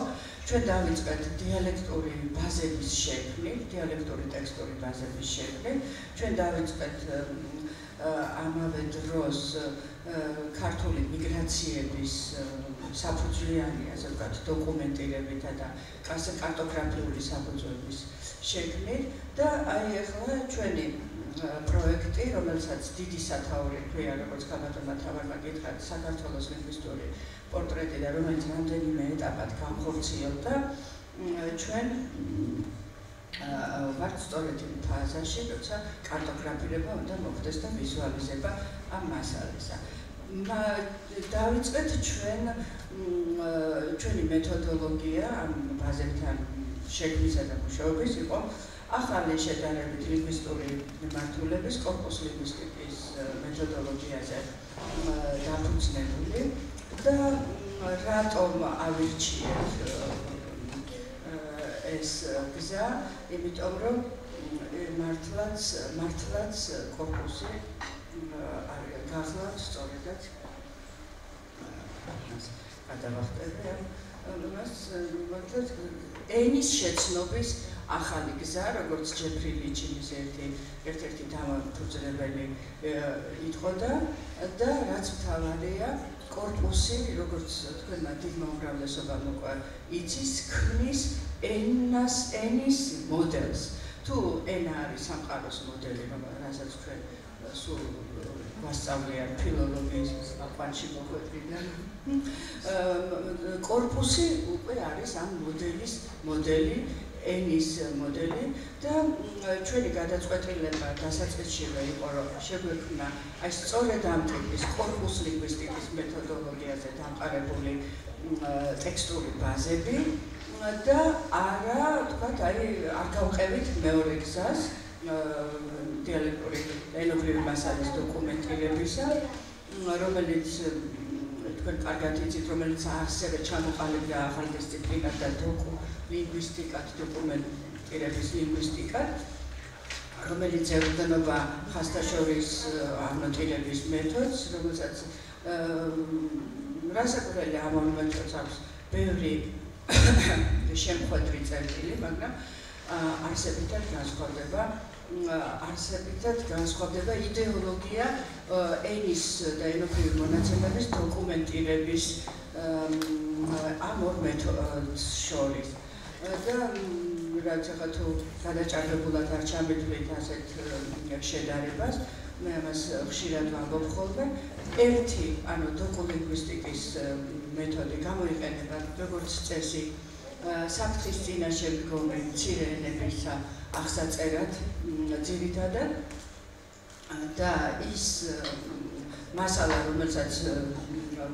ჩვენ დავიწყეთ დიალექტური ბაზების შექმნით, დიალექტური ტექსტური ბაზების შექმნით. ჩვენ დავიწყეთ ამავე დროს ქართული მიგრაციების საფუძვლიანი, ასე ვთქვათ, დოკუმენტირებითა და კარტოგრაფიული საფუძვლების შექმნით და აი ახლა ჩვენი პროექტი, რომელსაც დიდი სათაური ჰქვია, როგორც ქალბატონმა თავარმა გითხრათ, საქართველოს ლინგვისტური პორტრეტი და რომელიც რამდენიმე ეტაპად განხორციელდა, ჩვენ ვართ სწორედ იმ ფაზაში, როცა კარტოგრაფირება უნდა მოხდეს და ვიზუალიზება ამ მასალისა. დავიწყეთ ჩვენი მეთოდოლოგია ამ ბაზებთან შექმნისა და მუშაობის იყო ახალი შედარებით ლინგვისტური მიმართულების კორპუს ლინგვისტიკის მეთოდოლოგიაზე დაფუძნებული და რატომ ავირჩიეთ ეს გზა, იმიტომ რომ მართლაც კორპუსი გახლავთ სწორედაც გადავახტები ამას ენის შეცნობის ახალი გზა, როგორც ჯეფრი ლიჩინის ერთ-ერთი დამფუძნებელი იტყოდა და რაც მთავარია, კორპუსი, როგორც თქვენმა დიდმა უმრავლესობამ უკვე იცის, ქმნის ენის მოდელს. თუ ენა არის სამყაროს მოდელი, რასაც ჩვენ სულ გვასწავლიან ფილოლოგიის აკვანში მოხვედრიდან, კორპუსი უკვე არის ამ მოდელი ენის მოდელი და ჩვენი გადაწყვეტილება დასაწყისშივე იყო, რომ შეგვექმნა აი სწორედ ამ ტიპის კორპუს ლინგვისტიკის მეთოდოლოგიაზე დამყარებული ტექსტური ბაზები და არა, თქვათ, აი არ გავყევით მეორე გზას დიალექტური ენობრივი მასალის დოკუმენტირებისა, რომელიც თქვენ კარგად იცით, რომელიც ასევე ჩამოყალიბდა ახალ დისციპლინად და ლინგვისტიკად, დოკუმენტირების ლინგვისტიკად, რომელიც ეუბნება ხასთაშორის ანოტირების მეთოდს, რომელსაც რასაკვირველია ამ მეთოდს აქვს ბევრი შემხვედრი წერტილი, მაგრამ არსებითად განსხვავდება იდეოლოგია ენის და ენობრივი მონაცემების დოკუმენტირების ამ ორ მეთოდს შორის. და რაც ახლა თუ გადაჭარბებულად არ ჩამეთვლით ასეთ შედარებას, მე ამას ხშირად ვამბობ ხოლმე, ერთი, ანუ დოკულინგვისტიკის მეთოდი გამოიყენება როგორც წესი საფრთხის წინაშე მდგომი მცირე ენების აღსაწერად ძირითადად და ის მასალა, რომელსაც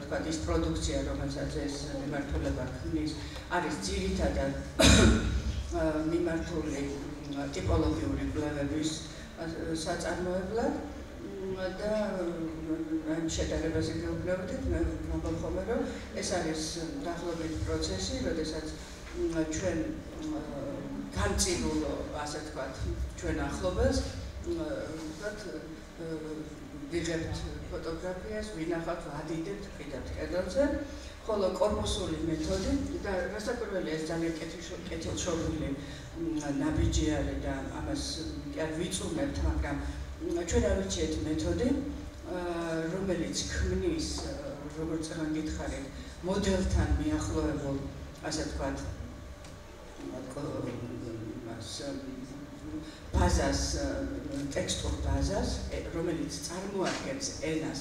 თქვა ის პროდუქცია, რომელსაც ეს მიმართულება ქმნის, არის ძირითადად მიმართული ტიპოლოგიური კვლევების საწარმოებლად და ამ შედარებაზე გეუბნებოდით, მე ვამბობ ხოლმე, რომ ეს არის დაახლოებით პროცესი, როდესაც ჩვენ განწილულ, ასე ვთქვათ, ჩვენ ახლობელს, ვთქვათ, ვიღებთ ფოტოგრაფიას, ვინახავთ, ვადიდებთ კიდევ კედელზე, ხოლო კორპუსული მეთოდი და რასაკვირველია ეს ძალიან კეთილშობილი ნაბიჯი არის და ამას კი არ ვიწუნებთ, მაგრამ ჩვენ ავირჩიეთ მეთოდი, რომელიც ქმნის, როგორც წეგან გითხარით, მოდელთან მიახლოებულ, ასე ვთქვათ, ბაზას, ტექსტურ ბაზას, რომელიც წარმოადგენს ენას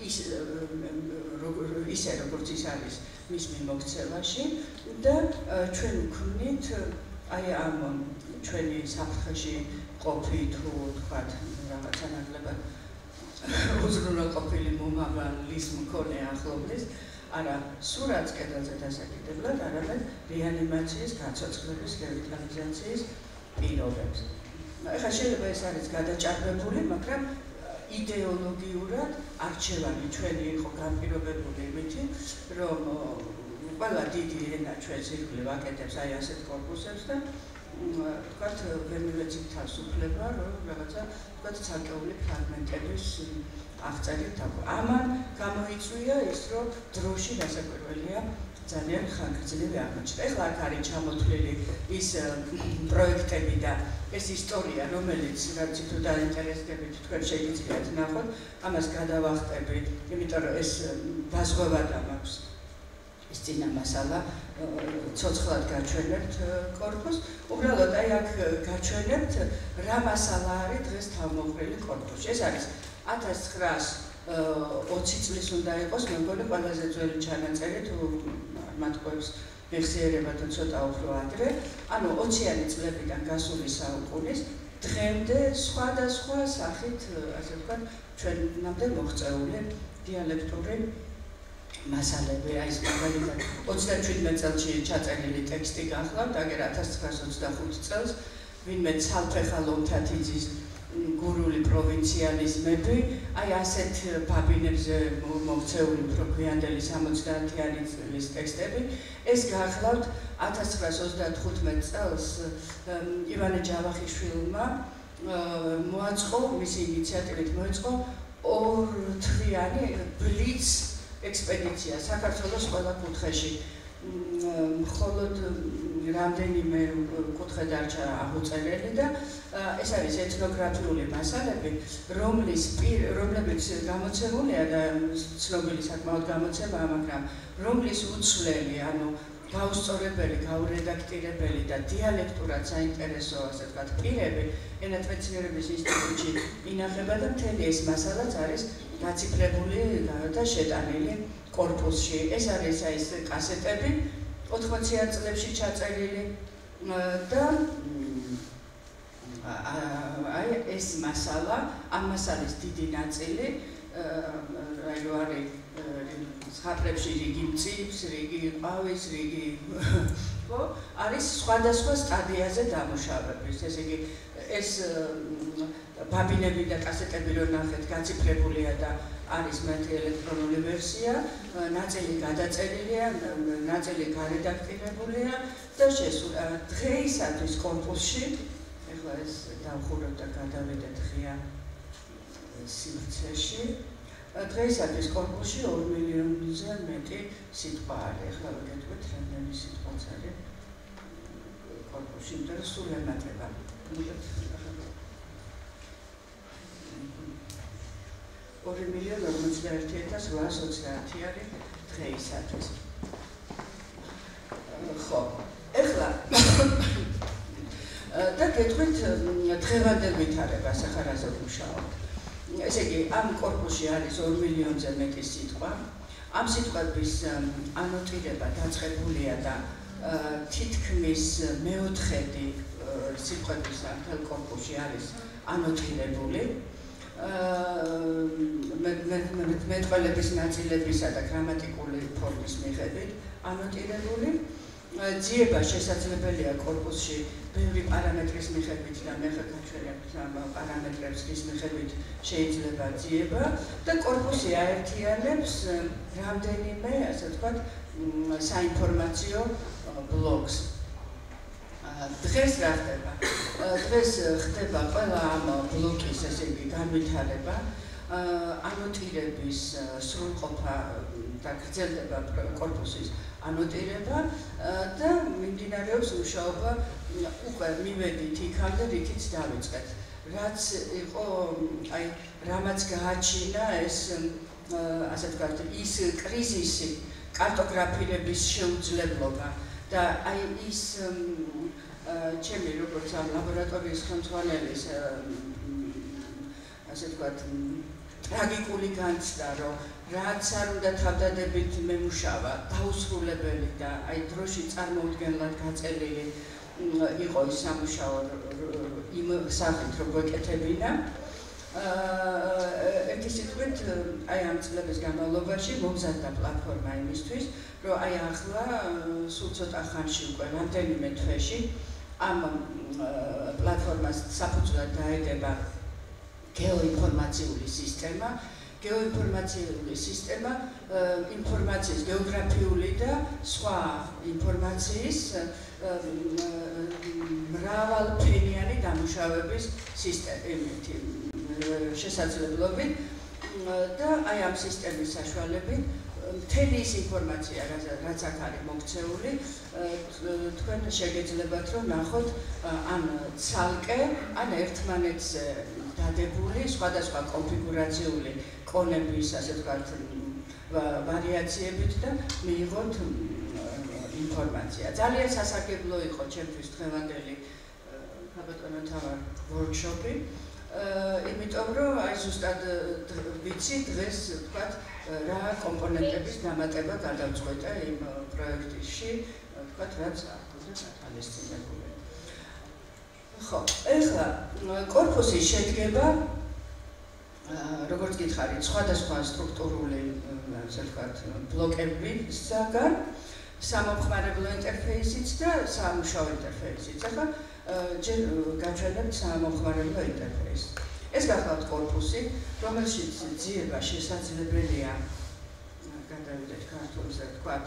ისე, როგორც ის არის მის მიმოქცევაში და ჩვენ ვქმნით აი ამ ჩვენი საფრთხეში ყოფი თუ თქვათ რაღაცა ნაკლებად უზრუნველყოფილი მომავლის მქონე ახლობლის, არა სურათს კედელზე დასაკიდებლად, არამედ რეანიმაციის, გაცოცხლების, რევიტალიზაციის პირობებს. ეხლა შეიძლება ეს არის გადაჭარბებული, მაგრამ იდეოლოგიურად არჩევანი ჩვენი იყო განპირობებული იმითი, რომ ყველა დიდი ენა ჩვენს ირგვლივ აკეთებს აი ასეთ კორპუსებს და თქვათ ვერ მივეცით თავს უფლება, რომ რაღაცა თქვათ ცალკეული ფრაგმენტების აღწერით დაგვაქვს. ამან გამოიწვია ის, რომ დროში რასაკვირველია ძალიან ხანგრძლივი აღმოჩნდა. ეხლა აქ არის ჩამოთვლილი ის პროექტები და ეს ისტორია, რომელიც რაც თუ დაინტერესდებით, თქვენ შეგიძლიათ ნახოთ, ამას გადავახტები, იმიტომ რომ ეს დაზღვევად მაქვს ის წინა მასალა, ცოცხლად გაჩვენებთ კორპუსს. უბრალოდ აი აქ გაჩვენებთ რა მასალა არის დღეს თავმოყრილი კორპუსში. ეს არის 1920 წლის უნდა იყოს, მე მგონი ყველაზე ძველი ჩანაწერი თუ მათყუებს მეხსიერება თუ ცოტა უფრო ადრე, ანუ 20-იანი წლებიდან გასული საუკუნის დღემდე სხვადასხვა სახით, ასე ვთქვათ, ჩვენამდე მოღწეული დიალექტური მასალები, აი ეს მაგალითად 27 წელში ჩაწერილი ტექსტი გახლავთ, აგერ 1925 წელს ვინმე ცალფეხა ლომთათიძის გურული პროვინციალიზმები, აი ასეთ ბაბინებზე მოქცეული უფრო გვიანდელი 70-იანი წლის ტექსტები, ეს გახლავთ 1935 წელს ივანე ჯავახიშვილმა მოაწყო, მისი ინიციატივით მოეწყო ორთვიანი ბლიც ექსპედიცია საქართველოს ყველა კუთხეში. მხოლოდ რამდენიმე კუთხე დარჩა აღუწერელი და ეს არის ეთნოგრაფიული მასალები, რომლებიც გამოცემულია და ცნობილი საკმაოდ გამოცემაა, მაგრამ რომლის უცვლელი, ანუ გაუსწორებელი, გაურედაქტირებელი და დიალექტურად საინტერესო, ასე ვთქვათ, პირები ენათმეცნიერების ინსტიტუტში ინახება და მთელი ეს მასალაც არის გაციფრებული და შეტანილი კორპუსში. ეს არის აი ეს კასეტები 80-იან წლებში ჩაწერილი, და აი ეს მასალა, ამ მასალის დიდი ნაწილი აი რო არის ხატრებში რიგი მწიფს, რიგი ყავის, რიგი ხო, არის სხვადასხვა სტადიაზე დამუშავების. ესე იგი ეს ბაბინები და კასეტები რო ნახეთ, გაციფრებულია და არის მათი ელექტრონული ვერსია, ნაწილი გადაწერილია, ნაწილი გარედაქტირებულია და დღეისათვის კორპუსში, ეხლა ეს დავხუროთ და გადავიდეთ ღია სივრცეში. დღეისათვის კორპუსში 2 მილიონზე მეტი სიტყვა არის. ეხლა ვიგეთქვით რამდენი სიტყვაც არის კორპუსში, იმიტომ რომ სულ ემატება. 2,41,820 არის დღეისათვის. ხო, ეხლა და გეტყვით დღევანდელ ვითარებას ახლა რაზე ვმუშაობ. ესე იგი, ამ კორპუსში არის 2 მილიონზე მეტი სიტყვა. ამ სიტყვების ანოტირება დაწყებულია და თითქმის მეოთხედი სიტყვების მთელ კორპუსში არის ანოტირებული. მეტყველების ნაწილებისა და გრამატიკული ფორმის მიხედვით ანოტირებული. ძიება შესაძლებელია კორპუსში ბევრი პარამეტრის მიხედვით და მე გაჩვენებთ ამ პარამეტრებს, რის მიხედვით შეიძლება ძიება და კორპუსი აერთიანებს რამდენიმე, ასე ვთქვათ, საინფორმაციო ბლოკს. დღეს რა ხდება? დღეს ხდება ყველა ამ ბლოკის, ესე იგი, განვითარება, ანოტირების სრულყოფა და გრძელდება კორპუსის ანოტირება და მიმდინარეობს მუშაობა, უკვე მივედით იქამდე, რითიც დავიწყეთ. რაც იყო, აი, რამაც გააჩინა ეს, ასე ვთქვათ, ის კრიზისი, კარტოგრაფირების შეუძლებლობა და აი ის ჩემი როგორც ამ ლაბორატორიის ხელმძღვანელის, ასე ვთქვათ, ტრაგიკული განცდა, რომ რაც არ უნდა თავდადებით მემუშავა, დაუსრულებელი და აი დროში წარმოუდგენლად გაწელილი იყო ის სამუშაო იმ სახით, რომ გვეკეთებინა. ერთი სიტყვით, აი ამ წლების განმავლობაში მომზადდა პლატფორმა იმისთვის, რომ აი ახლა სულ ცოტა ხანში უკვე რამდენიმე თვეში ამ პლატფორმას საფუძვლად დაედება გეოინფორმაციული სისტემა. გეოინფორმაციული სისტემა ინფორმაციის გეოგრაფიული და სხვა ინფორმაციის მრავალფენიანი დამუშავების შესაძლებლობით და აი ამ სისტემის საშუალებით მთელი ის ინფორმაცია, რაც აქ არის მოქცეული, თქვენ შეგეძლებათ რომ ნახოთ ან ცალკე, ან ერთმანეთზე დადებული სხვადასხვა კონფიგურაციული კონების, ასე ვთქვათ, ვარიაციებით და მიიღოთ ინფორმაცია. ძალიან სასარგებლო იყო ჩემთვის დღევანდელი საბატონო თავარ ვორქშოპი, იმიტომ რომ აი ზუსტად ვიცი დღეს ვთქვათ რა კომპონენტების დამატება გადავწყვეტა იმ პროექტში, ვთქვათ, რაც აქამდე გათვალისწინებული. ხო, ეხლა კორპუსი შედგება, როგორც გითხარით, სხვადასხვა სტრუქტურული, ასე ვთქვათ, ბლოკებისგან, სამომხმარებლო ინტერფეისით და სამუშაო ინტერფეისით. ახლა ჯერ გავჩვენებთ სამომხმარებლო ინტერფეისს. ეს გახლავთ კორპუსი, რომელშიც ძიება შესაძლებელია, გადავიდეთ ქართულზე, ვთქვათ,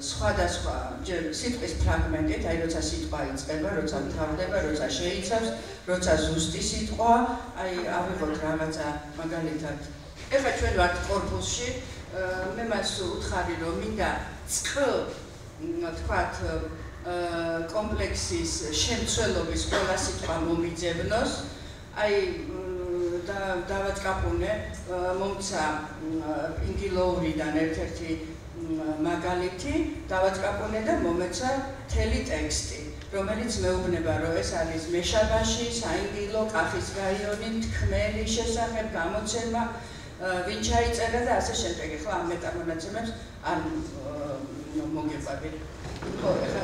სხვადასხვა სიტყვის ფრაგმენტით, აი როცა სიტყვა იწყება, როცა მთავრდება, როცა შეიცავს, როცა ზუსტი სიტყვა, აი ავიღოთ რაღაცა მაგალითად. ეხლა ჩვენ ვართ კორპუსში, მე მას უთხარი რომ მინდა თქვათ კომპლექსის შემცველობის ყველა სიტყვა მომიძებნოს, აი დავაწყაპუნე, მომცა ინგილოურიდან ერთ-ერთი მაგალითი, დავაწყაპუნე და მომეცა მთელი ტექსტი, რომელიც მეუბნება, რომ ეს არის მეშაბაში, საინგილო, კახის რაიონი, თქმელის შესახებ გამოცემა ვინ ჩაიწერა და ასე შემდეგ. ახლა ამ მეტამონაცემებს არ მოგეყვებით. ხო, ახლა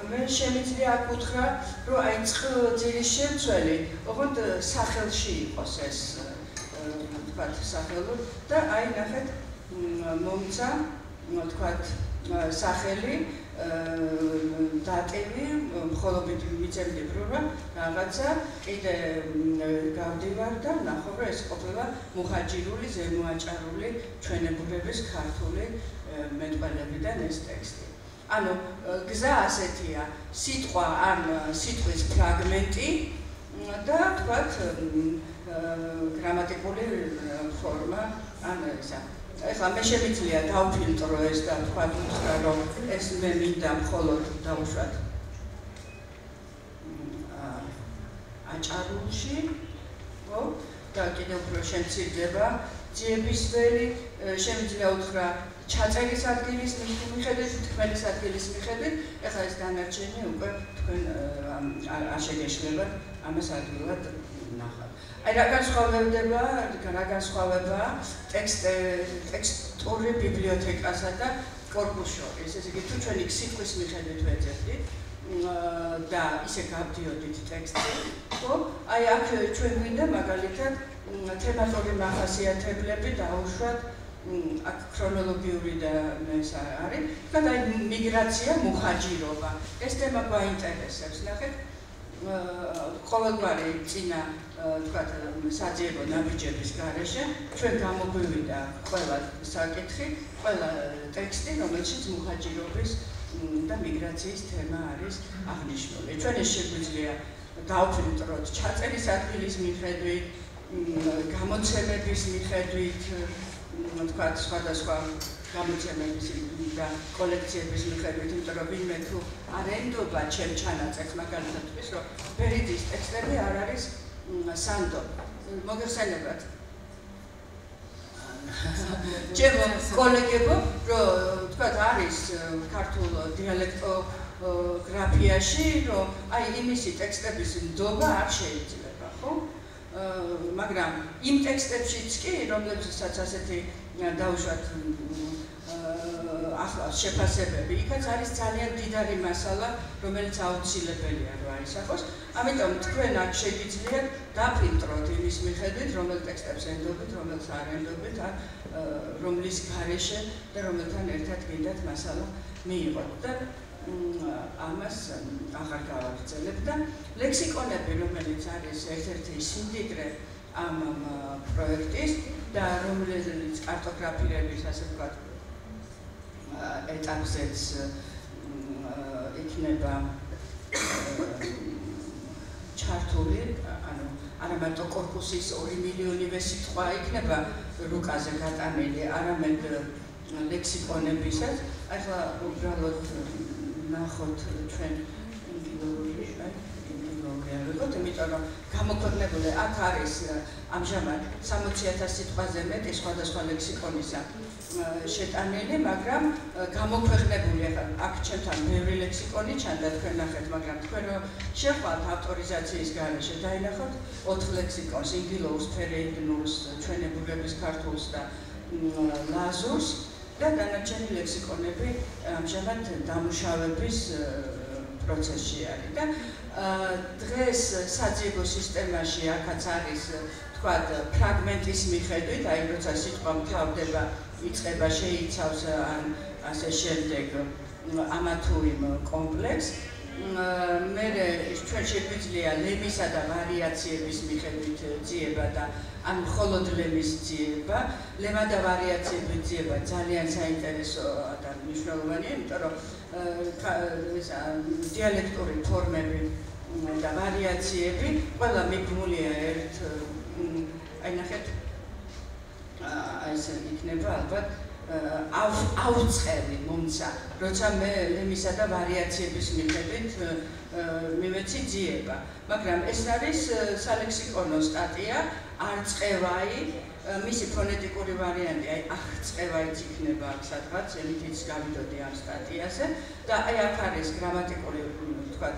მე შემიძლია აქ უთხრა, რომ აი წყლის შემცველი, ოღონდ სახელში იყოს ეს თქვათ სახელო და აი ნახეთ მომცა თქვათ სახელი დატები მხოლოდ მიწევდი ბრურა რაღაცა კიდე გავდივარ და ნახო რომ ეს ყოფილა მუხაჯირული ზემოაჭარული ჩვენებურების ქართული მეტყველებიდან ეს ტექსტი. ანუ გზა ასეთია, სიტყვა ან სიტყვის ფრაგმენტი და თქვათ გრამატიკული ფორმა ან ისა. ეხლა მე შემიძლია დავფილტრო ეს და თქვათ უთხრა რომ ეს მე მინდა მხოლოდ დავუშვათ აჭარულში, ხო? და კიდევ უფრო შემცირდება ძიების ველი, შემიძლია უთხრა ჩაწერის ადგილის მიხედვით, თქმელის ადგილის მიხედვით, ეხლა ეს დანარჩენი უკვე თქვენ არ შეგეშლებათ ამას ადგილად ნახავთ. აი რა განსხვავებაა ტექსტური ბიბლიოთეკასა და კორპუს შორის. ესე იგი, თუ ჩვენი სიტყვის მიხედვით ვეძებდით და ისე გავდიოდით ტექსტში, ხო? აი აქ ჩვენ გვინდა მაგალითად თემატური მახასიათებლები დაუშვათ აქ ქრონოლოგიური და ეს არის. თქვათ აი მიგრაცია, მუხაჯირობა. ეს თემა გვაინტერესებს, ნახეთ. ყოველგვარი წინა თქვათ საძიებო ნაბიჯების გარეშე ჩვენ გამოგვივიდა ყველა საკითხი, ყველა ტექსტი, რომელშიც მუხაჯირობის და მიგრაციის თემა არის აღნიშნული. ჩვენ ეს შეგვიძლია დავფილტროთ ჩაწერის ადგილის მიხედვით, გამოცემების მიხედვით, თქვათ სხვადასხვა გამოცემების და კოლექციების მიხედვით, იმიტომ რომ ვინმე თუ არ ენდობა ჩემ ჩანაწერს, მაგალითად თქვის, რომ ბერიძის ტექსტები არ არის სანდო. მოგეხსენებათ? ჩემო კოლეგებო, რომ თქვათ არის ქართულ დიალექტოგრაფიაში, რომ აი იმისი ტექსტების ნდობა არ შეიძლება, ხო? მაგრამ იმ ტექსტებშიც კი, რომლებსაც ასეთი დავუშვათ ახლა შეფასებები, იქაც არის ძალიან დიდარი მასალა, რომელიც აუცილებელია რომ აისახოს. ამიტომ თქვენ აქ შეგიძლიათ დაფილტროთ იმის მიხედვით, რომელ ტექსტებს ენდობით, რომელს არ ენდობით, რომლის გარეშე და რომელთან ერთად გინდათ მასალა მიიღოთ და ამას აღარ გავაგრძელებ და ლექსიკონები, რომელიც არის ერთ-ერთი სიმდიდრე ამ პროექტის და რომელიც კარტოგრაფირების ასე ვთქვათ ეტაპზეც იქნება ჩართული, ანუ არა მარტო კორპუსის 2 მილიონივე სიტყვა იქნება რუკაზე გატანილი, არამედ ლექსიკონებისაც. ახლა უბრალოდ ნახოთ ჩვენ ინდივიდუალურად, იმიტომ რომ გამოქვეყნებული აქ არის ამჟამად 60,000 სიტყვაზე მეტი სხვადასხვა ლექსიკონისა შეტანილი, მაგრამ გამოქვეყნებული აქ ჩემთან ბევრი ლექსიკონი ჩანდა, თქვენ ნახეთ, მაგრამ თქვენ რომ შეხვალთ ავტორიზაციის გარეშე დაინახოთ 4 ლექსიკონს, ინგილოურს, ფერეიდნულს, ჩვენებურების ქართულს და ლაზურს და დანარჩენი ლექსიკონები ამჟამად დამუშავების პროცესში არის და დღეს საძიებო სისტემაში აქაც არის თქვათ ფრაგმენტის მიხედვით, აი როცა სიტყვა მთავრდება, იწყება, შეიცავს ან ასე შემდეგ ამა თუ იმ კომპლექსს. მე ჩვენ შეგვიძლია ლემისა და ვარიაციების მიხედვით ძიება და ან მხოლოდ ლემის ძიება, ლემა და ვარიაციების ძიება ძალიან საინტერესო და მნიშვნელოვანია, იმიტომ რომ დიალექტური ფორმები და ვარიაციები ყველა მიბმულია ერთ აი ნახეთ ესე იქნება ალბათ აუწყევი მომცა, როცა მე ლემისა და ვარიაციების მიხედვით მივეცი ძიება. მაგრამ ეს არის სალექსიკონო სტატია, არწყევაი, მისი ფონეტიკური ვარიანტი, აი აღწყევაიც იქნება აქ სადღაც, ელითიც გავიდოდი ამ სტატიაზე და აი აქ არის გრამატიკული, თქვათ,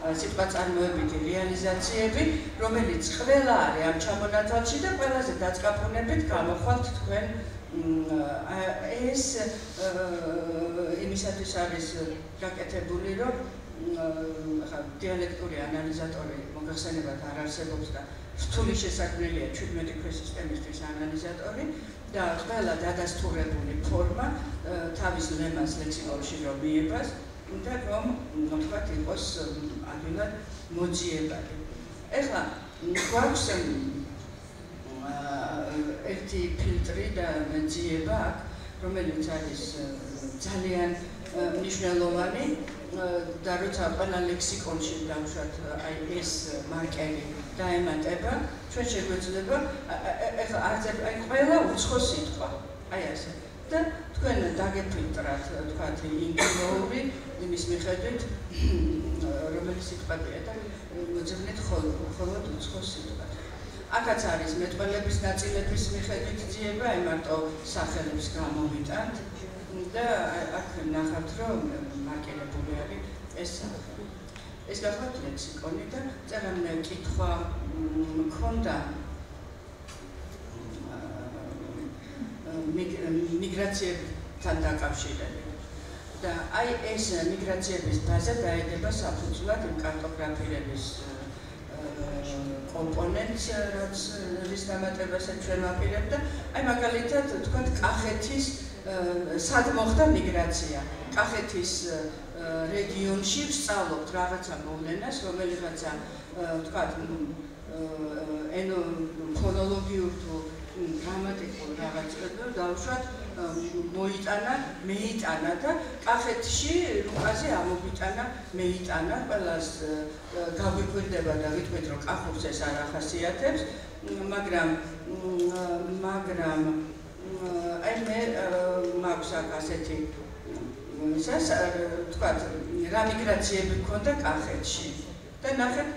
სიტყვაწარმოებითი რეალიზაციები, რომელიც ყველა არის ამ ჩამონათვალში და ყველაზე დაწყაფონებით გამოხვალთ თქვენ ეს იმისათვის არის გაკეთებული, რომ დიალექტური ანალიზატორი მოგახსენებათ არ არსებობს და რთული შესაძლებელია 17 ქვეს სისტემისთვის ანალიზატორი და ყველა დადასტურებული ფორმა თავის ლემას ლექსიკონში რომ მიებას და რომ თქვათ იყოს ადვილად მოძიებადი. ეხლა გვაქვს ერთი ფილტრი და მეძიება აქ, რომელიც არის ძალიან მნიშვნელოვანი და როცა ყველა ლექსიკონში დავუშვათ აი ეს მარკერი დაემატება, ჩვენ შეგვეძლება ეხლა აი ყველა უცხო სიტყვა, აი ასე. და თქვენ დაგეფილტრათ თქვათ ინგლისური იმის მიხედვით რომელი სიტყვებია და მოძებნით მხოლოდ უცხო სიტყვას. აქაც არის მეტყველების ნაწილების მიხედვით ძიება, აი მარტო სახელებს გამოვიტანთ და აქ ნახავთ რომ მარკირებული არის ეს სახელი. ეს გახლავთ ლექსიკონი და წერამნე კითხვა მქონდა მიგრაციებთან დაკავშირებით. და აი ეს მიგრაციების ბაზა დაედება საფუძვლად იმ კარტოგრაფირების კომპონენტს, რაც რის დამატებასაც ჩვენ ვაპირებთ და აი მაგალითად თქვათ კახეთის სად მოხდა მიგრაცია. კახეთის რეგიონში ვსწავლობთ რაღაცა მოვლენას, რომელიღაცა თქვათ ფონოლოგიურ თუ გრამატიკულ რაღაცებს დავუშვათ მოიტანა, მეიტანა და კახეთში რუკაზე ამობიტანა, მეიტანა, ყველას გაგვიკვირდება და ვიტყვით რომ კახურს ეს არ ახასიათებს, მაგრამ აი მე მაქვს აქ ასეთი თქვათ რა მიგრაციები გქონდა კახეთში და ნახეთ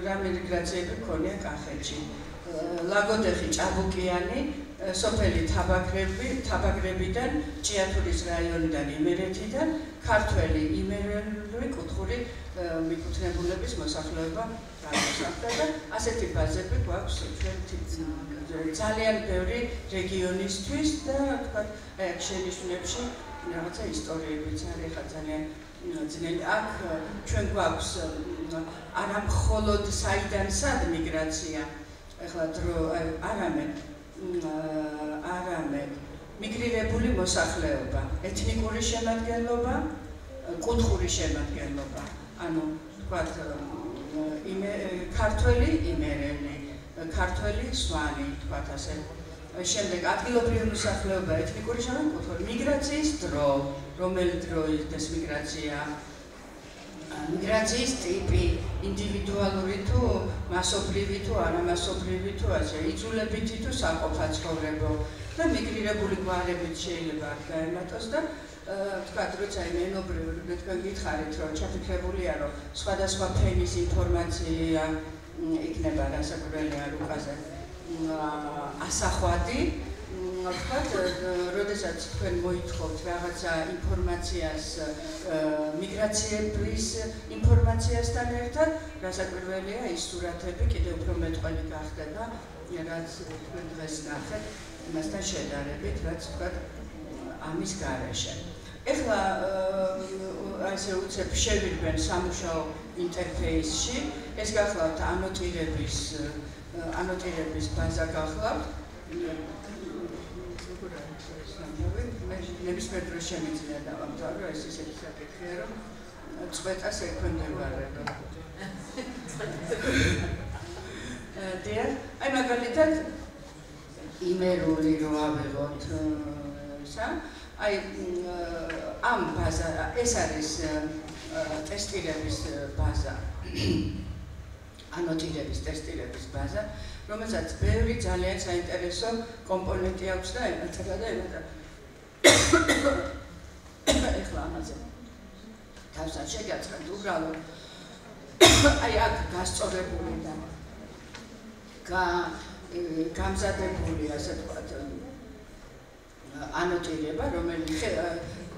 რა მიგრაციები გქონია კახეთში. ლაგოდეხი ჭაბუკიანი, სოფელი თაბაგრებიდან, ჭიათურის რაიონიდან, იმერეთიდან, ქართველი იმერელი კუთხური მიკუთვნებულების მოსახლეობა გამოსახდა და ასეთი ბაზები გვაქვს ჩვენ ძალიან ბევრი რეგიონისთვის და თქვათ აი აქ შენიშვნებში რაღაცა ისტორიებიც არის ხა ძალიან ძნელი. აქ ჩვენ გვაქვს არა მხოლოდ საიდან სად მიგრაცია, ეხლა დრო არამედ მიგრირებული მოსახლეობა, ეთნიკური შემადგენლობა, კუთხური შემადგენლობა, ანუ თქვათ ქართველი იმერელი, ქართველი სვანი, თქვათ ასე. შემდეგ ადგილობრივი მოსახლეობა, ეთნიკური შემადგენლობა, მიგრაციის დრო, რომელი დროის მიგრაცია, მიგრაციის ტიპი, ინდივიდუალური თუ მასობრივი თუ არამასობრივი თუ ასე, იძულებითი თუ საყოფაცხოვრებო და მიგრირებული გვარებით შეიძლება გაემატოს და თქვათ, როცა ენობრივი თქვენ გითხარით, რომ ჩაფიქრებულია, რომ სხვადასხვა ფენის ინფორმაცია იქნება რასაკვირველია რუკაზე ასახვადი, თქვათ, როდესაც თქვენ მოითხოვთ რაღაცა ინფორმაციას მიგრაციების ინფორმაციასთან ერთად, რასაკვირველია ის სურათები კიდევ უფრო მეტყველი გახდება, რაც თქვენ დღეს ნახეთ, იმასთან შედარებით, რაც თქვათ ამის გარეშე. ეხლა ასე უცებ შევირბენ სამუშაო ინტერფეისში, ეს გახლავთ ანოტირების ბაზა გახლავთ. ნებისმიერ დროს შემიძლია დავამთავრო, ეს ისეთი საკითხია, რომ წვეტას ექვემდებარება. დიახ, აი მაგალითად იმერული რო ავიღოთ სა, აი ამ ბაზა, ეს არის ტესტირების ბაზა, ანოტირების ტესტირების ბაზა, რომელსაც ბევრი ძალიან საინტერესო კომპონენტი აქვს და ემატება და ემატება. ეხლა ამაზე თავსაც შეგაწყებთ უბრალოდ აი აქ გასწორებული და გამზადებული ასე ვთქვათ ანოტირება, რომელიც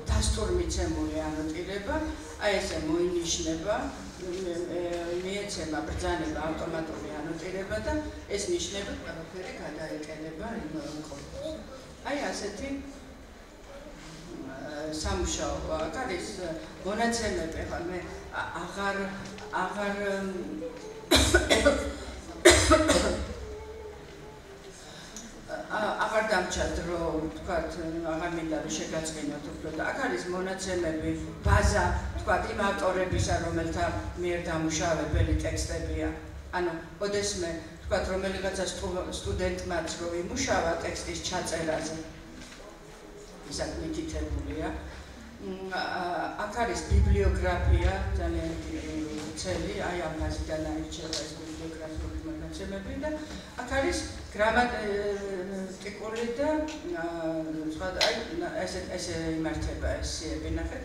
დასტურმიცემული ანოტირება, აი ესე მოინიშნება მიეცემა ბრძანება ავტომატური ანოტირება და ეს ნიშნები ყველაფერი გადაეკელება იმ კოდს. აი ასეთი სამუშაო აქ არის მონაცემები, ხო მე აღარ დამჭად რომ თქვათ აღარ მინდა რომ შეგაწყინოთ უფრო და აქ არის მონაცემები ბაზა თქვათ იმ ავტორებისა რომელთა მიერ დამუშავებელი ტექსტებია ანუ ოდესმე თქვათ რომელიღაცა სტუდენტმაც რომ იმუშავა ტექსტის ჩაწერაზე ისეთ მითითებულია აქ არის ბიბლიოგრაფია ძალიან ცელი აი ამ ბაზიდან აირჩევა ეს ბიბლიოგრაფიული მონაცემები და აქ არის გრამატიკული და სხვა აი ესე იმართება ეს სიები ნახეთ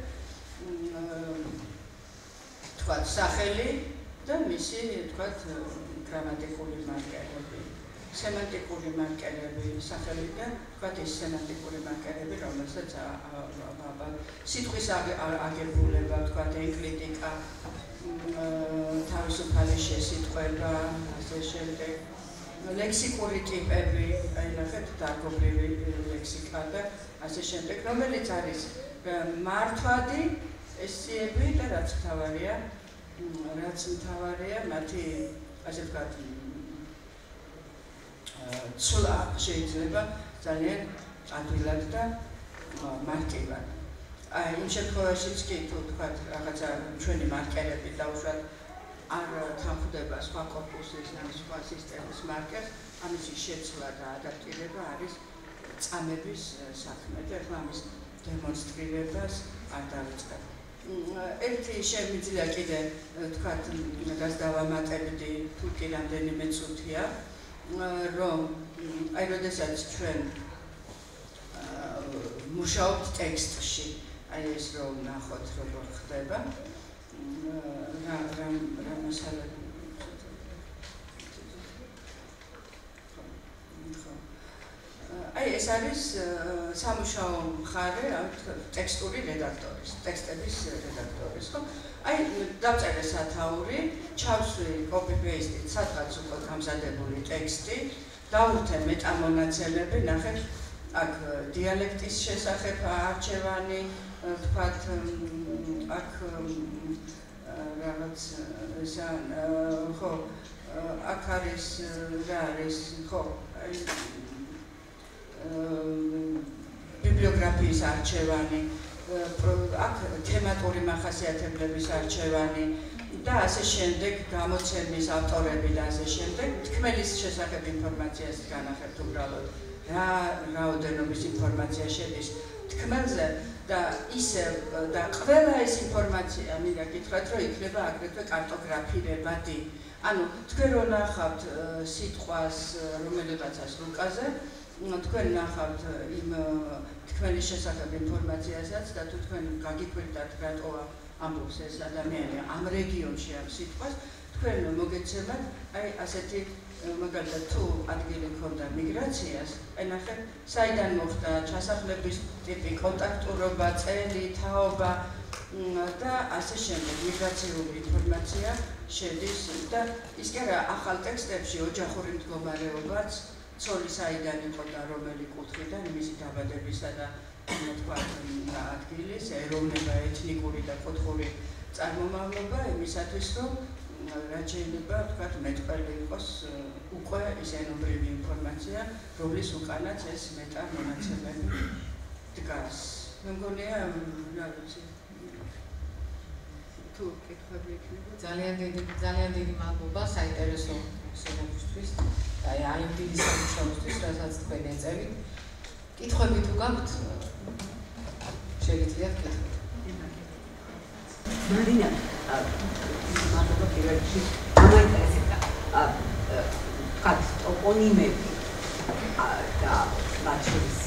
თქვათ სახელი და მისი თქვათ გრამატიკული მარკერები სემანტიკური მარკერები სახელიდან თქვათ ეს სემანტიკური მარკერები რომელსაც სიტყვის აგებულება თქვათ ენკლიტიკა თავისუფალი შესიტყვება ასე შემდეგ ლექსიკური ტიპები აი ნახეთ დარგობრივი ლექსიკა და ასე შემდეგ რომელიც არის მართვადი ეს სიები და რაც მთავარია მათი ასე ვთქვათ ცვლა შეიძლება ძალიან ადვილად და მარტივად. აი იმ შემთხვევაშიც კი თუ თქვათ რაღაცა ჩვენი მარკერები დავუშვათ არ თანხდება სხვა კორპუსის ან სხვა სისტემის მარკერს, ამისი შეცვლა და ადაპტირება არის წამების საქმე და ახლა ამის დემონსტრირებას არ დავიწყებ. ერთი შემიძლია კიდე თქვათ რაც დავამატებდი თუ კი რამდენიმე წუთია რომ აი როდესაც ჩვენ მუშაობთ ტექსტში აი ეს რომ ნახოთ როგორ ხდება რა მასალა აი ეს არის სამუშაო მხარე ტექსტური რედაქტორის ტექსტების რედაქტორის ხო აი დავწერე სათაური ჩავსვი copy paste-ით სადღაც უკვე გამზადებული ტექსტი დავურთე მეტამონაცემები ნახეთ აქ დიალექტის შესახებ არჩევანი თქვათ აქ რაღაც ხო აქ არის რა არის ხო ბიბლიოგრაფიის არჩევანი აქ თემატური მახასიათებლების არჩევანი და ასე შემდეგ გამოცემის ავტორები და ასე შემდეგ თქმელის შესახებ ინფორმაციას განახებთ უბრალოდ რა რაოდენობის ინფორმაცია შედის თქმელზე და ისე და ყველა ეს ინფორმაცია მინდა გითხრათ რომ იქნება აგრეთვე კარტოგრაფირებადი ანუ თქვენ რო ნახავთ სიტყვას რომელიღაცას რუკაზე თქვენ ნახავთ იმ თქვენის შესახებ ინფორმაციასაც და თუ თქვენ გაგიკვირდათ რატოა ამბობს ეს ადამიანი ამ რეგიონში ამ სიტყვას თქვენ მოგეცემათ აი ასეთი მაგალითად თუ ადგილი ქონდა მიგრაციას აი ნახეთ საიდან მოხდა ჩასახლების ტიპი კონტაქტურობა წელი თაობა და ასე შემდეგ მიგრაციული ინფორმაცია შედის და ის კი არა ახალ ტექსტებში ოჯახური მდგომარეობაც ცოლი საიდან იყო და რომელი კუთხიდან მისი დაბადებისა და თქვათ ადგილის ეროვნება ეთნიკური და კუთხური წარმომავლობა იმისათვის რომ რაც შეიძლება თქვათ მეტყველი იყოს უკვე ის ენობრივი ინფორმაცია რომლის უკანაც ეს მეტამონაცემები დგას მე მგონია რა ვიცი თუ კითხვები იქნება ძალიან დიდი მადლობა საინტერესო სიუჟეტისთვის აი ამ დიდი სამუშაოსთვის რასაც თქვენ ეწევით კითხვები თუ გაქვთ შეგიძლიათ კითხვა მარინა მადლობა პირველ რიგში ამაინტერესებდა კაც ტოპონიმები და მათ შორის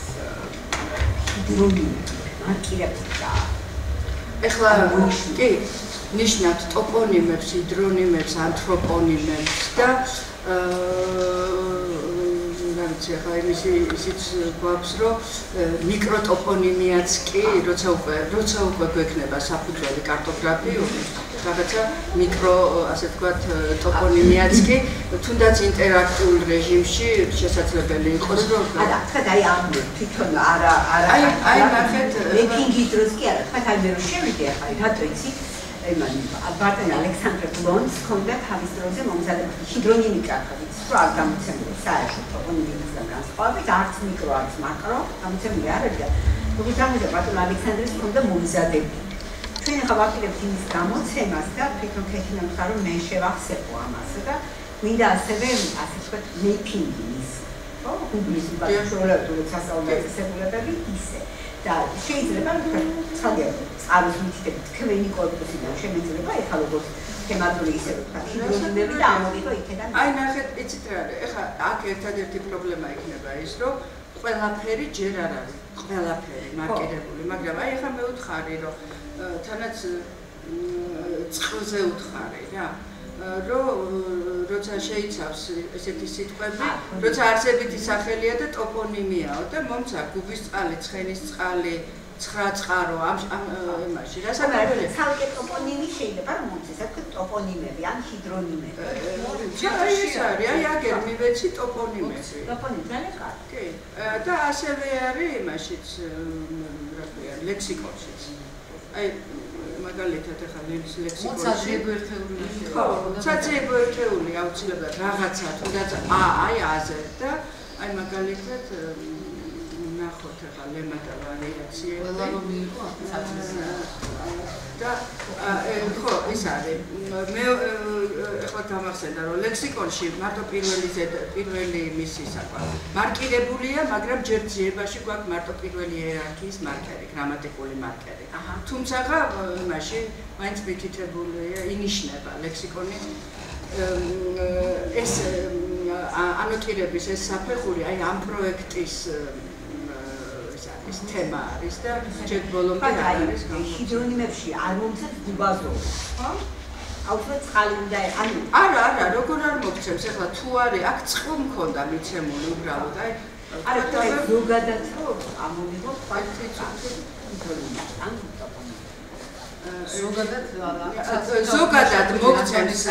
ჰიდრონიმები მარკირებს და ეხლა კი ნიშნავთ ტოპონიმებს, ჰიდრონიმებს, ანთროპონიმებს და რა ვიცი ახლა ისიც გვაქვს რომ მიკროტოპონიმიაც კი როცა უკვე გვექნება საფუძველი კარტოგრაფიული რაღაცა მიკრო, ასე ვთქვათ, ტოპონიმიაც კი თუნდაც ინტერაქტიულ რეჟიმში შესაძლებელი იყოს, რომ არა, თქვა აი ამ თვითონ არა აი ნახეთ მექინგის დროს კი არა, თქვა აი მე რომ შევიდე ახლა რატო იცი ბარტენ ალექსანდრე ბლონს ქონდა თავის დროზე მომზადებული ჰიდრონიმიკა ხალხის რა გამოცემული საერთო ტოპონიმიკასთან განსხვავებით არც მიკრო არც მაკრო გამოცემული არ არის და როგორც ამაზე ბარტენ ალექსანდრეს ქონდა მომზადებული ჩვენ ახლა ვაპირებთ იმის გამოცემას და თვითონ ქეთინა თქვა რომ მე შევახსენო ამას და მინდა ასევე ასე ვთქვათ მექინგი ის ხო გუგლის ბატონშორებულ სასწავლებლებები ისე და შეიძლება ხალხი არის მითითებით თქვენი კორპუსიდან შემეძლება ეხლა როგორც თემატური ისე ვთქვათ ჰიდრონიმები და ამოვიღო იქიდან აი ნახეთ იცით რა არის ეხლა აქ ერთადერთი პრობლემა იქნება ის რომ ყველაფერი ჯერ არ არის ყველაფერი მარკირებული მაგრამ აი ეხლა მე ვთხარი რომ თანაც წყლზე ვთხარი რა როცა შეიცავს ესეთი სიტყვები, როცა არსებითი სახელია და ტოპონიმიაო და მომცა გუბის წყალი, ცხენის წყალი, ცხრა წყარო ამ იმაში. რასაკურველი ცალკე ტოპონიმი შეიძლება რომ მომცეს, ასე ტოპონიმები ან ჰიდრონიმები. აი ეს არის, აი აგერ მივეცი ტოპონიმები. ტოპონიმი ძალიან კარგი. კი. და ასევე არის იმაშიც, რა ქვია, ლექსიკონშიც. აი მაგალითად ახლა ლექსიკონში საძიებო ერთეული ხო, საძიებო ერთეული აუცილებლად რაღაცა თუნდაც აი აზე და აი მაგალითად ნახოთ ახლა ლემა და ვარიაციები ყველა რომ მიიღო და ხო ის არის მე ახლა გამახსენდა რომ ლექსიკონში მარტო პირველი მისი საკვა მარკირებულია მაგრამ ჯერ ძიებაში გვაქვს მარტო პირველი იერარქიის მარკერი გრამატიკული მარკერი თუმცა იმაში მაინც მითითებულია ინიშნება ლექსიკონი ეს ანოტირების ეს საფეხური აი ამ პროექტის ეს თემა არის და ჯერ ბოლომდე არის ჰიდრონიმებში არ მომცემს გუბაზოვრს, ხო? აუცილებლად წყალი უნდა ანუ არა, როგორ არ მოგცემს, ეხლა თუ არის აქ წყო მქონდა მიცემული უბრალოდ, აი არა თუ ზოგადად რომ ამოვიღო ზოგადად მოგცემს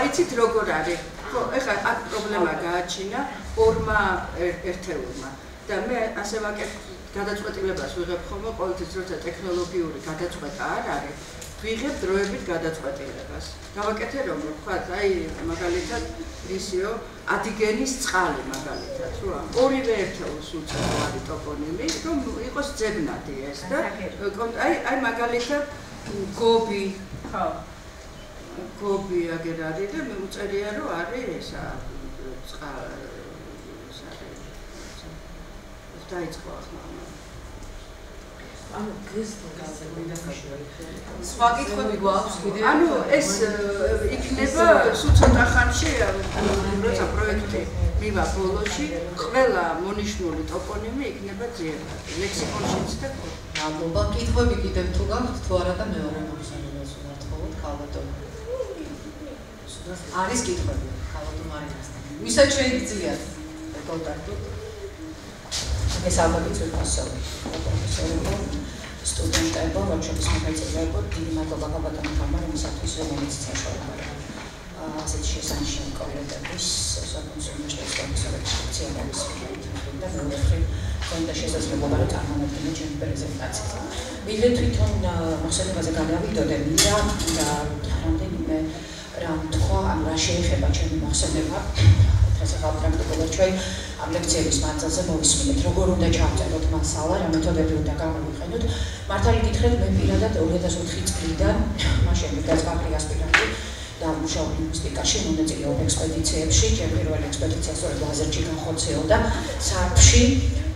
იცით როგორ არის ხო ეხლა აქ პრობლემა გააჩინა ორმა ერთეულმა და მე ასე ვაკეთებ გადაწყვეტილებას ვიღებ ხოლმე ყოველთვის როცა ტექნოლოგიური გადაწყვეტა არ არის ვიღებ დროებით გადაწყვეტილებას გავაკეთე რომ ვთქვათ აი მაგალითად ისიო ადიგენის წყალი მაგალითად რო ორივე ერთეულს უწევ არის ტოპონიმი რომ იყოს ძებნადი ეს და აი მაგალითად გობი ხო გობი აგერ არის და მე უწერია რომ არის ესა წყალი დაიწყო ახლა ანუ ეს სხვა კითხვები გვაქვს კიდე ანუ ეს იქნება სულ ცოტა ხანში როცა პროექტი მივა ბოლოში ყველა მონიშნული ტოპონიმი იქნება ძიებად ლექსიკონშიც და მადლობა კითხვები კიდევ თუ გაქვთ თუ არა და მეორე მომსახურებას ვმართხოვოთ ქალბატონ არის კითხვები ქალბატონ მარინასთან ვისაც შეიგძლიათ კონტაქტოთ ეს ალბათ ვიფასოვი სტუდენტებო ვორქშოპის მოხელეებო დიდი მადლობა ქალბატონ თამარისათვის რომელიც საშუალება ასეთ შესანიშნავი კოლეგების საკონსულტაციო სპეციალისტების და მეოთხე კონდა შესაძლებლობა რომ წარმოვიდგინო ჩემი პრეზენტაცია. ვიდრე თვითონ მოხსენებაზე გადავიდოდები და რამდენიმე რამ თქვა ამ რა შეეხება ჩემი მოხსენება ასეღა პრაქტიკულად ჩვენ ამ ლექციების მანძილზე მოვისმინეთ როგორ უნდა ჩავწეროთ მასალა რა მეთოდები უნდა გამოვიყენოთ მართალი გითხრათ მე პირადად 2004 წლიდან მაშინ რაც ვაკრი ასპირანტი და მუშაობ ლინგვისტიკაში მონაწილეობ ექსპედიციებში ჩემ პირველ ექსპედიციას სწორედ ლაზერში განხორციელდა სარფში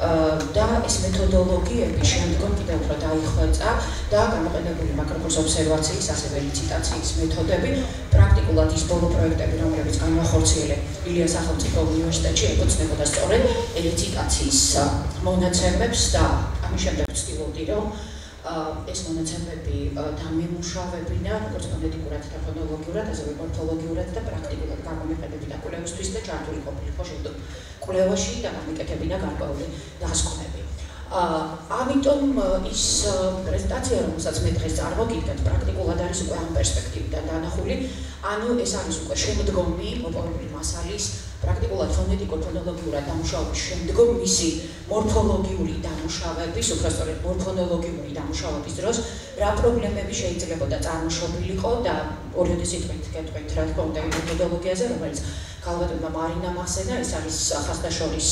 და ეს მეთოდოლოგიები შემდგომ კიდევ უფრო დაიხვეწა და გამოყენებული მაკროკურს ობსერვაციის ასევე ლიციტაციის მეთოდები პრაქტიკულად ის ბოლო პროექტები რომლებიც განახორციელე ილიას სახელმწიფო უნივერსიტეტში ეკუთვნებოდა სწორედ ლიციტაციის მონაცემებს და ამის შემდეგ ვცდილობდი რომ ეს მონაცემები დამემუშავებინა როგორც ფონეტიკურად და ფონოლოგიურად, ასევე მორფოლოგიურად და პრაქტიკულად გამომიყენებინა კვლევისთვის და ჩართული ყოფილიყო შედგა კვლევაში და გამიკეთებინა გარკვეული დასკვნები. ამიტომ ის პრეზენტაცია, რომელსაც მე დღეს წარმოგიდგენთ, პრაქტიკულად არის უკვე ამ პერსპექტივიდან დანახული, ანუ ეს არის უკვე შემდგომი მოპოვებული მასალის პრაქტიკულად ფონეტიკურ-ფონოლოგიურად დამუშავების შემდგომ მისი მორფოლოგიური დამუშავების, უბრალოდ მორფონოლოგიური დამუშავების დროს რა პრობლემები შეიძლებოდა წარმოშობილიყო და ორიოდე სიტყვით გეტყვით რა თქმა უნდა იმ მეთოდოლოგიაზე, რომელიც ქალბატონმა მარინამ ახსენა, ეს არის ხაზდაშორის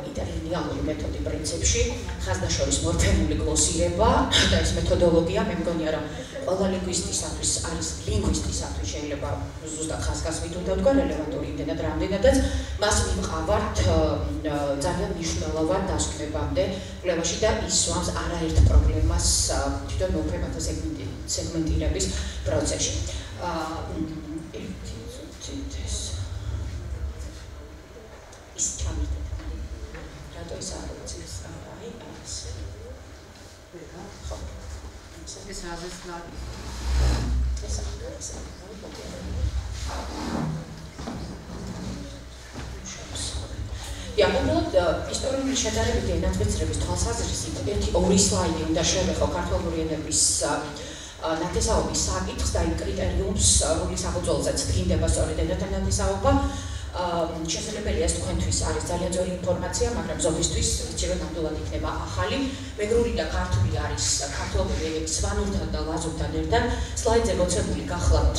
იტალიალური მეთოდი პრინციპში, ხაზდაშორის მორფემული გლოსირება და ეს მეთოდოლოგია მე მგონია რომ ყველა ლინგვისტისათვის არის ლინგვისტისათვის შეიძლება ზუსტად ხაზგასმით უნდა ვთქვა რელევანტური იმდენად რამდენადაც მას მივყავართ ძალიან მნიშვნელოვან დასკვნებამდე კვლევაში და ის სვამს არაერთ პრობლემას თვითონ მორფემათა სეგმენტირების პროცესში. ის ჩამიგდეთ. რატო ის არ უწევს? აი ეს. ხო. ეს რაზეც ლარი. ეს არის. უბრალოდ ისტორიული შედარებითი ენათმეცნიერების თვალსაზრისით ერთი ორი სლაიდი უნდა შევეხო ქართული ენების ნათესაობის საკითხს და იმ კრიტერიუმს, რომლის საფუძველზეც დგინდება სწორედ ენათა ნათესაობა. შესაძლებელია ეს თქვენთვის არის ძალიან ძველი ინფორმაცია, მაგრამ ზოგისთვის ვიცი რომ ნამდვილად იქნება ახალი. მეგრული და ქართული არის ქართული ენების სვანურთან და ლაზურთან ერთად. სლაიდზე მოცემული გახლავთ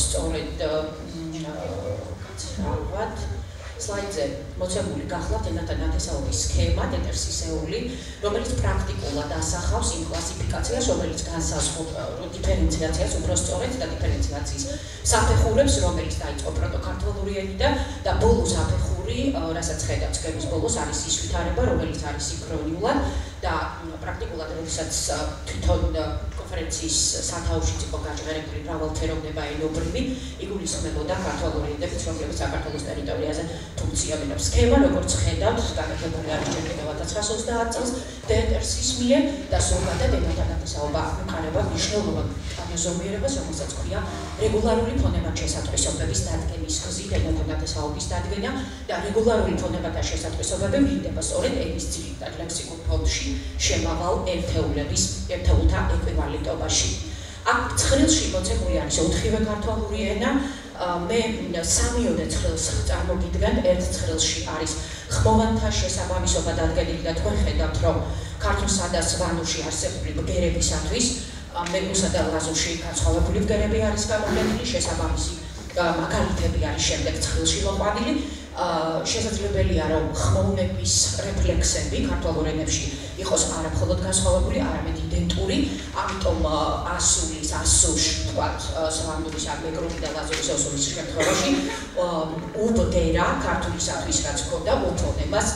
სწორედ რაღაც სლაიდზე მოცემული გახლავთ ენათა ნათესაობის სქემა, დეტერსისეული, რომელიც პრაქტიკულად ასახავს იმ კლასიფიკაციას, რომელიც განსაზღვრავს დიფერენციაციას უფრო სწორედ და დიფერენციაციის საფეხურებს, რომელიც დაიწყო პროტოქართული ენიდან და ბოლო საფეხური, რასაც ხედავთ სქემის ბოლოს, არის ის ვითარება, რომელიც არის სინქრონიულად და პრაქტიკულად როდესაც თვითონ კონფერენციის სათაურშიც იყო გაჟღერებული მრავალფეროვნება ენობრივი, იგულისხმებოდა ქართული ენების, რომლებიც საქართველოს ტერიტორიაზე ფუნქციონირებს. სქემა, როგორც ხედავთ, განხილებული არის ჯერ 1930 წელს დეტერსის მიერ და ზოგადად ენათა ნათესაობა ემყარება მნიშვნელოვან კანონზომიერებას, რომელსაც ქვია რეგულარული ფონემათა შესატყვისობების დადგენის გზით ენათა ნათესაობის დადგენა და რეგულარული ფონემათა შესატყვისობები ვლინდება სწორედ ენის ძირითად ლექსიკურ ფონდში შემავალ ერთეულების ერთეულთა ეკვივალენტობაში. აქ ცხრილში მოცემული არის 4-ვე ქართული ენა. მე სამიოდე ცხრილს წარმოგიდგენთ. ერთ ცხრილში არის ხმოვანთა შესაბამისობა დადგენილი და თქვენ ხედავთ, რომ ქართულსა და სვანურში არსებული ბგერებისათვის მეგრულსა და ლაზურში განსხვავებული ბგერები არის გამოყენებული, შესაბამისი მაგალითები არის შემდეგ ცხრილში მოყვანილი. შესაძლებელია რომ ხმოვნების რეფლექსები ქართულ ენებში იყოს არა მხოლოდ განსხვავებული, არამედ იდენტური, ამიტომ ასულის, ასუშ, თქვათ, სვანურის, მეგრული და ლაზურის ოსულის შემთხვევაში უბგერა ქართულისათვის რაც ჰქონდა უფონემას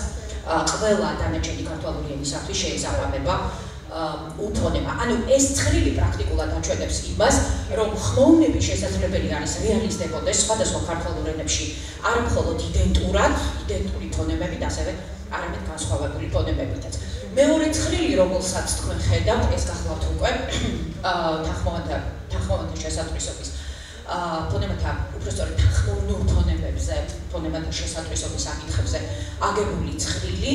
ყველა დანარჩენი ქართული ენისათვის შეესაბამება უფონემა. ანუ ეს ცხრილი პრაქტიკულად აჩვენებს იმას, რომ ხმოვნები შესაძლებელი არის რეალიზდებოდეს სხვადასხვა ქართულ ენებში არა მხოლოდ იდენტური ფონემებით, ასევე არამედ განსხვავებული ფონემებითაც. მეორე ცხრილი, რომელსაც თქვენ ხედავთ, ეს გახლავთ უკვე თანხმოვანთა შესატყვისობის ფონემათა, უბრალოდ თანხმოვნურ ფონემებზე, ფონემათა შესატყვისობის საკითხებზე აგებული ცხრილი.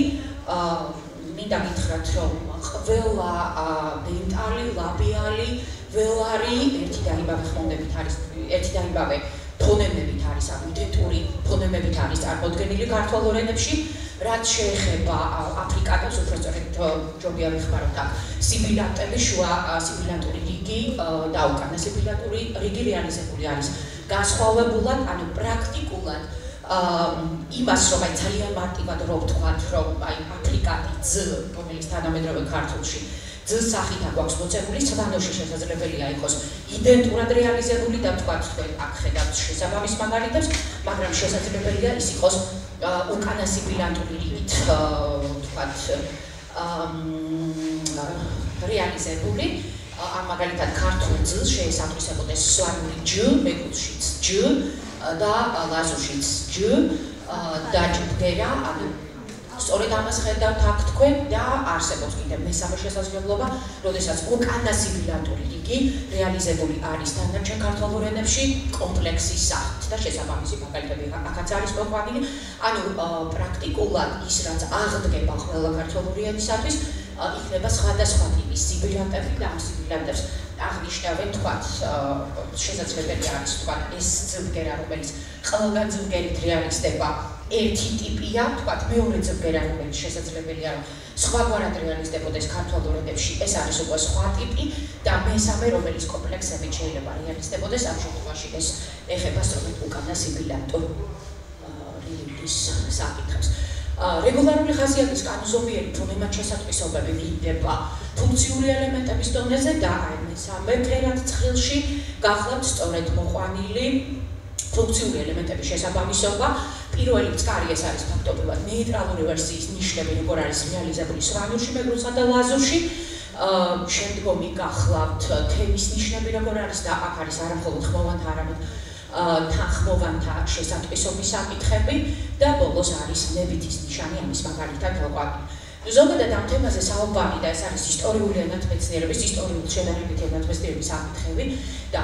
მინდა გითხრათ, რომ ყველა დენტალი, ლაბიალი, ველარი ერთი და იმავე ხმოვნებით არის, ერთი და იმავე ფონემებით არის, ანუ იდენტური ფონემებით არის წარმოდგენილი ქართულ ენებში. რაც შეეხება აფრიკანებს, უბრალოდ ჯობია ვიხმაროთ აქ სიბილანტები, შუა სიბილანტური რიგი და უკანა სიბილანტური რიგი რეალიზებული არის განსხვავებულად, ანუ პრაქტიკულად იმას, რომ აი ძალიან მარტივად რო ვთქვათ, რომ აი აფრიკანი ძ, რომელიც თანამედროვე ქართულში ძ სახით აქვს მოცემული, სვანურში შესაძლებელია იყოს იდენტურად რეალიზებული და თქვათ თქვენ აქ ხედავთ შესაბამის მაგალითებს, მაგრამ შესაძლებელია ის იყოს უკანა სიბილანტური რიგით თქვათ რეალიზებული. ამ მაგალითად ქართულ ძს შეესაბამებოდეს სვანური ჯ, მეგრულშიც ჯ და ლაზურშიც ჯ და ჯბგერა, ანუ სწორედ ამას ხედავთ აქ თქვენ და არსებობს კიდევ მესამე შესაძლებლობა, როდესაც უკანა სიბილანტური რიგი რეალიზებული არის დანარჩენ ქართულ ენებში კომპლექსის სახით და შესაბამისი მაგალითები აქაც არის მოყვანილი. ანუ პრაქტიკულად ის რაც აღდგება ყველა ქართული ენისათვის იქნება სხვადასხვა ტიპის სიბილანტები და ამ სიბილანტებს აღნიშნავენ თქვათ შესაძლებელი არის თქვათ ეს ძმგერა რომელიც ყველგან ძმგერით რეალიზდება ერთი ტიპია თქვათ მეორე ძმგერა რომელიც შესაძლებელია რომ სხვაგვარად რეალიზდებოდეს ქართულ ენებში ეს არის უკვე სხვა ტიპი და მესამე რომელიც კომპლექსებით შეიძლება რეალიზდებოდეს ამ შემთხვევაში ეს ეხება სწორედ უკანა სიბილანტურ რიგის საკითხებს. რეგულარული ხასიათის კანონზომიერი ფონემად შესატვისობები ვლინდება ფუნქციური ელემენტების დონეზე და აი მესამე ფერად ცხილში გახლავთ სწორედ მოყვანილი ფუნქციური ელემენტების შესაბამისობა. პირველი მწკარი ეს არის ფაქტობრივად ნეიტრალური ვერსიის ნიშნები, როგორ არის რეალიზებული სვანურში, მეგრულსა და ლაზურში. შემდგომი გახლავთ თემის ნიშნები, როგორ არის და აქ არის არა მხოლოდ ხმოვანთა, არამედ თანხმოვანთა შესატვისობის საკითხები და ბოლოს არის ნებითის ნიშანი, ამის მაგალითად მოყვანილი. ზოგადად ამ თემაზე საუბარი და ეს არის ისტორიული ენათმეცნიერების, ისტორიული შედარებითი ენათმეცნიერების საკითხები და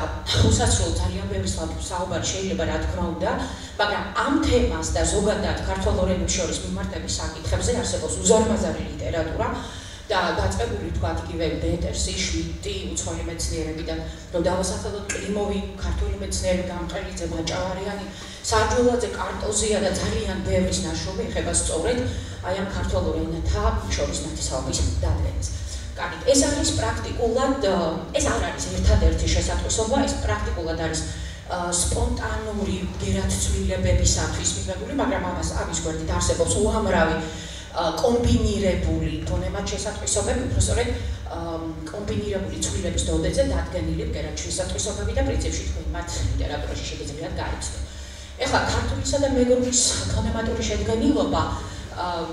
უსასრულო ძალიან ბევრი საუბარი შეიძლება რა თქმა უნდა, მაგრამ ამ თემას და ზოგადად ქართველ ენებს შორის მიმართების საკითხებზე არსებობს უზარმაზარი ლიტერატურა და დაწყებული თქვათ იგივე ბეტერსი, შვიტი, უცხოელი მეცნიერებიდან, რომ დავასახელოთ კლიმოვი, ქართველი მეცნიერები, გამყრელიძე, მაჭავარიანი, სარჯულაძე, კარტოზია და ძალიან ბევრის ნაშრომი ეხება სწორედ აი ამ ქართულ ენათა შორის ნათესაობის დადგენას. კარგი, ეს არის პრაქტიკულად, ეს არ არის ერთადერთი შესატყვისობა, ეს პრაქტიკულად არის სპონტანური ბგერათცვლილებებისათვის მიღებული, მაგრამ ამის გვერდით არსებობს უამრავი კომბინირებული ფონემად შესატყვისობები, უბრალოდ კომბინირებული ცვლილების დონეზე დადგენილი ბგერათშესატყვისობები და პრინციპში თქვენ მათ ლიტერატურაში შეგიძლიათ გაიცნოთ. ეხლა ქართულისა და მეგრულის ფონემატური შედგენილობა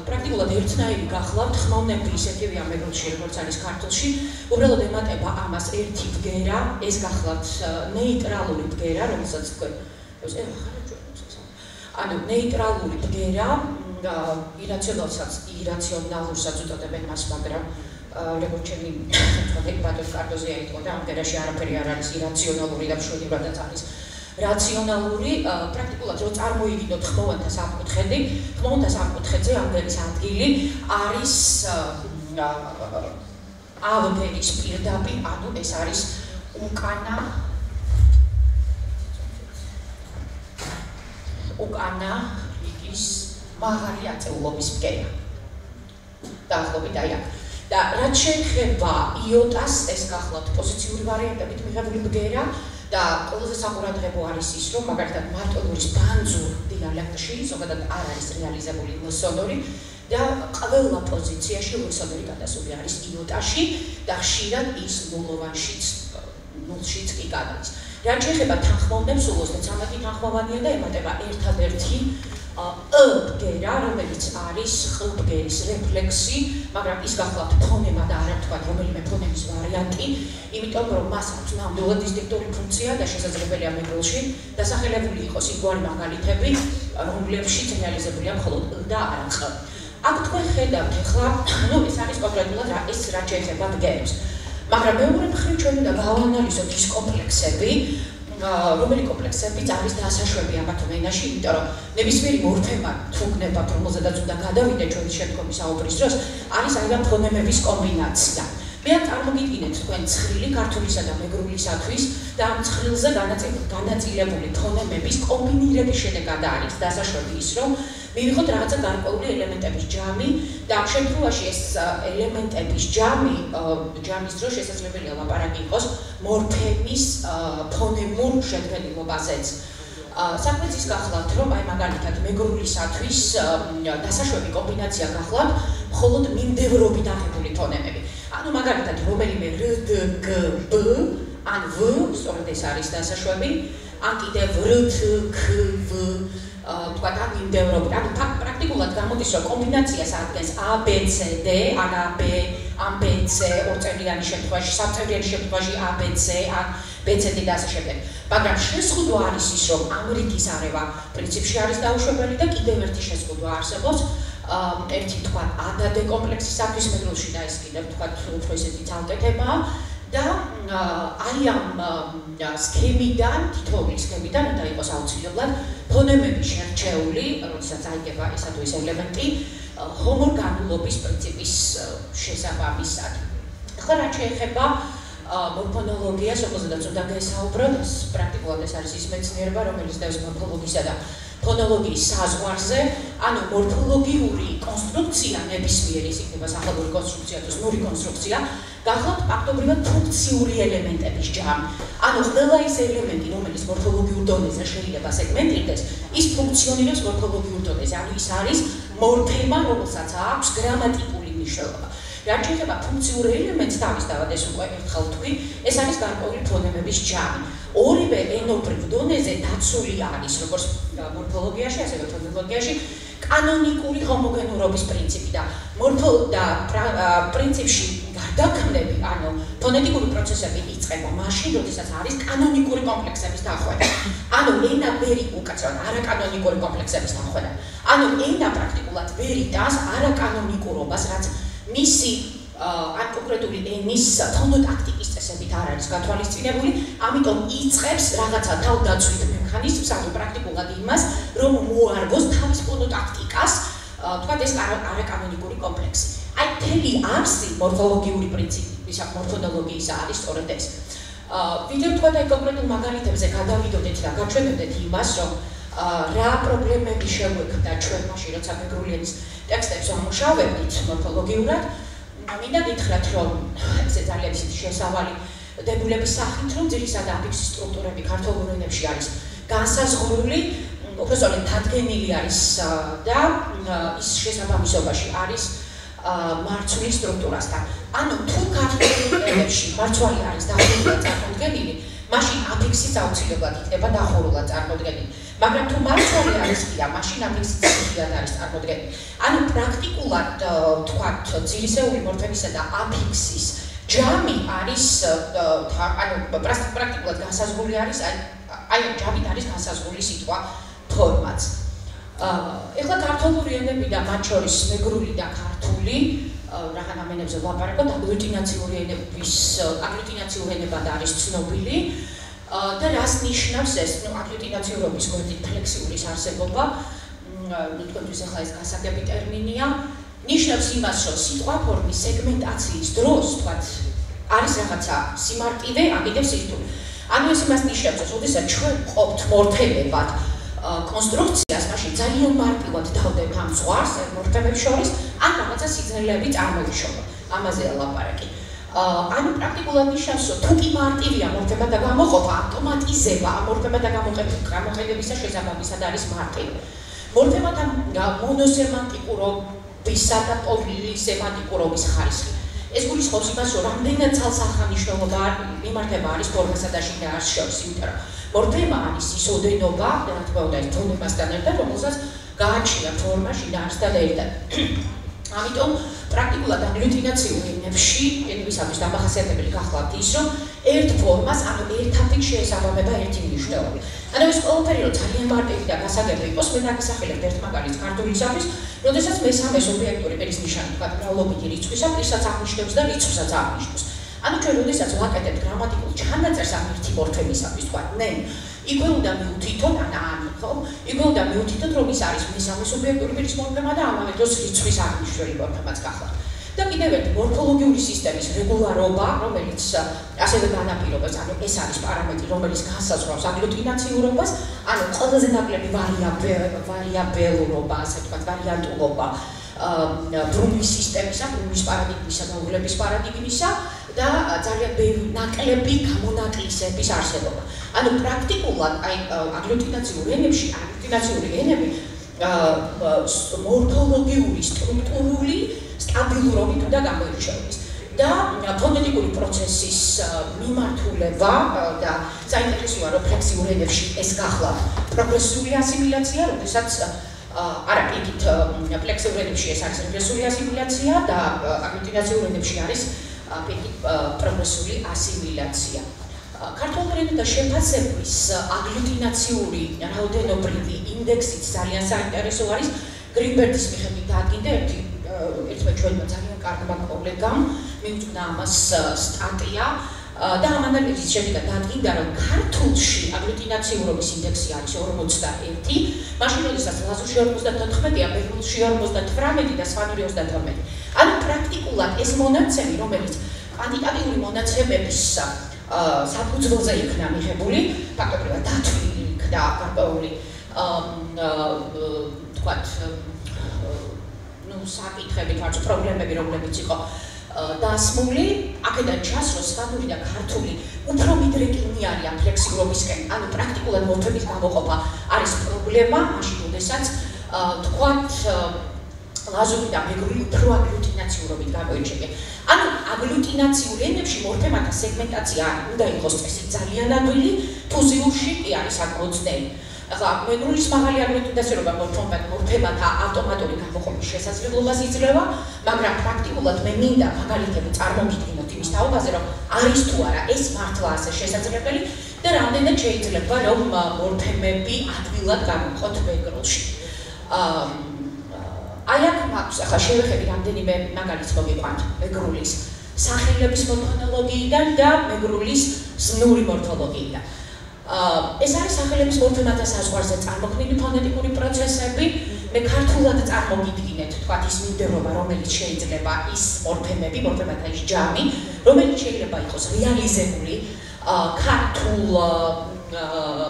პრაქტიკულად ერთნაირი გახლავთ, ხმოვნები ისეთივეა მეგრულში, როგორც არის ქართულში, უბრალოდ ემატება ამას ერთი ბგერა, ეს გახლავთ ნეიტრალური ბგერა, რომელსაც თქვენ ანუ ნეიტრალური ბგერა ირაციონალურსაც უწოდებენ მას, მაგრამ როგორც ჩემი ბატონ კარტოზია იტყოდა, ამ ბგერაში არაფერი არ არის ირაციონალური და მშვიდობადაც არის რაციონალური. პრაქტიკულად რო წარმოიდგინოთ ხმოვანთა სამკუთხედი, ხმოვანთა სამკუთხედზე ამ ბგერის ადგილი არის ავბერის პირდაპირ, ანუ ეს არის უკანა რიგის მაღალი აწეულობის ბგერა. დაახლოებით აი აქ. და რაც შეეხება იოტას, ეს გახლავთ პოზიციური ვარიანტებით მიღებული ბგერა და ყველაზე საყურადღებო არის ის, რომ მაგალითად მარტონურის ბანძურ დიალექტში ზოგადად არ არის რეალიზებული ლოსონური და ყველა პოზიციაში ლოსონური გადასული არის იოტაში და ხშირად ის ნულშიც კი გადადის. რაც შეეხება თანხმოვნებს, უბრალოდ 13 თანხმოვანია და ემატება ერთადერთი ბგერა, რომელიც არის ხ-ბგერის რეფლექსი, მაგრამ ის გახლავთ ფონემა და არა თქვა რომელიმე ფონემის ვარიანტი, იმიტომ რომ მას აქვს ნამდვილად დისტინქტური ფუნქცია და შესაძლებელია მეგრულში დასახელებული იყოს იგვარი მაგალითები, რომლებშიც რეალიზებულია მხოლოდ და არა ხ. აქ თქვენ ხედავთ ახლა, ეს არის კონკრეტულად ეს რაც შეეხება ბგერებს. მაგრამ მეორე მხრივ ჩვენ უნდა გავანალიზოთ ის კომპლექსები, რომელი კომპლექსებიც არის დასაშვები ამ ენაში, იმიტომ რომ ნებისმიერი მორფემა თუ გნებავთ, რომელზედაც უნდა გადავიდეთ ჩვენი შემდგომი საუბრის დროს, არის აი ამ ფონემების კომბინაცია. მე აქ წარმოგიდგინეთ თქვენ ცხრილი ქართულისა და მეგრულისათვის და ამ ცხრილზე განაწილებული ფონემების კომბინირების შედეგად არის დასაშვები ის, რომ მივიღოთ რაღაცა გარკვეული ელემენტების ჯამი და ამ შემთხვევაში ეს ელემენტების ჯამის დროს შესაძლებელია ლაპარაკი იყოს მორფემის ფონემურ შედგენილობაზეც. საქმეც ის გახლავთ, რომ აი მაგალითად მეგრულისათვის დასაშვები კომბინაცია გახლავთ მხოლოდ მიმდევრობით აღებული ფონემები. ანუ მაგალითად რომელიმე რ, დ, გ, ბ, ან ვ, სწორედ ეს არის დასაშვები, ან კიდევ რ, თ, ქ, ვ, თქვათ ამ მიმდევრობით. ანუ პრაქტიკულად გამოდის, რომ კომბინაციას ადგენს A, B, C, D, ან A, B, ან B, C, ორწევრიანი შემთხვევაში, სამწევრიანი შემთხვევაში A, B, C, ან B, C, D და ასე შემდეგ. მაგრამ შეზღუდვა არის ის, რომ ამ რიგის არევა პრინციპში არის დაუშვებელი და კიდევ ერთი შეზღუდვა არსებობს, ერთი თქვა ADD კომპლექსისათვის მეგრულში და ეს კიდევ თქვა უფრო ესეთი ცალკე თემაა და აი ამ სქემიდან, თითოეული სქემიდან უნდა იყოს აუცილებლად ფონემები შერჩეული, როდესაც აიგება ესა თუ ის ელემენტი ჰომორგანულობის პრინციპის შესაბამისად. ახლა რაც შეეხება მორფონოლოგიას, რომელზედაც უნდა გესაუბროთ, პრაქტიკულად ეს არის ის მეცნიერება, რომელიც დევს მორფოლოგიისა და ფონოლოგიის საზღვარზე, ანუ მორფოლოგიური კონსტრუქცია ნებისმიერი, ის იქნება სახელური კონსტრუქცია თუ სნური კონსტრუქცია, გახლავთ ფაქტობრივად ფუნქციური ელემენტების ჯამი. ანუ ყველა ის ელემენტი, რომელიც მორფოლოგიურ დონეზე შეიძლება სეგმენტირდეს, ის ფუნქციონირებს მორფოლოგიურ დონეზე. ანუ ის არის მორფემა, რომელსაც აქვს გრამატიკული მნიშვნელობა. რაც შეეხება ფუნქციურ ელემენტს, თავისთავად ეს უკვე ერთხელ თქვი, ეს არის გარკვეული ფონემების ჯამი. ორივე ენობრივ დონეზე დაცული არის, როგორც მორფოლოგიაში, ასევე ფონოლოგიაში, კანონიკური ჰომოგენურობის პრინციპი და პრინციპში გარდაქმნები, ანუ ფონეტიკური პროცესები იწყება მაშინ, როდესაც არის კანონიკური კომპლექსების დახვევა. ანუ ენა ვერ უკაცრავად არაკანონიკური კომპლექსების დახვევა. ანუ ენა პრაქტიკულად ვერ იტანს არაკანონიკურობას, რაც მისი ან კონკრეტული ენის ფონოტაქტიკის წესებით არ არის გათვალისწინებული, ამიტომ იწყებს რაღაცა თავდაცვით მექანიზმს, ანუ პრაქტიკულად იმას, რომ მოარგოს თავის ფონოტაქტიკას, თქვათ ეს არაკანონიკური კომპლექსი. აი მთელი არსი მორფოლოგიური პრინციპის მორფონოლოგიის არის სწორედ ეს. ვიდრე თქვათ აი კონკრეტულ მაგალითებზე გადავიდოდეთ და გაჩვენებდეთ იმას, რომ რა პრობლემები შეგვექმნა ჩვენ მაშინ, როცა მეგრული ენის ტექსტებს ვამუშავებდით მორფოლოგიურად, მინდა გითხრათ, რომ ეს ძალიან ისეთი შესავალი დებულების სახით, რომ ძირითადად აფიქსის სტრუქტურები ქართულ ენებში არის განსაზღვრული, უბრალოდ დადგენილი არის და ის შესაბამისობაში არის მარცვლის სტრუქტურასთან. ანუ თუ ქართულ ენებში მარცვალი არის დადგენილი წარმოდგენილი, მაშინ აფიქსიც აუცილებლად იქნება დახურულად წარმოდგენილი. მაგრამ თუ მარცვალი არის ღია, მაშინ აფიქსიც ღიად არის წარმოდგენილი. ანუ პრაქტიკულად თქვათ, ძირისეული მორფემისა და აფიქსის ჯამი არის, ანუ პრაქტიკულად განსაზღვრული არის, აი ჯამით არის განსაზღვრული სიტყვა ფორმაც. ეხლა ქართული ენები და მათ შორის მეგრული და ქართული, რაღაც ენებზე ვლაპარაკობთ, აგლუტინაციურ ენებად არის ცნობილი და რას ნიშნავს ეს, აგლუტინაციურობის გვერდით ფლექსიურის არსებობა, თქვენთვის ახლა ეს გასაგები ტერმინია, ნიშნავს იმას, რომ სიტყვა ფორმის სეგმენტაციის დროს, თქვათ, არის რაღაცა სიმარტივე, აგიდებს სისტული. ანუ ეს იმას ნიშნავს, რომ როდესაც ჩვენ ყოფთ მორფემებად კონსტრუქციას, მაშინ ძალიან მარტივად დავდებთ ამ ზღვარს მორფემებს შორის, ან რაღაცა სიგნალები წარმოვიშობა. ამაზეა ლაპარაკი. ანუ პრაქტიკულად ნიშნავს, რომ თუ კი მარტივია მორფემა და გამოყოფა, ავტომატიზება ამ მორფემა და გამოყენებისა შესაბამისად არის მარტივი. მორფემათა მონოსემანტიკურობისა და პოლისემანტიკურობის ხარისხი. ეს გულისხმობს იმას, რომ რამდენად ცალსახანიშნულობა მიმართება არის ფორმასა და შიდა არს შორის, იმიტომ რომ მორფემა არის ის ოდენობა, რა თქმა უნდა, ეს ფონემასთან ერთად, რომელსაც გააჩნია ფორმა შიდა არსთან ერთად. ამიტომ პრაქტიკულად აგლუტინაციურ ენებში, ენებისათვის დამახასიათებელი გახლავთ ის, რომ ერთ ფორმას, ანუ ერთ აფიქსს შეესაბამება ერთი მნიშვნელობა. ანუ ეს ყველაფერი რომ ძალიან მარტივი და გასაგები იყოს, მე დაგისახელებთ ერთ მაგალითს ქართულისათვის, როდესაც მესამე სუბიექტური პირის ნიშანი, თქვათ, მრავლობითი რიცხვისა, პირსაც აღნიშნავს და რიცხვსაც აღნიშნავს. ანუ ჩვენ როდესაც ვაკეთებთ გრამატიკულ ჩანაწერს ამ ერთი მორფემისათვის, თქვათ, ნენ, იქვე უნდა მივთითოთ, ხო? იქვე უნდა მივთითოთ, რომ ის არის მესამე სუბიექტური პირის მორფემა და ამავე დროს რიცხვის აღნიშნული მორფემაც გახლავთ. და კიდევ ერთი მორფოლოგიური სისტემის რეგულარობა, რომელიც ასევე განაპირობებს, ანუ ეს არის პარამეტრი, რომელიც განსაზღვრავს აგლუტინაციურობას, ანუ ყველაზე ნაკლები ვარიაბელურობა, ასე ვთქვათ, ვარიანტულობა ბრუნვის სისტემისა, ბრუნვის პარადიგმისა და უღლების პარადიგმისა და ძალიან ნაკლები გამონაკლისების არსებობა. ანუ პრაქტიკულად აი აგლუტინაციურ ენებში, აგლუტინაციური ენები მორფოლოგიური, სტრუქტურული სტაბილურობით უნდა გამოირჩეოს. და ფონეტიკური პროცესის მიმართულება და საინტერესოა, რომ ფლექსიურ ენებში ეს გახლავთ პროგრესიული ასიმილაცია, როდესაც არა პირით ფლექსიურ ენებში ეს არის რეგრესული ასიმილაცია და აგლუტინაციურ ენებში არის პირით პროგრესული ასიმილაცია. ქართულ ენათა შეფასების აგლუტინაციური რაოდენობრივი ინდექსიც ძალიან საინტერესო არის, გრინბერტის მიხედვით დადგინდა ერთმა ჩვენმა ძალიან კარგმა კოლეგამ მიუძღვნა ამას სტატია და ამ ანალიზის შედეგად დადგინდა, რომ ქართულში აგლუტინაციურობის ინდექსი არის 41, მაშინ როდესაც ლაზურში 54-ია, მეგრულში 58 და სვანური 32. ანუ პრაქტიკულად ეს მონაცემი, რომელიც კვანტიტატიური მონაცემების საფუძველზე იქნა მიღებული, ფაქტობრივად დათვლილი იქნა გარკვეული თქვათ საკითხები, თორე პრობლემები, რომლებიც იყო დასმული, აქედან ჩასვლა სვანური და ქართული უფრო მიდრეკილნი არიან ფლექსიურობისკენ, ანუ პრაქტიკულად მორფემის გამოყოფა არის პრობლემა, მაშინ როდესაც თქვათ ლაზური და მეგრული უფრო აგლუტინაციურობით გამოირჩევიან. ანუ აგლუტინაციურ ენებში მორფემათა სეგმენტაცია უნდა იყოს წესი ძალიან ადვილი, ფუზიურში კი არის საკმაოდ ძნელი. ახლა მეგრულის მაღალი აგლუტინაციურობა მორფემათა ავტომატური გამოყოფის შესაძლებლობას იძლევა, მაგრამ პრაქტიკულად მე მინდა მაგალითები წარმოგიდგინოთ იმის თაობაზე, რომ არის თუ არა ეს მართლა ასე შესაძლებელი და რამდენად შეიძლება რომ მორფემები ადვილად გამოვყოთ მეგრულში. აი აქ მაქვს ახლა შევეხები რამდენიმე მაგალითს მოგიყვანთ მეგრულის სახელების მორფოლოგიიდან და მეგრულის ზნური მორფოლოგიიდან. ეს არის სახელების მორფემათა საზღვარზე წარმოქმნილი ფონეტიკური პროცესები. მე ქართულად წარმოგიდგინეთ, თქვათ ის მიმდევრობა, რომელიც შეიძლება ის მორფემათა ის ჯამი, რომელიც შეიძლება იყოს რეალიზებული ქართულ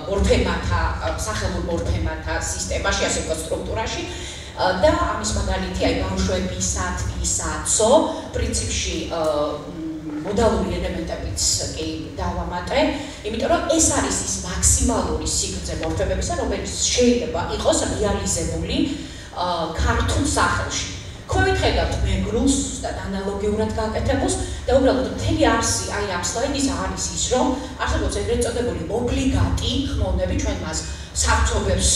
მორფემათა, სახელურ მორფემათა სისტემაში, ასე ვთქვათ, სტრუქტურაში. და ამის მაგალითი აი ბავშვები, სათვი, საცო, პრინციპში მოდალური ელემენტებიც კი დავამატე, იმიტომ რომ ეს არის ის მაქსიმალური სიგრძე მორფემებისა, რომელიც შეიძლება იყოს რეალიზებული ქართულ სახელში. ქვევით ხედავთ მეგრულს და ანალოგიურად გაკეთებულს და უბრალოდ მთელი არსი აი ამ სლაიდის არის ის, რომ არსებობს ეგრეთ წოდებული ობლიგატი ხმოვნები, ჩვენ მას სარწმუნოებს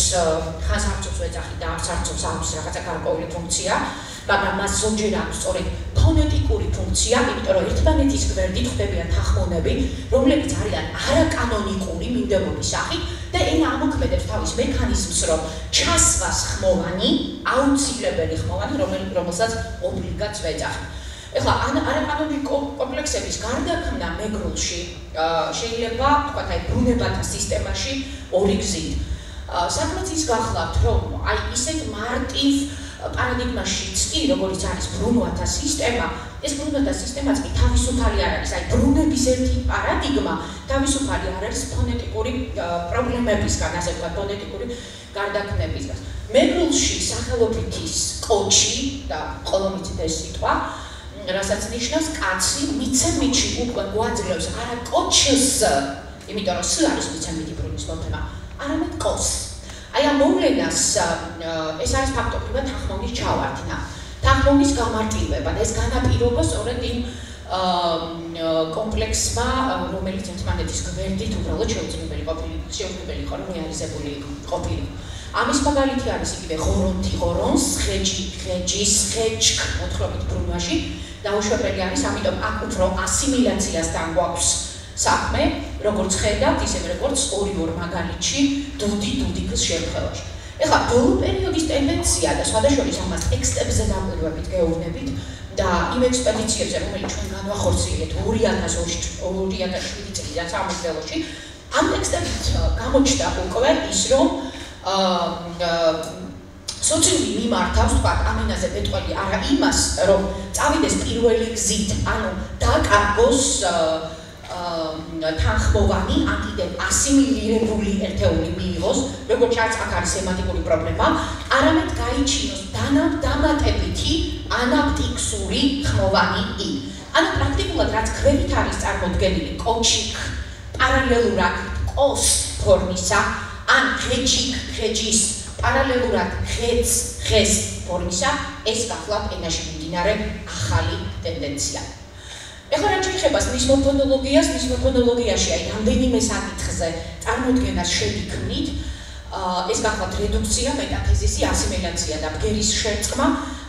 ხან სარწმუნოს ეძახი და არ სარწმუნოს აქვს რაღაცა გარკვეული ფუნქცია, მაგრამ მას ზოგჯერ აქვს სწორედ ფონეტიკური ფუნქცია, იმიტომ რომ ერთმანეთის გვერდით ხდებიან თანხმოვნები, რომლებიც არიან არაკანონიკური მიმდევრობის სახით და ენა ამოქმედებს თავის მექანიზმს, რომ ჩასვას ხმოვანი, აუცილებელი ხმოვანი, რომელსაც ობლიგატს ვეძახი. ეხლა არაკანონური კომპლექსების გარდაქმნა მეგრულში შეიძლება თქვათ აი ბრუნებათა სისტემაში ორი გზით. საქმეც ის გახლავთ, რომ აი ისეთ მარტივ პარადიგმაშიც კი, როგორც არის ბრუნვათა სისტემა, ეს ბრუნვათა სისტემაც კი თავისუფალი არ არის. აი ბრუნების ერთი პარადიგმა თავისუფალი არ არის ფონეტიკური პრობლემებისგან, ასე ვთქვათ, ფონეტიკური გარდაქმნებისგან. მეგრულში სახელობითის კოჩი და ყოლომიცით ეს სიტყვა რასაც ნიშნავს კაცი მიცემითში უკვე გვაძლევს არა კოჩს, იმიტომ რომ ს არის მიცემითი ბრუნის მორფემა, არამედ კოს. აი ამ მოვლენას ეს არის ფაქტობრივად თანხმოვნის ჩავარდნა, თანხმოვნის გამარტივება და ეს განაპირობა სწორედ იმ კომპლექსმა, რომელიც ერთმანეთის გვერდით უბრალოდ შეუძლებელი იყო რომ რეალიზებული ყოფილიყო. ამის მაგალითი არის იგივე ღორონთი ღორონს, ხეჯი ხეჯის, ხეჯკ მოთხრობით ბრუნვაში დაუშვებელი არის, ამიტომ აქ უფრო ასიმილაციასთან გვაქვს საქმე, როგორც ხედავთ, ისე როგორც ორი-ორ მაგალითში დუდი-დუდიქის შემთხვევაში. ეხლა ბოლო პერიოდის ტენდენცია და სხვადასხვა ამას ტექსტებზე დაკვირვებით გეუბნებით და იმ ექსპედიციებზე, რომელიც ჩვენ განვახორციელებთ 2007 წლიდან სამეგრელოში, ამ ტექსტებით გამოჩნდა უკვე ის, რომ სოციუმი მიმართავს, თქვათ, ამ ენაზე მეტყველი არა იმას, რომ წავიდეს პირველი გზით, ანუ დაკარგოს თანხმოვანი, ან კიდევ ასიმილირებული ერთეული მიიღოს, როგორც ჩანს, აქ არის სემანტიკური პრობლემა, არამედ გაიჩინოს დამატებითი ანაპტიქსური ხმოვანი ი. ანუ პრაქტიკულად რაც ქვევით არის წარმოდგენილი კოჩიკ პარალელურად კოს ფორმისა, ან ხეჯის პარალელურად ხეს ფორმისა, ეს გახლავთ ენაში მიმდინარე ახალი ტენდენცია. ეხლა რაც შეეხება მის მორფოლოგიაში აი რამდენიმე საკითხზე წარმოდგენას შევიქმნით, ეს გახლავთ რედუქცია, მეტათეზისი, ასიმილაცია და ბგერის შერწყმა.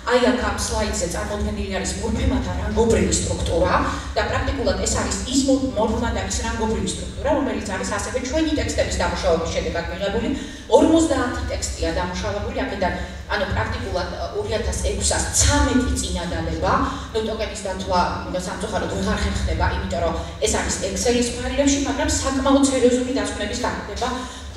აი აქ ამ სლაიდზე წარმოდგენილი არის მორფემათა რანგობრივი სტრუქტურა და პრაქტიკულად ეს არის ის მორფემატების რანგობრივი სტრუქტურა, რომელიც არის ასევე ჩვენი ტექსტების დამუშავების შედეგად მიღებული 50 ტექსტია დამუშავებული აქედან, ანუ პრაქტიკულად 2613 წინადადება, ნუ ტოკენის დათვლა სამწუხაროდ ვეღარ ხდება, იმიტომ რომ ეს არის Excel-ის ფარგლებში, მაგრამ საკმაოდ სერიოზული დასკვნების გაკეთება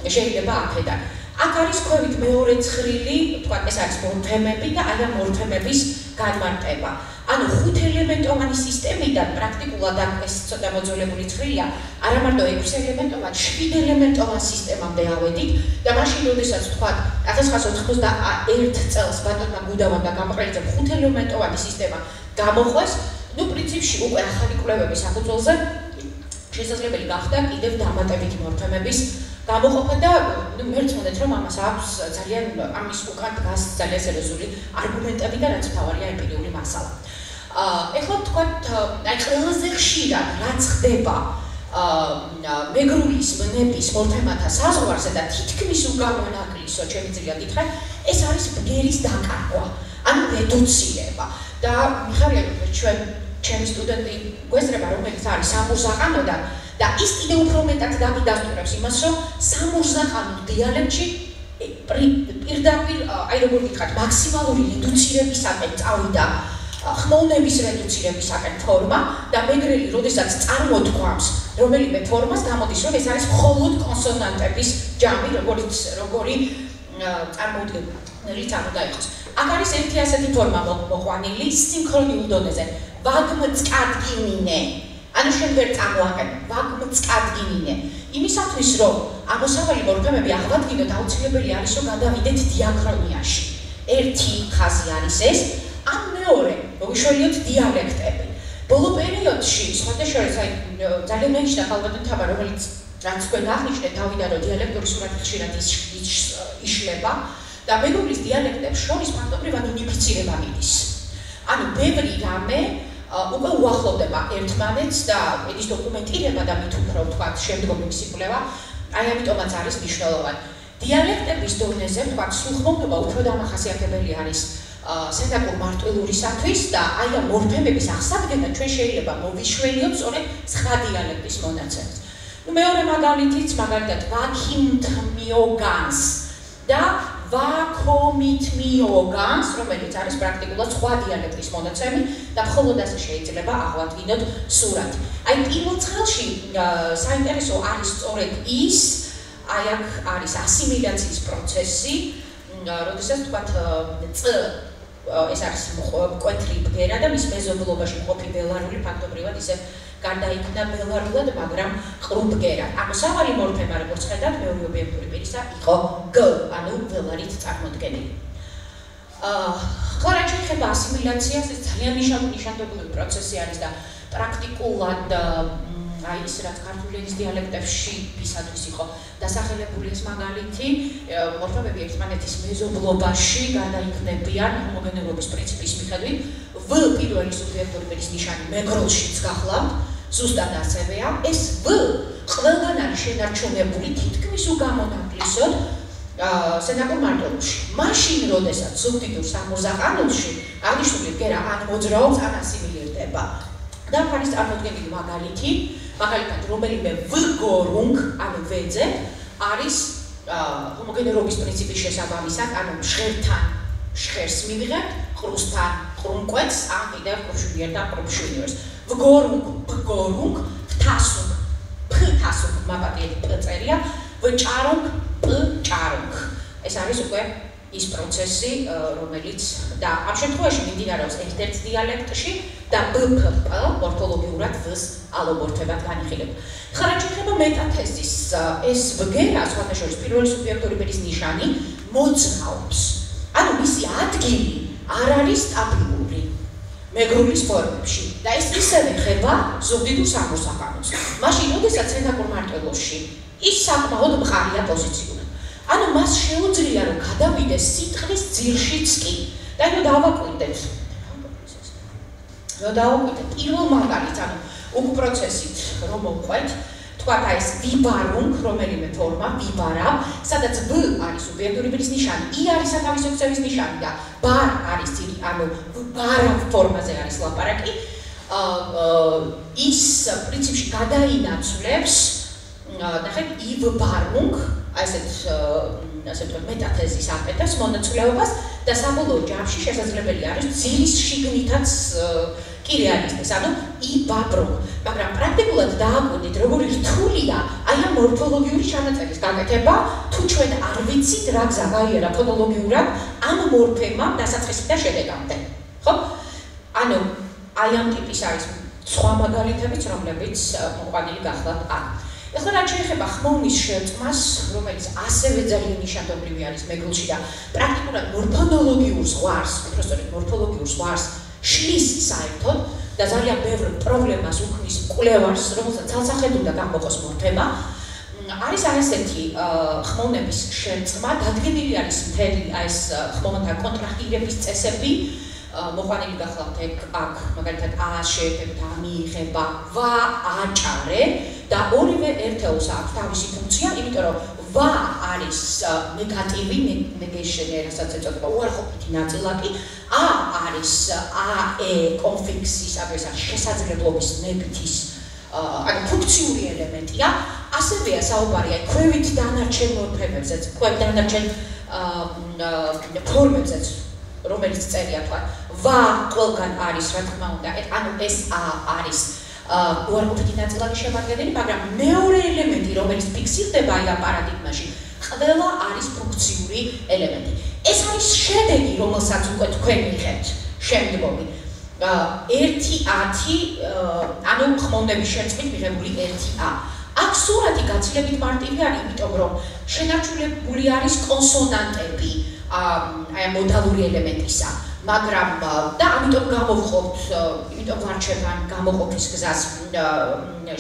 შეიძლება აქედან. აქ არის ქვევით მეორე ცხრილი, თქვა ეს არის მორფემები და აი ამ მორფემების განმარტება. ანუ 5 ელემენტოვანი სისტემიდან პრაქტიკულად ეს ცოტა მოძველებული ცხრილია, არა მარტო 6 ელემენტოვან, 7 ელემენტოვან სისტემამდე ავედით და მაშინ როდესაც თქვა 1991 წელს ბატონმა გუდავამ და გამყრელიძემ 5 ელემენტოვანი სისტემა გამოყვეს, ნუ პრინციპში უკვე ახალი კვლევების საფუძველზე შესაძლებელი გახდა კიდევ დამატებითი მორფემების გამოყოფა და მერწმუნეთ რომ ამას აქვს ძალიან ამის უკან დგას ძალიან სერიოზული არგუმენტები და რაც თავარია ემპირიული მასალა. ეხლა თქვათ აი ყველაზე ხშირად რაც ხდება მეგრულის ბნების მორფემათა საზღვარზე და თითქმის უგამონაკლისო შემიძლია გითხრათ, ეს არის ბგერის დაკარგვა, ანუ რედუცირება და მიხარია ჩვენ ჩემი სტუდენტი გვესწრება რომელიც არის სამურზაყანოდან და ის კიდევ უფრო მეტად დაგიდასტურებს იმას, რომ სამურზაყანო დიალექტში პირდაპირ, აი როგორ გითხრათ, მაქსიმალური რედუცირებისაკენ წავიდა ხმოვნების რედუცირებისაკენ ფორმა და მეგრელი, როდესაც წარმოთქვამს რომელიმე ფორმას, გამოდის, რომ ეს არის მხოლოდ კონსონანტების ჯამი, როგორი წარმოუდგენელიც არ უნდა იყოს. აქ არის ერთი ასეთი ფორმა მოყვანილი სინქრონიულ დონეზე. ვაგმწკადგინინე. ანუ შენ ვერ წამოაყენ, ვაგმწკადგინინე. იმისათვის, რომ ამოსავალი მორფემები აღვადგინოთ, აუცილებელი არის, რომ გადავიდეთ დიაქრონიაში. ერთი ხაზი არის ეს, ან მეორე, მოვიშველიოთ დიალექტები. ბოლო პერიოდში, სხვადასხვა ძალიან მენიშნა ხალბატონ თაბა, რომელიც რაც თქვენ აღნიშნეთ, დავიდა, რომ დიალექტური სურათი ხშირად იშლება და მეგრულის დიალექტებს შორის ფაქტობრივად უნიფიცირება მიდის. ანუ ბევრი რამე უკვე უახლოვდება ერთმანეთს და ედის დოკუმენტირება და მით უფრო ვთქვათ შემდგომი მისი კვლევა, აი ამიტომაც არის მნიშვნელოვანი. დიალექტების დონეზე ვთქვათ სრულხმოვნება უფრო დამახასიათებელი არის სენდაკურ მარტვილურისათვის და აი ამ მორფემების აღსადგენად ჩვენ შეიძლება მოვიშველიოთ სწორედ სხვა დიალექტის მონაცემს. მეორე მაგალითიც მაგალითად ვაქიმთმიოგანს და ვაქომითმიოგანს, რომელიც არის პრაქტიკულად სხვა დიალექტის მონაცემი და მხოლოდ ასე შეიძლება აღვადგინოთ სურათი. აი პირველ წელში საინტერესო არის სწორედ ის, აი აქ არის ასიმილაციის პროცესი, როდესაც თქვათ ეს არის მკვეთრი ბგერა და მის მეზობლობაში მყოფი ველარული ფაქტობრივად ისე გარდაიქმნა ველარულად, მაგრამ ყრუ ბგერა. ამოსავალი მორფემა, როგორც ხედავთ, მეორე ობიექტური პირისა იყო G, ანუ ველარით წარმოდგენილი. ხლა რაც შეეხება ასიმილაციას, ეს ძალიან ნიშანდობლივი პროცესი არის და პრაქტიკულად აი ის რაც ქართული ენის დიალექტებში ისათვის იყო დასახელებული ეს მაგალითი, მორფემები ერთმანეთის მეზობლობაში გარდაიქმნებიან ჰომოგენურობის პრინციპის მიხედვით. V პირველი სუბიექტური პირის ნიშანი მეგროლშიც გახლავთ, ზუსტად ასევეა. ეს V ყველგან არის შენარჩუნებული თითქმის უგამონაკლისოდ სენდაკურ მარტვილში. მაშინ, როდესაც ზუგდიდურ სამურზაყანოში აღნიშნული ბგერა ან მოძრაობს, ან ასიმილირდება. და აქ არის წარმოდგენილი მაგალითად რომელიმე ვგორუნგ, ანუ ვეძე, არის ჰომოგენურობის პრინციპის შესაბამისად, ანუ ჟღერთან ჟღერს მივიღებთ, ყრუსთან ყრუმკვეთს, ან კიდევ ყრუბშვინიერთან ყრუბშვინიერს. ვგორუნგ, ბგორუნგ, ფთასუნგ, ფთასუნგ, მაპატიეთ პწერია, ვჭარუნგ, პჭარუნგ. ეს არის უკვე ის პროცესი, რომელიც და ამ შემთხვევაში მიმდინარეობს ერთ-ერთ დიალექტში და BPP მორფოლოგიურად V-ს ალობორთებად განიხილება. ხლა რაც შეეხება მეტათეზის, ეს ბგერა, სხვადასხვა პირველი სუბიექტური პირის ნიშანი მოძრაობს. ანუ მისი ადგილი არ არის სტაბილური მეგრულის ფორმებში და ეს ისევე ხება ზუგდიდურ სამურზაყანოს. მაშინ, როდესაც სენდაკურ მარტვილოში ის საკმაოდ მყარია პოზიციურად. ანუ მას შეუძლია რომ გადავიდეს სიტყვის ძირშიც კი. და ნუ დავაკვირდეთ. პირველ მაგალითს, ანუ უკ პროცესით რომ მოვყვეთ, თქვათ აი ეს ვიბარუნგ, რომელიმე ფორმა, ვიბარამ, სადაც ბ არის სუბიექტური ბრის ნიშანი, ი არის სათავისო ქცევის ნიშანი და ბარ არის ანუ ბარამ ფორმაზე არის ლაპარაკი. ის პრინციპში გადაინაცვლებს ნახეთ ივბარუნგ, ასე ვთქვათ, მეტათეზის აკეთებს მონაცვლეობას და საბოლოო ჯამში შესაძლებელი არის ძილის შიგნითაც კი რეალისტეს, ანუ იბაბრუნგ, მაგრამ პრაქტიკულად დააკვირდით, როგორი რთულია აი ამ მორფოლოგიური ჩანაწერის გაკეთება, თუ ჩვენ არ ვიცით რა გზა გაიარა ფონოლოგიურად ამ მორფემამ დასაწყისით და შედეგამდე. ხო? ანუ აი ამ ტიპის არის სხვა მაგალითებიც, რომლებიც მოყვანილი გახლავთ აქ. ეხლა რაც შეეხება ხმოვნის შერწყმას, რომელიც ასევე ძალიან ნიშანდობლივი არის მეგრულში და პრაქტიკულად მორფონოლოგიურ ზღვარს, უბრალოდ მორფოლოგიურ ზღვარს შლის საერთოდ და ძალიან ბევრ პრობლემას უქმნის კვლევარს, რომელსაც ცალსახედ უნდა გამოყოს მორფემა. არის ასეთი ხმოვნების შერწყმა, დადგენილი არის მთელი ეს ხმოვანთა კონტრაქტირების წესები, მოყვანილი გახლავთ აქ მაგალითად ა-ს შეერთებით ა მიიღება, ვა აჭარე და ორივე ერთეულს აქვს თავისი ფუნქცია, იმიტომ რომ ვა არის ნეგატივი, negation რასაც ეწოდება უარყოფითი ნაწილაკი, ა არის აე კონფლიქტის, ეს არის შესაძლებლობის ნებითის ანუ ფუნქციური ელემენტია, ასევეა საუბარი აი ქვევით დანარჩენ მორფემებზეც, ქვევით დანარჩენ ფორმებზეც, რომელიც წერია თქვა, ვა ყველგან არის, რა თქმა უნდა, ანუ ეს ა არის უარყოფითი ნაწილაკის შემადგენელი, მაგრამ მეორე ელემენტი, რომელიც ფიქსირდება აი ამ პარადიგმაში, ყველა არის ფუნქციური ელემენტი. ეს არის შედეგი, რომელსაც უკვე თქვენ მიიღებთ შემდგომი. 1-10 ანუ ხმოვნების შერწყმით მიღებული 1-ა. აქ სურათი გაცილებით მარტივი არის, იმიტომ რომ შენარჩუნებული არის კონსონანტები აი ამ მოდალური ელემენტისა, მაგრამ და ამიტომ გამოვხობთ, იმიტომ ვარჩევ ამ გამოყოფის გზას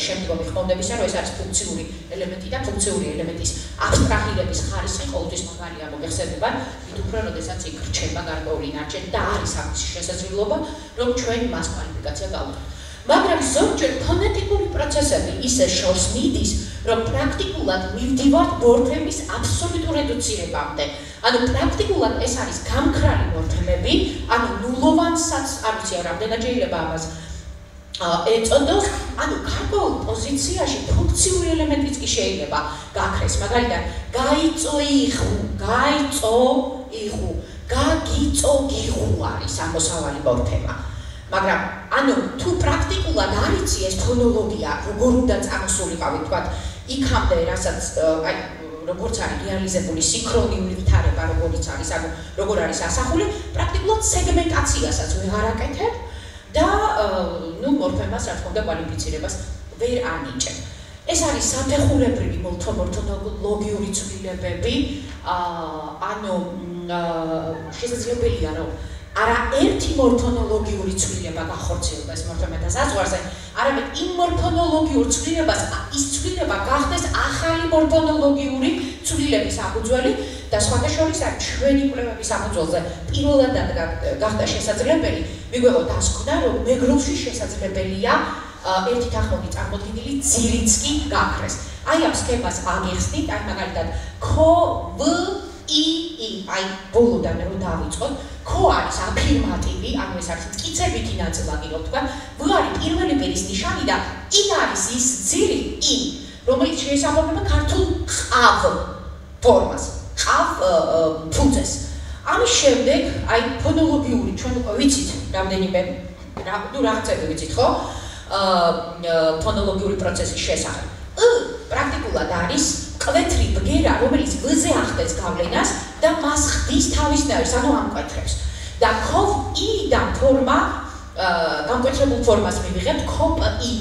შემდგომი ხმოვნებისა, რომ ეს არის ფუნქციური ელემენტი და ფუნქციური ელემენტის აბსტრაჰირების ხარისხი ყოველთვის მაგალია მოგეხსენებათ, ვით უფრო როდესაც იქ რჩება გარკვეული ნარჩენი და არის ამის შესაძლებლობა, რომ ჩვენ მას კვალიფიკაცია გავუწევთ. მაგრამ ზოგჯერ ფონეტიკური პროცესები ისე შორს მიდის, რომ პრაქტიკულად მივდივართ მორფემის აბსოლუტურ რედუცირებამდე. ანუ პრაქტიკულად ეს არის გამქრალი მორფემები, ანუ ნულოვანსაც არ ვიცი რამდენად შეიძლება ამას ეწოდოს, ანუ გარკვეულ პოზიციაში ფუნქციური ელემენტიც კი შეიძლება გაქრეს. მაგალითად, გაიწოიღუ, გაიწოიღუ, გაგიწოგიღუ არის ამოსავალი მორფემა. მაგრამ ანუ თუ პრაქტიკულად არ იცი ეს ფონოლოგია, როგორ უნდა წამოსულიყავი, თქვათ, იქამდე, რასაც აი როგორც არის რეალიზებული სინქრონიული ვითარება, როგორიც არის, ანუ როგორ არის ასახული, პრაქტიკულად სეგმენტაციასაც ვეღარ აკეთებ და ნუ მორფემას რა თქმა უნდა კვალიფიცირებას ვერ ანიჭებ. ეს არის საფეხურებრივი მორფოლოგიური ცვლილებები, ანუ შესაძლებელია რომ არა ერთი მორფოლოგიური ცვლილება გახორციელდეს მორფემათა საზღვარზე, არამედ იმ მორფოლოგიურ ცვლილებას ის ცვლილება გახდეს ახალი მორფოლოგიური ცვლილების საფუძველი და სხვათა შორის ჩვენი კვლევების საფუძველზე პირველად გახდა შესაძლებელი მიგვეღო დასკვნა, რომ მეგრულში შესაძლებელია ერთი თანხმოვნი წარმოდგენილი ძილიც კი გაქრეს. აი ამ სქემას აგიხსნით, აი მაგალითად I, აი ბოლოდან რომ დავიწყოთ, ხო არის აფირმატივი, ანუ ეს არის მტკიცებითი ნაწილაკი, რომ თქვა, ვ არის პირველი პირის ნიშანი და I არის ის ძილი, I, რომელიც შეესაბამება ქართულ ყავ ფორმას, ყავ ფუნქციას. ამის შემდეგ, აი ფონოლოგიური, ჩვენ უკვე ვიცით რამდენიმე, ნუ რაღაცები ვიცით, ხო? ფონოლოგიური პროცესის შესახებ. პრაქტიკულად არის კვეთრი ბგერა, რომელიც ვლზე ახდენს გავლენას და მას ხდის თავისნაირს, ანუ ამკვეთრებს. და ქოფ I-დან ფორმა, გამკვეთრებულ ფორმას მივიღებთ ქოპ I,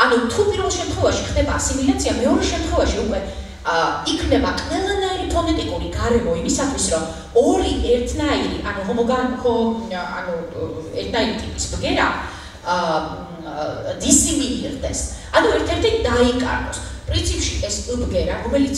ანუ თუ პირველ შემთხვევაში ხდება ასიმილაცია, მეორე შემთხვევაში უკვე იქნება ყველანაირი ფონეტიკური გარემო იმისათვის, რომ ორი ერთნაირი, ანუ ერთნაირი ტიპის ბგერა დისიმილირდეს, ანუ ერთ-ერთი დაიკარგოს. პრინციპში ეს ბგერა, რომელიც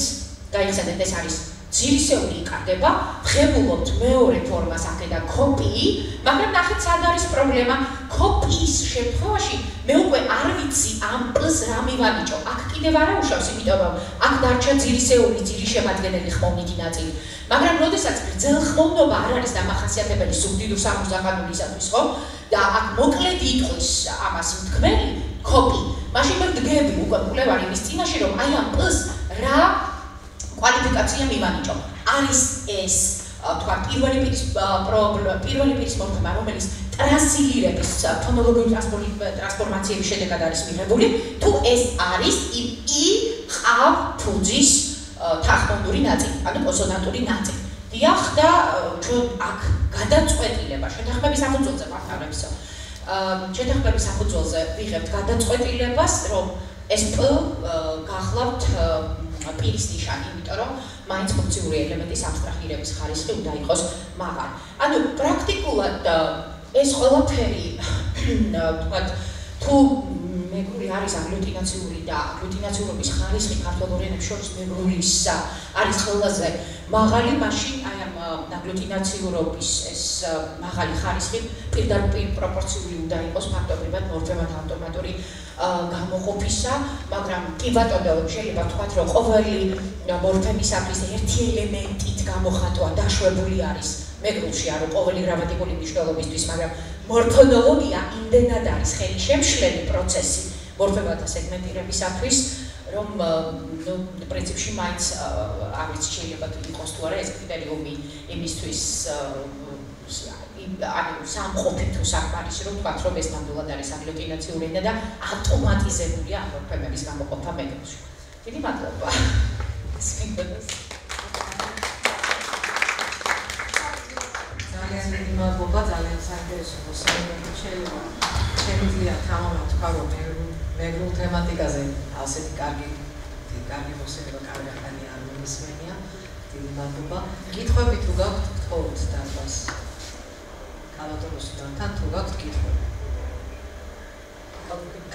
გაიხსენეთ, ეს არის ძირისეული იკარდება, ვღებულობთ მეორე ფორმას აქედან კოპიი, მაგრამ ნახეთ სად არის პრობლემა, კოპიის შემთხვევაში მე უკვე არ ვიცი ამ პლს რა მივანიჭო. აქ კიდევ არა უშავს, იმიტომ რომ აქ დარჩა ძირისეული, ძირი შემადგენელი ხმოვნითი ნაწილი. მაგრამ როდესაც გრძელ ხმოვნობა არ არის დამახასიათებელი სუბდიდურ სამურზაყანურისათვის, ხო? და აქ მოკლედ იტყვის ამას მთქმელი კოპი. მაშინ მე ვდგები უკვე კვლევარ იმის წინაშე, რომ აი ამ პლს რა კვალიფიკაცია მივანიჭო. არის ეს თქვა პირველი პირის მორფემა, რომელიც ტრანსილირების ფონოლოგიური ტრანსფორმაციების შედეგად არის მიღებული, თუ ეს არის იმ ი ყავ ფუძის თანხმოვნური ნაწილი, ანუ კონსონანტური ნაწილი. დიახ და ჩვენ აქ გადაწყვეტილება შეთანხმების საფუძველზე პარტნიორებსო. შეთანხმების საფუძველზე ვიღებთ გადაწყვეტილებას, რომ ეს პ გახლავთ პირის ნიშანი, იმიტომ რომ მაინც ფუნქციური ელემენტის აბსტრაჰირების ხარისხი უნდა იყოს მაღალი. ანუ პრაქტიკულად ეს ყველაფერი თქვათ თუ მეგრული არის აგლუტინაციური და აგლუტინაციურობის ხარისხი ქართულ ენებს შორის მეგრულის არის ყველაზე მაღალი, მაშინ აი ამ აგლუტინაციურობის ეს მაღალი ხარისხი პირდაპირ პროპორციული უნდა იყოს ფაქტობრივად მორფემათა ავტომატური გამოყოფისა, მაგრამ კი ბატონო, შეიძლება ვთქვათ, რომ ყოველი მორფემისათვის ერთი ელემენტით გამოხატვა დაშვებული არის მეგრულში, ანუ ყოველი გრამატიკული მნიშვნელობისთვის, მაგრამ მორფონოლოგია იმდენად არის ხელშემშლელი პროცესი მორფემათა სეგმენტირებისათვის, რომ ნუ პრინციპში მაინც არ ვიცი შეიძლება თუ იყოს თუ არა ეს კრიტერიუმი იმისთვის ანუ სამყოფი თუ საკმარისი რომ ვთქვათ, რომ ეს ნამდვილად არის აგლუტინაციური ენა და ავტომატიზებულია ამ მორფემების გამოყოფა მეგრულში. დიდი მადლობა. ძალიან დიდი მადლობა, ძალიან საინტერესო მოსამართლე შეიძლება თამამად თქვა, რომ მეგრულ თემატიკაზე ასეთი კარგი მოსმენება კარგახანი არ მომისმენია. დიდი მადლობა. კითხვები თუ გაქვთ, გთხოვთ დარბაზს. კალათოროსიდან თუ გაქვთ კითხვები.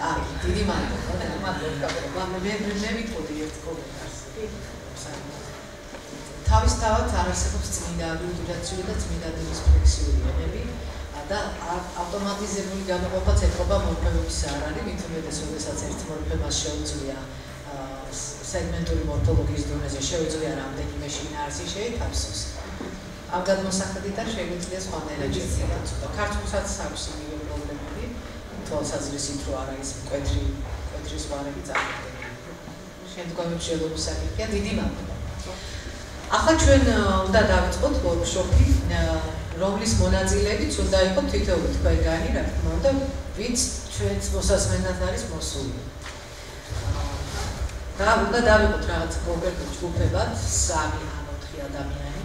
კარგი, დიდი მადლობა. მე ვიტყოდი ერთ კომენტარს. თავისთავად არ არსებობს წმინდა აგლუტინაციური და წმინდა დისფლექსიური ენები და ავტომატიზებული გამოყოფაც ეთყობა მორფემების არ არის, მით უმეტეს, როდესაც ერთ მორფემას შეუძლია სეგმენტური მორფოლოგიის დონეზე შეუძლია რამდენიმე შინაარსი შეითავსოს. ამ გადმოსახედიდან შეგვიძლია სხვანაირად შეცდომა. ქართულსაც აქვს იგივე პრობლემები, თვალსაზრისით რომ არ არის მკვეთრი ზღვარები წარმოდგენილი. შემდგომი მსჯელობის საკითხია. დიდი მადლობა. ახლა ჩვენ უნდა დავიწყოთ ვორქშოპი, რომლის მონაწილეებიც უნდა იყოს თითოეული თქვენგანი, რა თქმა უნდა, ვინც ჩვენს მოსასმენად არის მოსული. და უნდა დავიწყოთ რაღაც კონკრეტულ ჯგუფებად 3 ან 4 ადამიანი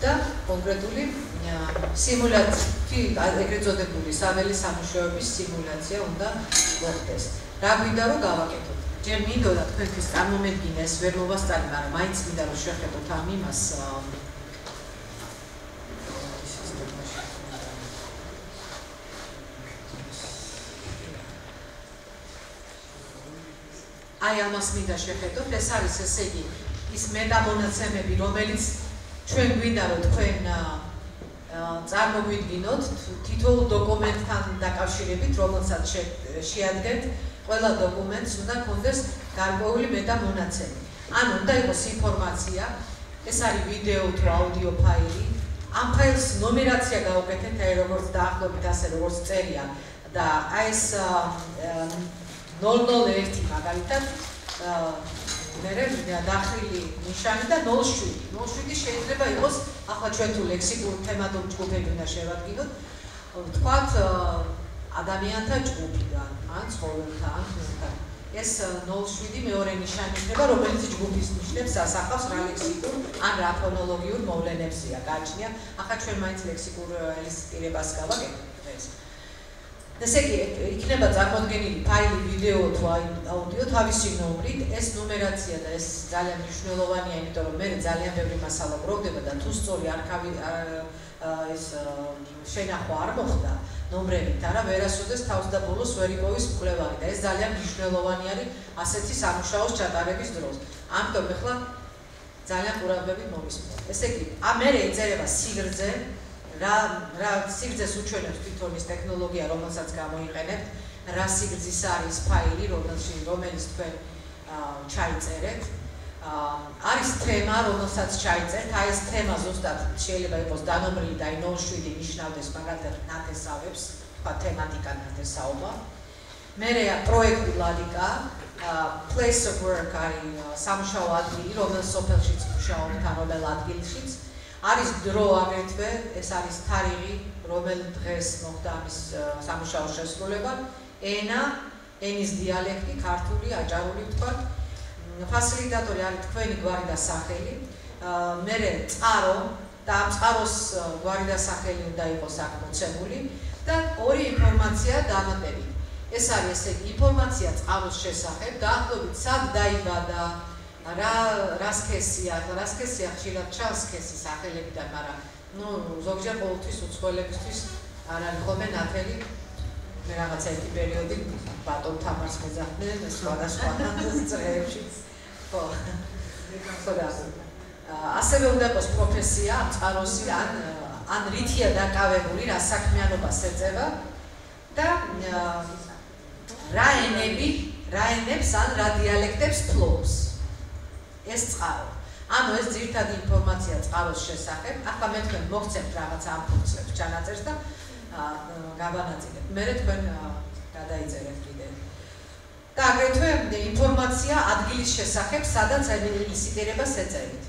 და კონკრეტული სიმულაცია, ეგრეთ წოდებული საველე სამუშაოების სიმულაცია უნდა მოხდეს. რა გვინდა რომ გავაკეთოთ? ჯერ მინდოდა თქვენთვის წარმომედგინეს, ვერ მოვასწარი, მაგრამ მაინც მინდა რომ შეხედოთ ამ იმას. აი ამას მინდა შეხედოთ, ეს არის ესე იგი ის მეტამონაცემები, რომელიც ჩვენ გვინდა რომ თქვენ წარმოგვიდგინოთ თითოეულ დოკუმენტთან დაკავშირებით, რომელსაც შეადგენთ. ყველა დოკუმენტს უნდა გქონდეს გარკვეული მეტამონაცემი. ანუ უნდა იყოს ინფორმაცია, ეს არის ვიდეო თუ აუდიო ფაილი. ამ ფაილს ნომერაცია გავუკეთეთ, აი როგორც დაახლოებით ასე როგორც წერია და აი ეს 001 მაგალითად მერე დახრილი ნიშანი და 07. 07 შეიძლება იყოს, ახლა ჩვენ თუ ლექსიკურ თემატურ ჯგუფები უნდა შევადგინოთ, ვთქვათ ადამიანთა ჯგუფიდან, ან ცხოველთა, ან ხილთან. ეს 07 მეორე ნიშანი იქნება, რომელიც ჯგუფის ნიშნებს ასახავს რა ლექსიკურ ან რა ფონოლოგიურ მოვლენებსია გააჩნია. ახლა ჩვენ მაინც ლექსიკურ ელისტირებას გავაკეთებთ დღეს. ესე იგი, იქნება წარმოდგენილი ფაილი, ვიდეო თუ აუდიო თავისი ნომრით, ეს ნუმერაცია და ეს ძალიან მნიშვნელოვანია, იმიტომ რომ მე ძალიან ბევრი მასალა გროვდება და თუ სწორი არქივი ეს შენახვა არ მოხდა ნომრებით, არა ვერასოდეს თავს და ბოლოს ვერ იპოვის მკვლევარი და ეს ძალიან მნიშვნელოვანი არის ასეთი სამუშაოს ჩატარების დროს. ამიტომ ახლა ძალიან ყურადღებით მოვისმენთ. ესე იგი, მე ეწერება სიგრძე, რა სიგრძეს უჩვენებს თვითონ ის ტექნოლოგია, რომელსაც გამოიყენებთ, რა სიგრძის არის ფაილი, რომელიც თქვენ ჩაიწერეთ. არის თემა, რომელსაც ჩაიწერთ, აი ეს თემა ზუსტად შეიძლება იყოს დანომრილი და 07 ნიშნავდეს მაგალითად ნათესავებს, თქვა თემატიკა ნათესაობა. მერეა პროექტი LADYCA, place of work არის სამუშაო ადგილი, რომელიც სოფელშიც მუშაობთ, რომელ ადგილშიც. არის დრო აგრეთვე, ეს არის თარიღი, რომელ დღეს მოხდა ამის სამუშაო შესრულება. ენა, ენის დიალექტი, ქართული, აჭარული ვთქვათ. ფასილიტატორი არის თქვენი გვარი და სახელი. მერე წყარო და ამ წყაროს გვარი და სახელი უნდა იყოს აქ მოცემული და ორი ინფორმაცია დამატებით. ეს არის ესე ინფორმაცია წყაროს შესახებ, დაახლოებით სად დაიბადა, რა სქესია, ხშირად ჩანს სქესი სახელებიდან, მაგრამ ზოგჯერ ყოველთვის უცხოელებისთვის არ არის ხოლმე ნათელი. მე რაღაცა ერთი პერიოდი ბატონ თამარს მეძახდნენ სხვადასხვა წრეებში. ასევე უნდა იყოს პროფესია, წყაროსი, ან რითია დაკავებული, რა საქმიანობას ეწევა და რა ენებს ან რა დიალექტებს ფლობს ეს წყარო. ანუ ეს ძირითადი ინფორმაცია წყაროს შესახებ. ახლა მე თქვენ მოგცემთ რაღაცა ამ ფუნქციებს ჩანაწერს და გაბანაწილებთ. მერე თქვენ გადაიწერეთ კიდე. და აგრეთვე ინფორმაცია ადგილის შესახებ, სადაც ინციდირებას ეწევით.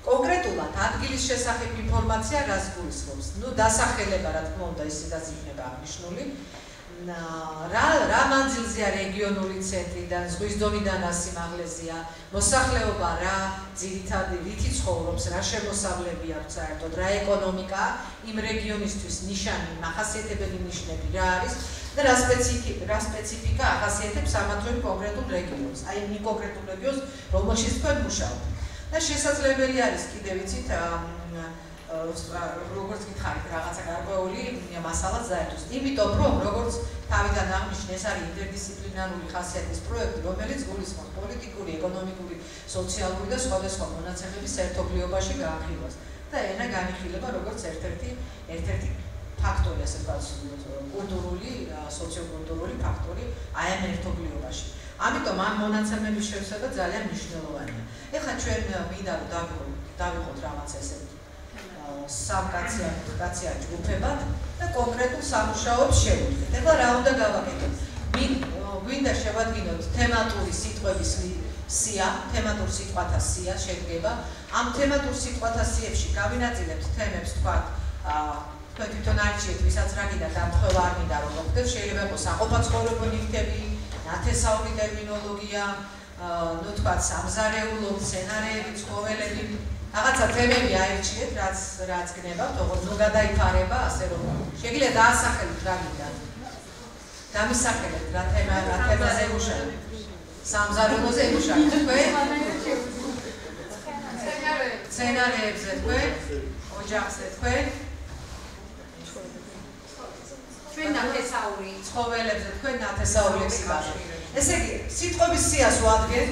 კონკრეტულად ადგილის შესახებ ინფორმაცია რას გულისხმობს? დასახელება, რა თქმა უნდა, ისედაც იქნება აღნიშნული. რა მანძილზეა რეგიონული ცენტრიდან, ზღვის დონიდან რა სიმაღლეზეა, მოსახლეობა რა ძირითადი რითი ცხოვრობს, რა შემოსავლები აქვს საერთოდ, რა ეკონომიკა, იმ რეგიონისთვის ნიშანი, მახასიათებელი ნიშნები რა არის და რა სპეციფიკა ახასიათებს ამ თუ კონკრეტულ რეგიონს, აი იმ კონკრეტულ რეგიონს, რომელშიც თქვენ მუშაობთ. და შესაძლებელი არის კიდევ ვიცით როგორც გითხარით რაღაცა გარკვეული მასალაც დაერთოს. იმიტომ რომ როგორც თავიდან აღნიშნე, ეს არის ინტერდისციპლინარული ხასიათის პროექტი, რომელიც გულისხმობს პოლიტიკური, ეკონომიკური, სოციალური და სხვადასხვა მონაცემების ერთობლიობაში განხილვას. და ენა განიხილება როგორც ერთ-ერთი ფაქტორი, ასე ვთქვათ, კულტურული, სოციოკულტურული ფაქტორი აი ამ ერთობლიობაში. ამიტომ ამ მონაცემების შევსება ძალიან მნიშვნელოვანია. ეხლა ჩვენ მინდა რომ დავიღოთ რაღაც ესე სამკაცია ჯგუფებად და კონკრეტულ სამუშაოებს შევუდგეთ. ეხლა რა უნდა გავაკეთოთ? გვინდა შევადგინოთ თემატური სიტყვების სია, თემატურ სიტყვათა სია შედგება. ამ თემატურ სიტყვათა სიებში გავინაწილებთ თემებს, თქვათ, თქვენ თვითონ არჩიეთ, ვისაც რა გინდა დამთხევა არ მინდა რომ მოხდეს, შეიძლება იყოს საყოფაცხოვრებო ნივთები, ნათესაური ტერმინოლოგია, თქვათ, სამზარეულო, სცენარეები, ცხოველები. რაღაცა თემები აირჩიეთ, რაც გნებავთ, როგორც გადაიფარება, ასე რომ შეგიძლიათ დაასახელოთ რა გინდა. დამისახელეთ რა თემაზე მუშაობთ. სამზარეულოზე მუშაობთ თქვენ? სცენარეებზე თქვენ? ოჯახზე თქვენ? ჩვენ ნათესაური ცხოველებზე თქვენ ნათესაური ლექსიკაში. ესე იგი, სიტყვების სიას ვადგენთ,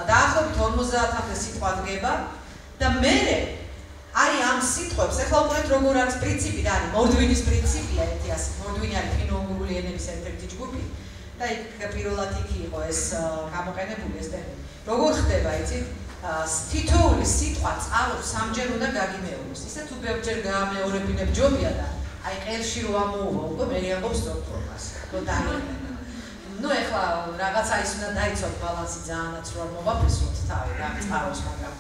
დაახლოებით 50-მდე სიტყვა დგება. და მერე აი ამ სიტყვებს ეხლა უყურეთ როგორ არის პრინციპი და არის მორდვინის პრინციპია ერთი ასე მორდვინი არის ფინო-უნგრული ენების ერთ-ერთი ჯგუფი და იქ პირველად იქ იყო ეს გამოყენებული ეს ტერმინი როგორ ხდება იცით თითოეული სიტყვა წყაროს სამჯერ უნდა გაგიმეოროს ისე თუ ბევრჯერ გაამეორებინებ ჯობია და აი ყელში რო ამოუვა უკვე მე რეაგობს დოქტორს რომ დაიწყება ეხლა რაღაცა ის უნდა დაიცვათ ბალანსი ძალიანაც რომ მოვაფესოთ თავი რა წყაროს მაგრამ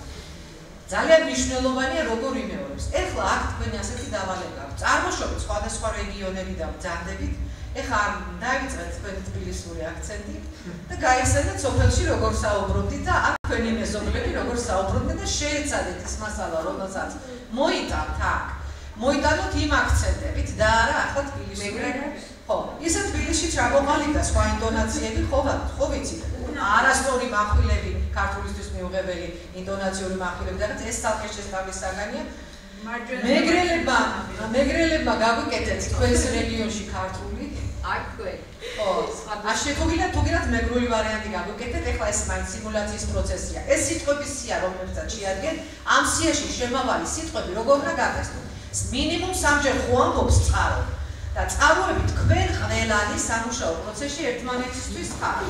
ძალიან მნიშვნელოვანია როგორ იმეორებს. ეხლა აქ თქვენი ასეთი დავალება აქვს. წარმოშობით სხვადასხვა რეგიონებიდან ბრძანდებით. ეხლა დავიწყეთ თქვენი თბილისური აქცენტი და გაიხსენეთ სოფელში როგორ საუბრობდით და აქ თქვენი მეზობლები როგორ საუბრობდნენ და შეეცადეთ ის მასალა, რომელსაც მოიტანთ აქ. მოიტანოთ იმ აქცენტებით და არა ახლა თბილისში. ხო, ისე თბილისში ჩამოყალიბდა სხვა ინტონაციები, ხო ვიცით. არასწორი מחვილები ქართულისთვის მიუღებელი ინტონაციური מחვილები და ეს სახე შესწავლის საგანია. მეგრელებმა გაგვიკეთეთ თქვენს რეგიონში ქართული, აქვე. ხო, ასე თუგინათ მეგრული ვარიანტი გავუკეთეთ, ეხლა ეს მაინც სიმულაციის პროცესია. ეს სიტყვების სია, რომელსაც შეადგენენ, ამ სიაში შემავალი სიტყვები როგორ უნდა გაკეთდეს? მინიმუმ 3-ჯერ ხო ამბობს წყარო და წყაროები თქვენ ყველანი სამუშაო პროცესში ერთმანეთისთვის ხართ.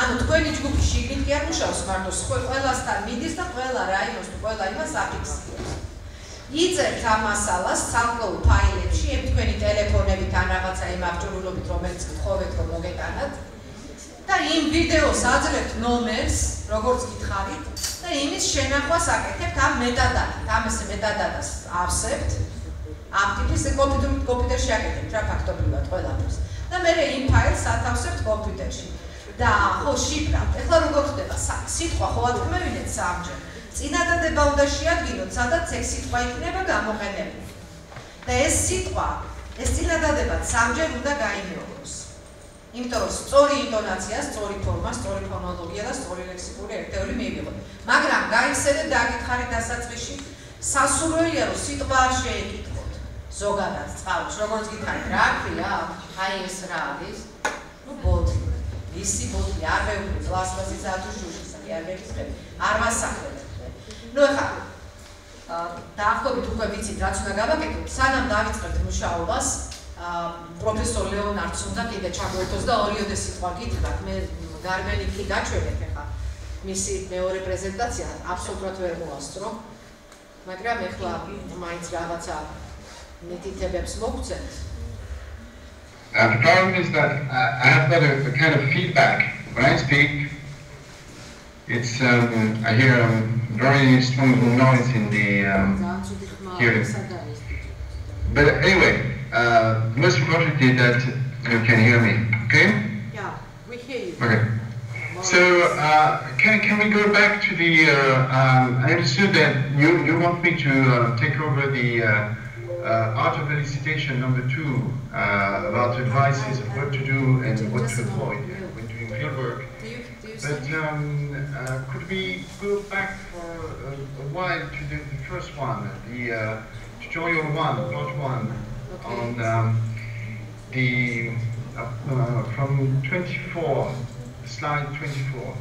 ანუ თქვენი ჯგუფი შიგნით კი არ მუშაობს მარტო, ყველასთან მიდის და ყველა რაიონს თუ ყველა იმას აფიქსირებს. იწერთ ამ მასალას სამკლაურ ფაილებში, იმ თქვენი ტელეფონებით ან რაღაცა იმ აღჭურვილობით, რომელიც გთხოვეთ რომ მოგეტანათ და იმ ვიდეოს აძლევთ ნომერს, როგორც გითხარით და იმის შენახვას აკეთებთ ამ მეტადატით, ამ ეს მეტადატას ავსებთ, ამ ტიპის კომპიუტერში აკეთებთ რა ფაქტობრივად ყველაფერს და მე იმ ფაილს ათავსებთ კომპიუტერში და ხო შიფრავთ. ეხლა როგორ ხდება? სიტყვა ხო ათქმევინეთ 3-ჯერ. წინადადება უნდა შეადგინოთ, სადაც ეს სიტყვა იქნება გამოყენებული. და ეს სიტყვა, ეს წინადადება 3-ჯერ უნდა გაიმეოროს. იმიტომ რომ სწორი ინტონაცია, სწორი ფორმა, სწორი ფონოლოგია და სწორი ლექსიკური ერთეული მიიღოთ. მაგრამ გაიხსენეთ და აკითხარით დასაწყისში, სასურველია რომ სიტყვა არ შეეკითხოთ. ზოგადად წყალს, როგორც გითხარით, რა ქვია? აი ეს რა არის? ნუ ბოთლი. ისი ბოთლი არ ვეუბნი პლასტმასის ათუშუშისა, არ ვეკითხები, არ ვასახლებ. ნუ ეხლა დაახლოებით უკვე ვიცით რაც უნდა გავაკეთოთ, სანამ დავიწყებთ მუშაობას, პროფესორ ლეონარდს უნდა კიდე ჩაგვერთოს და ორიოდე სიტყვა გითხრათ, მე გარბენი კი დაჩვენეთ ეხლა მისი მეორე პრეზენტაცია აბსოლუტურად ვერ მოასწრო, მაგრამ ეხლა მაინც რაღაცა მითითებებს მოგცემთ. The problem is that I have got a kind of feedback when I speak. It's I hear very strong noise in the hearing. But anyway, the most important is that you can hear me. Okay? Yeah, we hear you. Okay. So can we go back to the? I understood that you want me to take over the art of elicitation number 2 about advices of what to do and what to avoid when doing field work. But could we go back for a while to the first one, the tutorial 1, part 1, on the from 24, slide 24.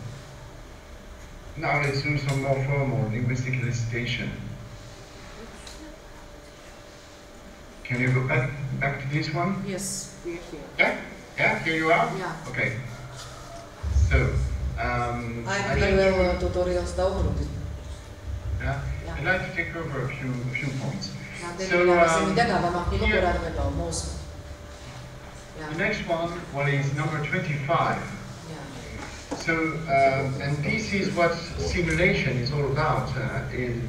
Now let's do some more formal linguistic elicitation. Can you go back to this one? Yes, we're here. Yeah, here you are? Yeah. Okay. So, I'd like to take over a few points. So, the next one is number 25. So, and this is what simulation is all about.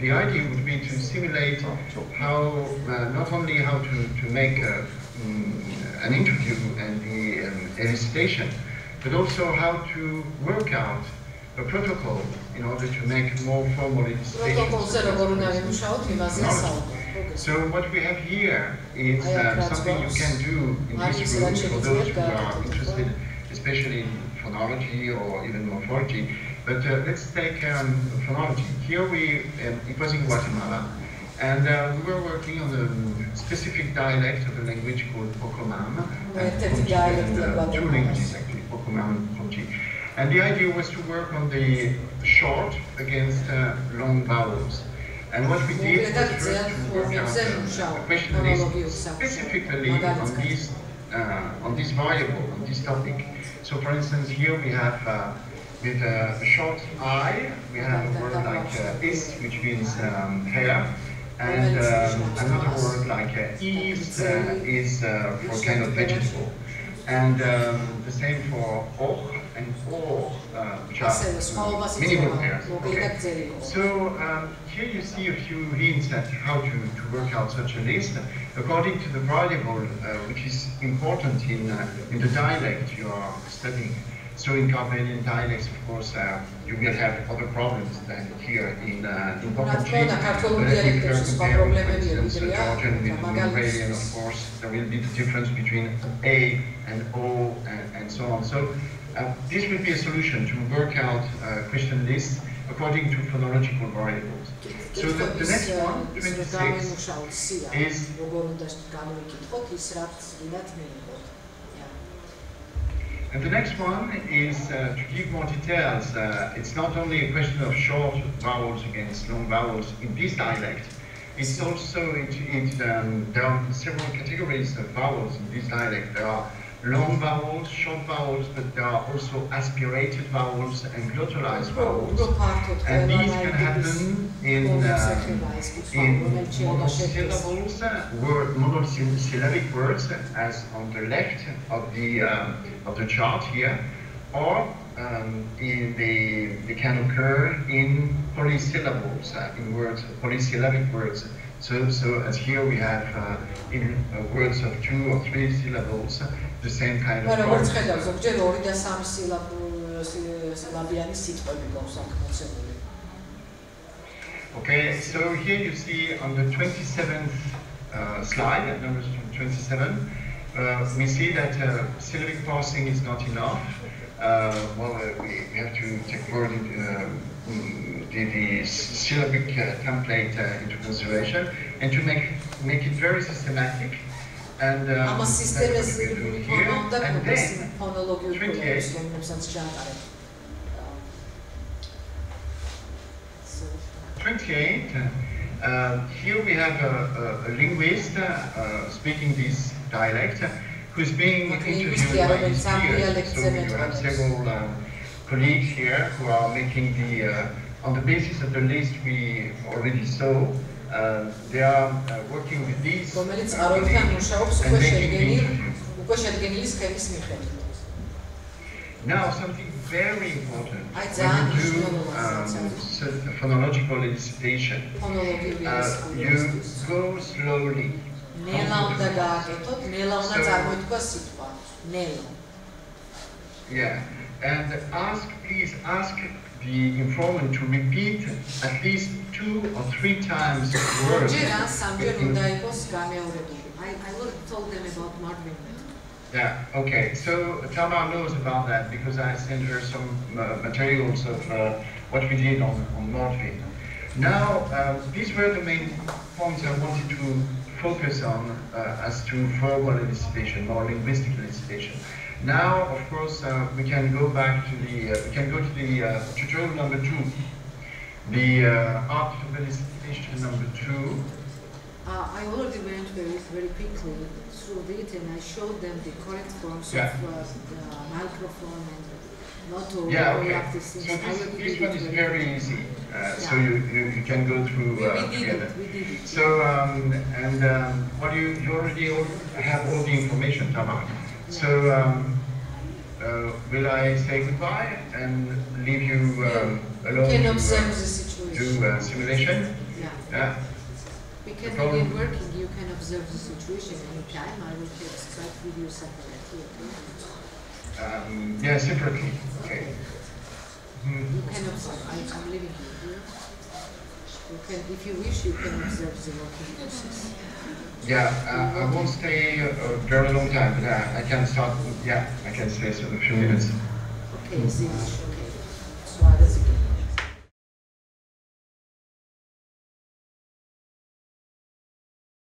The idea would be to simulate how, not only how to make an interview and the elicitation, but also how to work out a protocol in order to make more formal elicitation. So what we have here is something you can do in this room for those who are interested, especially in phonology or even morphology. But let's take phonology. Here it was in Guatemala, and we were working on a specific dialect of a language called Pocomam. Two languages actually, Pocomam and Pochi. And the idea was to work on the short against long vowels. And what we did was first to work out a question list specifically on this variable, on this topic. So for instance, here we have with a short I, we have a word like is, which means hair, and another word like is for kind of vegetable. And the same for och and or, which are minimal pairs. Okay. So here you see a few hints at how to work out such a list according to the variable which is important in the dialect you are studying. So in Carpathian dialects, of course, you will have other problems than here in Pocochi. If you compare, for instance, Georgian with Hungarian, of course, there will be the difference between A and O and so on. So this will be a solution to work out question lists according to phonological variables. So the next one, 26, is And the next one is to give more details. It's not only a question of short vowels against long vowels in this dialect. It's also, there are several categories of vowels in this dialect. There are long vowels, short vowels, but there are also aspirated vowels and glottalized vowels. And these can happen in monosyllables, monosyllabic words, as on the left of the chart here, or they can occur in polysyllables, in words, polysyllabic words. So as here we have in words of 2 or 3 syllables, the same kind of forms. Okay, so here you see on the 27th slide, number 27, we see that syllabic parsing is not enough. We have to take more the syllabic template into consideration and to make it very systematic. And here, and then 28. Here we have a linguist speaking this dialect who's being interviewed by his peers. So you have several colleagues here who are making the, on the basis of the list we already saw, they are working with these colleagues and making the interview. Now something very important when you do phonological elicitation, you go slowly. Yeah, and please ask the informant to repeat at least 2 or 3 times the word. I will tell them about Marvin. Yeah, okay, so Tamar knows about that because I sent her some materials of what we did on Marvin. Now, these were the main points I wanted to focus on as to verbal elicitation, more linguistic elicitation. Now, of course, we can go back to the, tutorial number 2, the art of elicitation number 2. I already went very quickly through it and I showed them the correct forms of the microphone and not to overlap these things. So this one is very easy, so you can go through together. We did it. So, well, you already have all the information, Tamar. So, will I say goodbye and leave you alone to do simulation? Yeah. We can begin working. You can observe the situation anytime. I will take Skype video separately. Okay? Yeah, separately. Okay. You can observe. I'm leaving you here. You can, if you wish, you can observe the working process. Yeah, I won't stay a very long time, but I can start. Yeah, I can stay a few minutes. Okay, okay. So